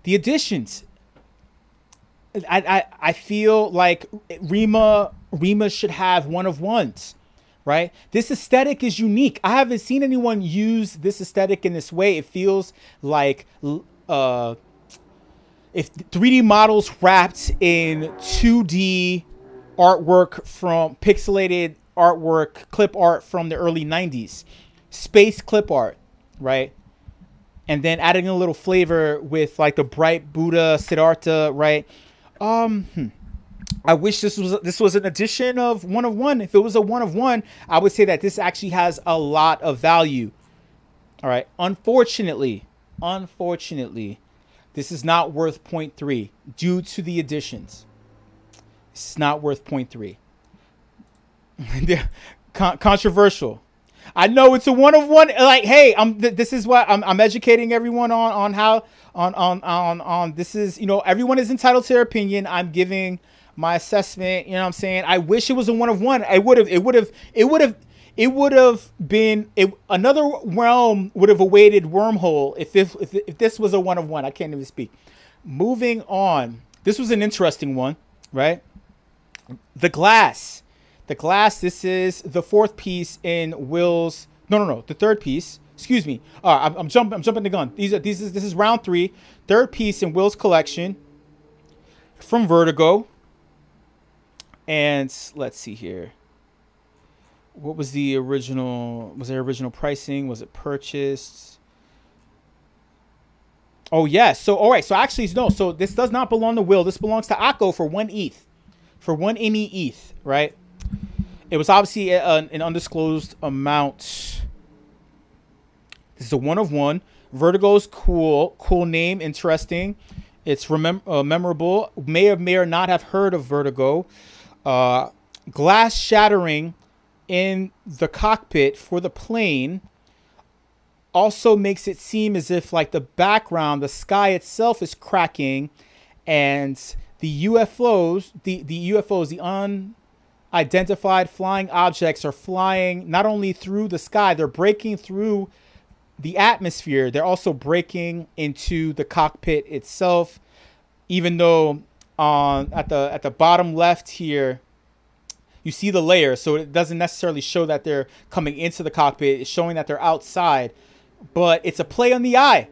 the additions. I feel like Rima Rima should have one of ones, right? This aesthetic is unique. I haven't seen anyone use this aesthetic in this way. It feels like if 3D models wrapped in 2D artwork from pixelated artwork, clip art from the early 90s, space clip art, right? And then adding a little flavor with like the bright Buddha, Siddhartha, right? I wish this was an edition of one of one. If it was a one of one, I would say that this actually has a lot of value. All right. Unfortunately, this is not worth 0.3 due to the additions. It's not worth 0.3. Controversial. I know it's a one of one. Like, hey, this is what I'm educating everyone on how this is, you know, everyone is entitled to their opinion. I'm giving my assessment, you know what I'm saying? I wish it was a one of one. It would have been another realm would have awaited Wormhole if this was a one of one. I can't even speak. Moving on. This was an interesting one, right? The glass. This is the fourth piece in Will's. No, the third piece. Excuse me. I'm jumping the gun. This is round 3. Third piece in Will's collection from Vertigo. And let's see here. What was the original? Was there original pricing? Was it purchased? Oh yeah. So all right. So actually no. So this does not belong to Will. This belongs to Akko for 1 ETH, for 1 INI ETH. Right. It was obviously an undisclosed amount. This is a one of one. Vertigo's cool name, interesting. It's memorable. May or not have heard of Vertigo. Glass shattering in the cockpit for the plane also makes it seem as if like the background, the sky itself is cracking, and the UFOs, the unidentified flying objects are flying not only through the sky, they're breaking through the atmosphere, they're also breaking into the cockpit itself. Even though at the bottom left here, you see the layer, so it doesn't necessarily show that they're coming into the cockpit. It's showing that they're outside, but it's a play on the eye,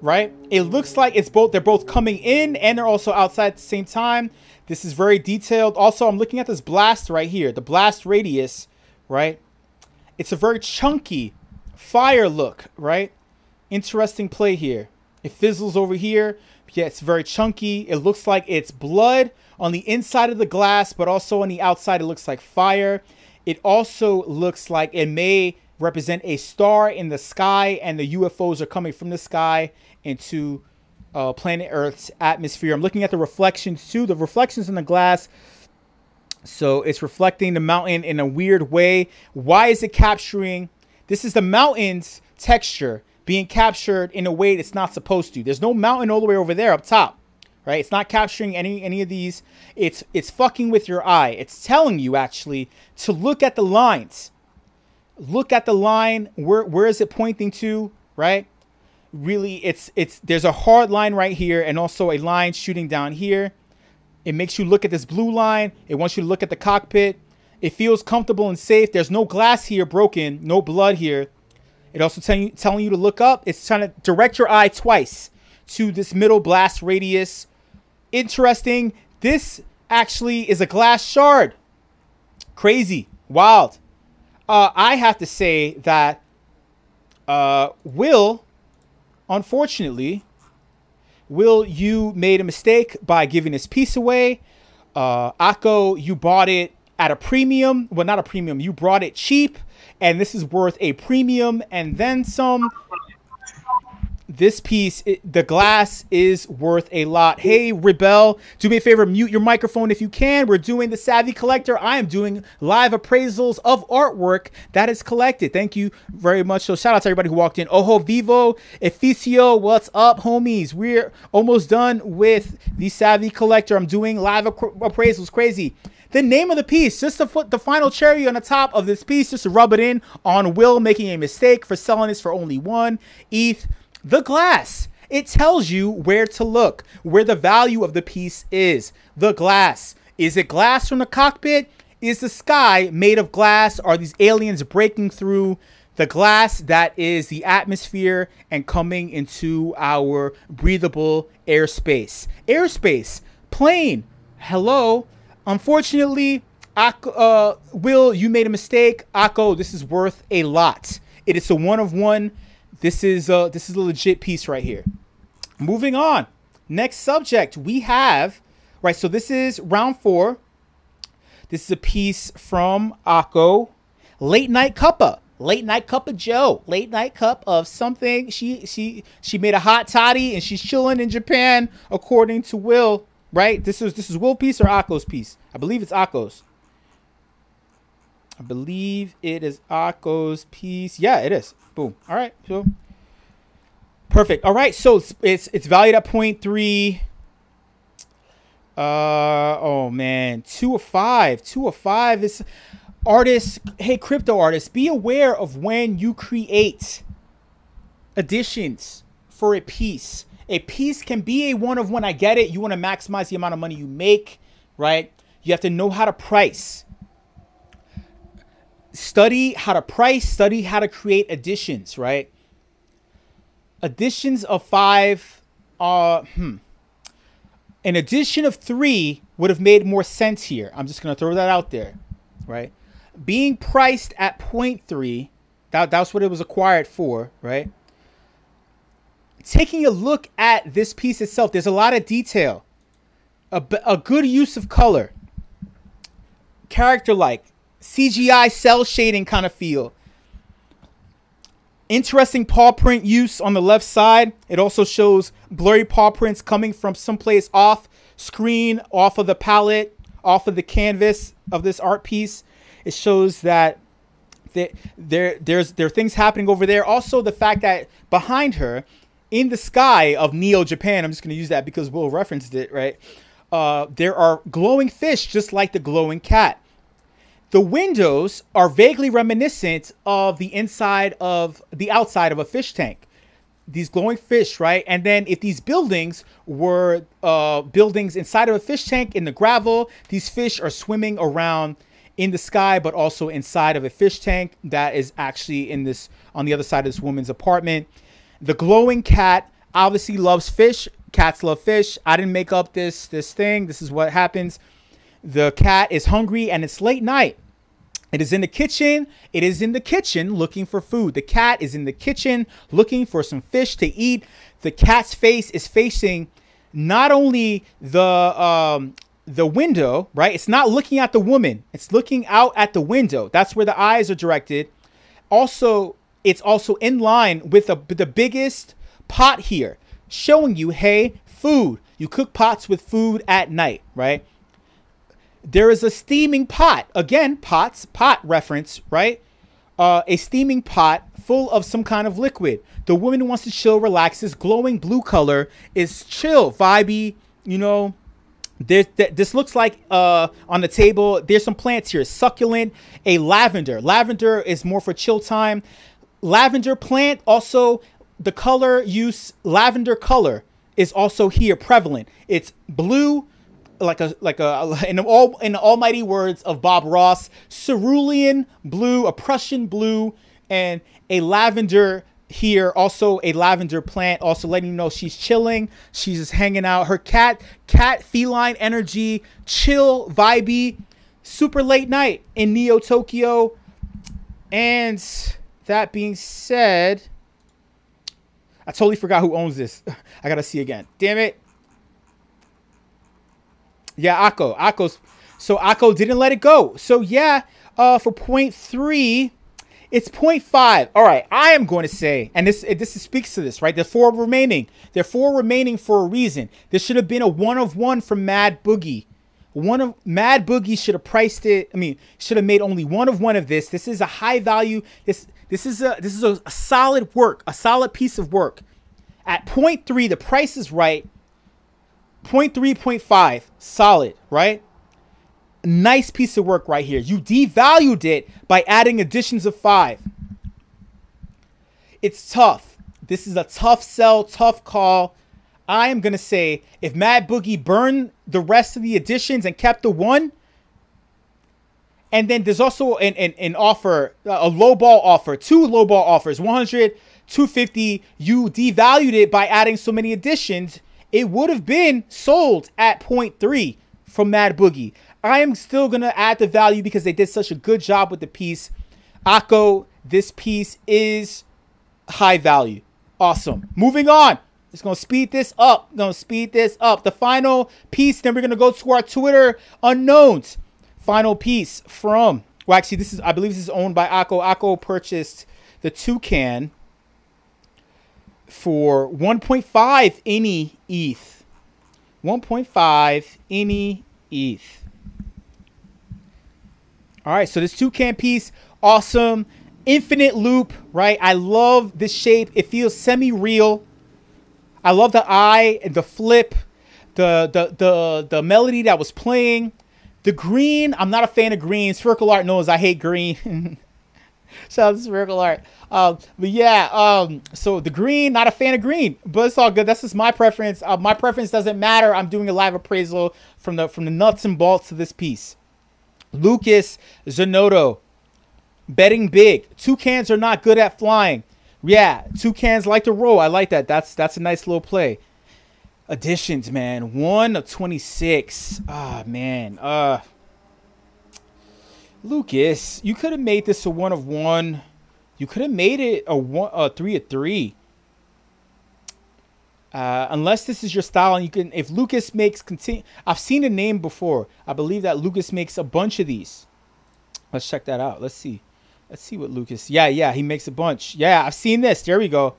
right? It looks like it's both. They're both coming in and they're also outside at the same time. This is very detailed. Also, I'm looking at this blast right here, the blast radius, right? It's a very chunky fire look, right? Interesting play here. It fizzles over here. Yeah, it's very chunky. It looks like it's blood on the inside of the glass, but also on the outside, it looks like fire. It also looks like it may represent a star in the sky, and the UFOs are coming from the sky into planet Earth's atmosphere. I'm looking at the reflections too. The reflections in the glass. So it's reflecting the mountain in a weird way. Why is it capturing? This is the mountain's texture being captured in a way it's not supposed to. There's no mountain all the way over there up top, right? It's not capturing any of these. It's fucking with your eye. It's telling you actually to look at the lines. Look at the line. Where is it pointing to, right? Really, it's there's a hard line right here and also a line shooting down here. It makes you look at this blue line. It wants you to look at the cockpit. It feels comfortable and safe. There's no glass here broken, no blood here. It also telling you to look up. It's trying to direct your eye twice to this middle blast radius. Interesting. This actually is a glass shard. Crazy. Wild. I have to say that Will, unfortunately, you made a mistake by giving this piece away. Akko, you bought it at a premium. Well, not a premium. You brought it cheap. And this is worth a premium and then some. This piece, the glass is worth a lot. Hey, Rebel, do me a favor, mute your microphone if you can. We're doing the Savvy Collector. I am doing live appraisals of artwork that is collected. Thank you very much. So shout out to everybody who walked in. Ojo Vivo, Eficio, what's up, homies? We're almost done with the Savvy Collector. I'm doing live appraisals. Crazy. The name of the piece, just to put the final cherry on the top of this piece, just to rub it in on Will making a mistake for selling this for only 1 ETH. The glass. It tells you where to look, where the value of the piece is. The glass. Is it glass from the cockpit? Is the sky made of glass? Are these aliens breaking through the glass that is the atmosphere and coming into our breathable airspace? Airspace, plane, hello. Unfortunately, Will, you made a mistake. Akko, this is worth a lot. It is a 1 of 1. This is a legit piece right here. Moving on. Next subject we have, right, so this is round 4. This is a piece from Akko. Late night cuppa. Late night cup of Joe. Late night cup of something. She made a hot toddy and she's chilling in Japan, according to Will. Right? This is Will piece or Akko's piece? I believe it's Akko's. I believe it is Akko's piece. Yeah, it is. Boom. All right. So perfect. All right. So it's valued at 0.3. Oh man, 2 of 5. 2 of 5 is artists. Hey, crypto artists, be aware of when you create additions for a piece. A piece can be a 1 of 1. I get it. You want to maximize the amount of money you make, right? You have to know how to price. Study how to price. Study how to create additions, right? Additions of 5 An addition of 3 would have made more sense here. I'm just going to throw that out there, right? Being priced at 0.3, that's what it was acquired for, right? Taking a look at this piece itself, there's a lot of detail. A good use of color. Character-like. CGI cell shading kind of feel. Interesting paw print use on the left side. It also shows blurry paw prints coming from someplace off screen, off of the palette, off of the canvas of this art piece. It shows that there are things happening over there. Also, the fact that behind her, in the sky of Neo Japan, I'm just going to use that because Will referenced it, right? There are glowing fish just like the glowing cat. The windows are vaguely reminiscent of the outside of a fish tank. These glowing fish, right? And then if these buildings were buildings inside of a fish tank in the gravel, these fish are swimming around in the sky, but also inside of a fish tank that is actually on the other side of this woman's apartment. The glowing cat obviously loves fish. Cats love fish. I didn't make up this thing. This is what happens. The cat is hungry and it's late night. It is in the kitchen. It is in the kitchen looking for food. The cat is in the kitchen looking for some fish to eat. The cat's face is facing not only the window, right? It's not looking at the woman. It's looking out at the window. That's where the eyes are directed. Also, it's also in line with the biggest pot here, showing you, hey, food. You cook pots with food at night, right? There is a steaming pot. Again, pot reference, right? A steaming pot full of some kind of liquid. The woman wants to chill, relax. This glowing blue color is chill, vibey, you know. This looks like on the table, there's some plants here. Succulent, a lavender. Lavender is more for chill time. Lavender plant, also the color use, lavender color is also here prevalent. It's blue, like in the almighty words of Bob Ross, cerulean blue, a Prussian blue, and a lavender here, also a lavender plant, also letting you know she's chilling, she's just hanging out. Her cat feline energy, chill, vibey, super late night in Neo Tokyo. And that being said, I totally forgot who owns this. I gotta see again. Damn it. Yeah, Akko's. So Akko didn't let it go. So yeah, for 0.3, it's 0.5. All right, I am going to say, and this speaks to this, right? There are 4 remaining. There are 4 remaining for a reason. This should have been a 1 of 1 from Mad Boogie. Mad Boogie should have priced it. I mean, should have made only 1 of 1 of this. This is a high value. This is a solid work, a solid piece of work. At 0.3, the price is right. 0.3, 0.5, solid, right? Nice piece of work right here. You devalued it by adding additions of 5. It's tough. This is a tough sell, tough call. I am going to say if Mad Boogie burned the rest of the editions and kept the one, and then there's also an offer, a lowball offer, 2 lowball offers, 100, 250. You devalued it by adding so many editions. It would have been sold at 0.3 from Mad Boogie. I am still going to add the value because they did such a good job with the piece. Akko, this piece is high value. Awesome. Moving on. It's going to speed this up. The final piece, then we're going to go to our Twitter unknowns. Final piece from, well, actually, I believe this is owned by Akko. Akko purchased the toucan for 1.5 Ini ETH. 1.5 Ini ETH. All right, so this toucan piece, awesome. Infinite loop, right? I love this shape. It feels semi-real. I love the eye and the flip, the melody that was playing. The green, I'm not a fan of green. Circle Art knows I hate green. Shout out to Circle Art. But yeah, so the green, not a fan of green, but it's all good. That's just my preference. My preference doesn't matter. I'm doing a live appraisal from the nuts and bolts of this piece. Lucas Zanotto, betting big. Toucans are not good at flying. Yeah, toucans like to roll. I like that. That's a nice little play. Additions, man. 1 of 26. Ah, man. Lucas, you could have made this a 1 of 1. You could have made it a 3 of 3. Unless this is your style, and you can. If Lucas makes I've seen the name before. I believe that Lucas makes a bunch of these. Let's check that out. Let's see. Let's see what Lucas. Yeah, he makes a bunch. Yeah, I've seen this. There we go.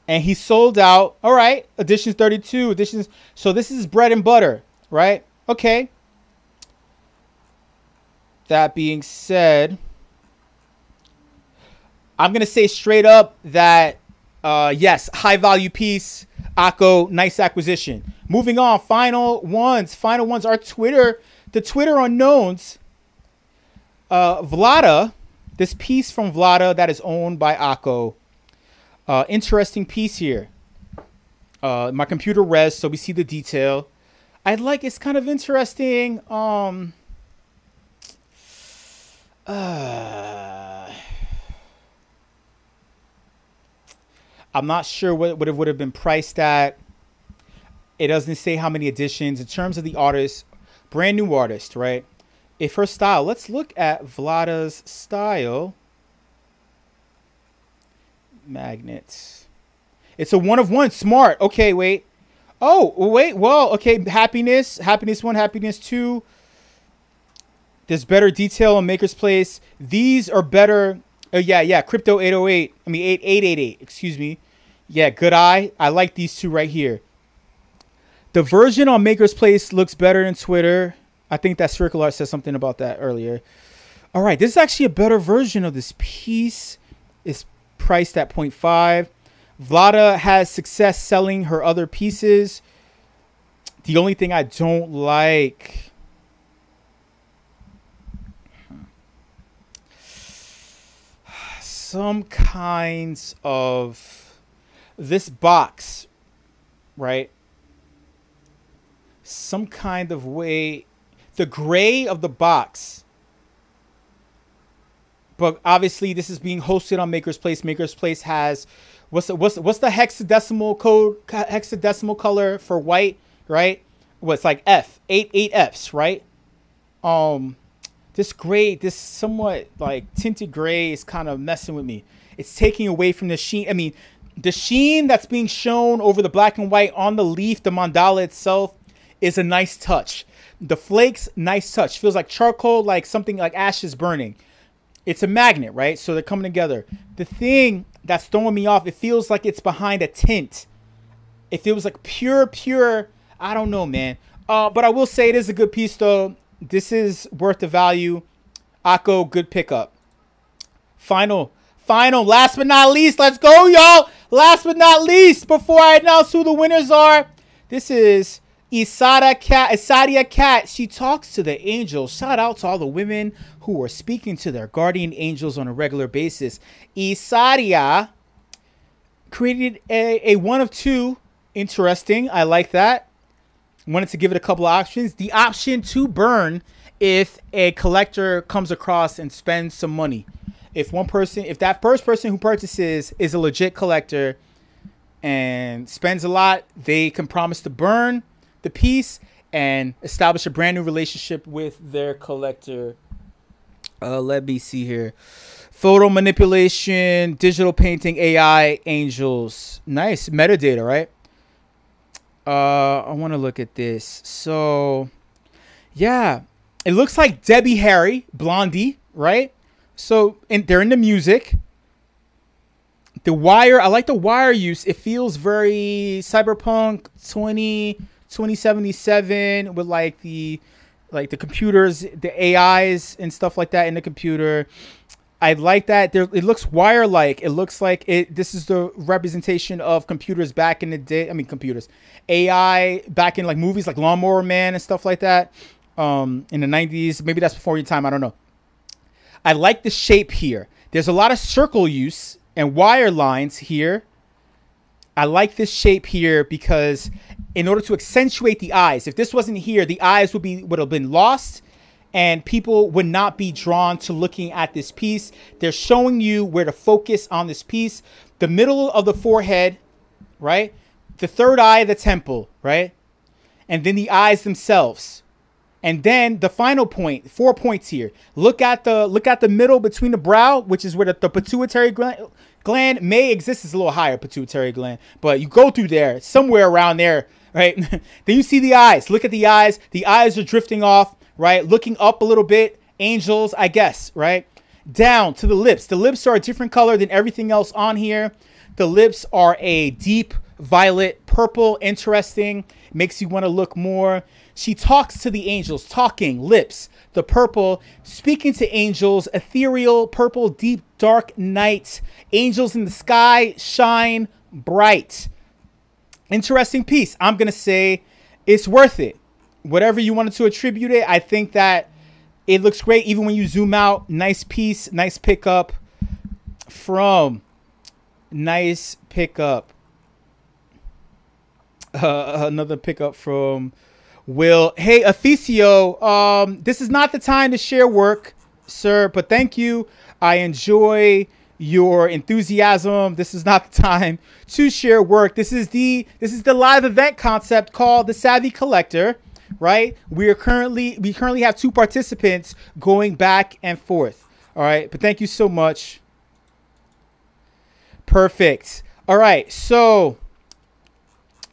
And he sold out. All right. Editions 32. Editions. So this is bread and butter, right? Okay. That being said, I'm going to say straight up that, yes, high value piece. Akko, nice acquisition. Moving on. Final ones. Our Twitter. The Twitter unknowns. Vlada. This piece from Vlada that is owned by Akko. Interesting piece here. My computer rests, so we see the detail. It's kind of interesting. I'm not sure what it would have been priced at. It doesn't say how many editions. In terms of the artist, brand new artist, right? If her style, let's look at Vlada's style. Magnets. It's a 1 of 1. Smart. Okay, wait. Oh, wait. Well, okay. Happiness 1, happiness 2. There's better detail on Makerspace. These are better. Oh, yeah. Crypto 808. 888. Excuse me. Yeah, good eye. I like these two right here. The version on Makerspace looks better than Twitter. I think that Circle Art said something about that earlier. All right. This is actually a better version of this piece. It's priced at 0.5. Vlada has success selling her other pieces. The only thing I don't like, some kinds of this box, right? Some kind of way, the gray of the box. But obviously, this is being hosted on Makerspace. Makerspace has what's the hexadecimal code? Hexadecimal color for white, right? What's like F, 8 Fs, right? This gray, this somewhat like tinted gray is kind of messing with me. It's taking away from the sheen. I mean, the sheen that's being shown over the black and white on the leaf, the mandala itself, is a nice touch. The flakes, nice touch. Feels like charcoal, like something like ashes burning. It's a magnet, right? So they're coming together. The thing that's throwing me off, it feels like it's behind a tint. It feels like pure, I don't know, man. But I will say it is a good piece, though. This is worth the value. Akko, good pickup. Final, last but not least. Let's go, y'all. Last but not least, before I announce who the winners are, this is Isadia Cat. She talks to the angels. Shout out to all the women who are speaking to their guardian angels on a regular basis. Isadia created a 1 of 2 Interesting. I like that. Wanted to give it a couple of options. The option to burn if a collector comes across and spends some money. If that first person who purchases is a legit collector and spends a lot, they can promise to burn the piece and establish a brand new relationship with their collector. Let me see here. Photo manipulation, digital painting, AI, angels. Nice metadata, right? I want to look at this. So, yeah, it looks like Debbie Harry, Blondie, right? So, they're in the music. The wire, I like the wire use. It feels very cyberpunk 2077 with like the computers, the AIs and stuff like that in the computer. I like that. It looks wire-like. It looks like this is the representation of computers back in the day. I mean, computers. AI back in like movies like Lawnmower Man and stuff like that in the 90s. Maybe that's before your time. I don't know. I like the shape here. There's a lot of circle use and wire lines here. I like this shape here because in order to accentuate the eyes, if this wasn't here, the eyes would have been lost and people would not be drawn to looking at this piece. They're showing you where to focus on this piece. The middle of the forehead, right? The third eye, the temple, right? And then the eyes themselves. And then the final point, 4 points here. Look at the middle between the brow, which is where the pituitary gland may exist. It's a little higher, pituitary gland. But you go through there, somewhere around there, right? Then you see the eyes. Look at the eyes. The eyes are drifting off, right? Looking up a little bit. Angels, I guess, right? Down to the lips. The lips are a different color than everything else on here. The lips are a deep violet purple. Interesting. Makes you want to look more. She talks to the angels, talking, lips, the purple, speaking to angels, ethereal, purple, deep, dark night. Angels in the sky shine bright. Interesting piece. I'm going to say it's worth it. Whatever you wanted to attribute it, I think that it looks great. Even when you zoom out, nice piece, nice pickup from nice pickup. Another pickup from Will. Hey, Officio, this is not the time to share work, sir, but thank you. I enjoy your enthusiasm. This is not the time to share work. This is the live event concept called the Savvy Collector, right? We currently have 2 participants going back and forth. All right, but thank you so much. Perfect. All right, so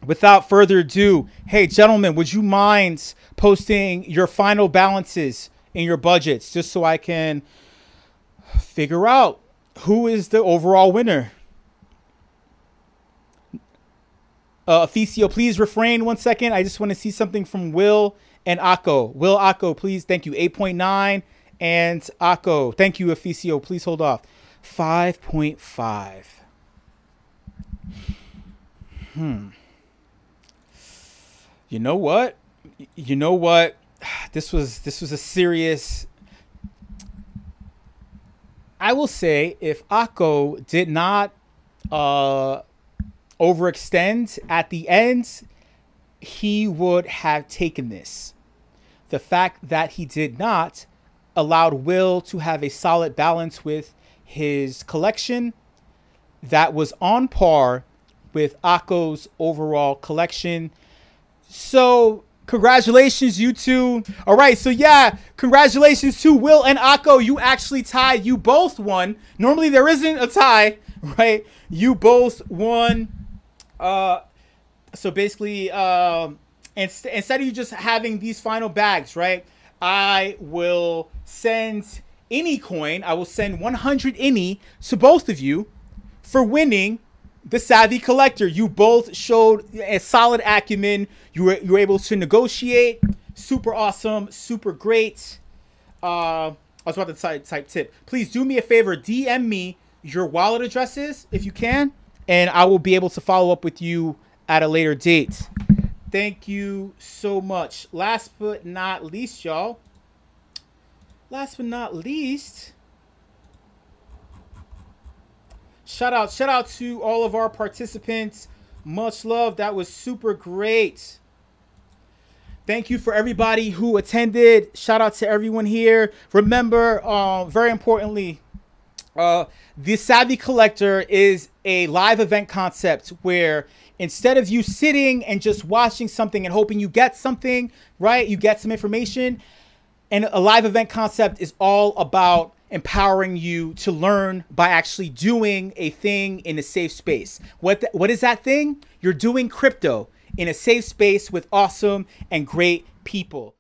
without further ado, hey, gentlemen, would you mind posting your final balances in your budgets just so I can figure out who is the overall winner? Officio, please refrain 1 second. I just want to see something from Will and Akko. Will, Akko, please. Thank you. 8.9 and Akko. Thank you, Officio. Please hold off. 5.5. You know what? This was a serious. I will say if Akko did not overextend at the end, he would have taken this. The fact that he did not allowed Will to have a solid balance with his collection that was on par with Akko's overall collection. So congratulations, you two. All right, so yeah, congratulations to Will and Akko. You actually tied. You both won. Normally there isn't a tie, right? You both won. So basically, instead of you just having these final bags, right? I will send any coin. I will send 100 any to both of you for winning the Savvy Collector. You both showed a solid acumen. You were able to negotiate. Super awesome. Super great. I was about to type tip. Please do me a favor. DM me your wallet addresses if you can, and I will be able to follow up with you at a later date. Thank you so much. Last but not least, y'all. Last but not least, shout out to all of our participants Much love. That was super great. Thank you for everybody who attended. Shout out to everyone here. Remember, very importantly, the Savvy Collector is a live event concept where instead of you sitting and just watching something and hoping you get something, right? You get some information. And a live event concept is all about empowering you to learn by actually doing a thing in a safe space. What is that thing? You're doing crypto in a safe space with awesome and great people.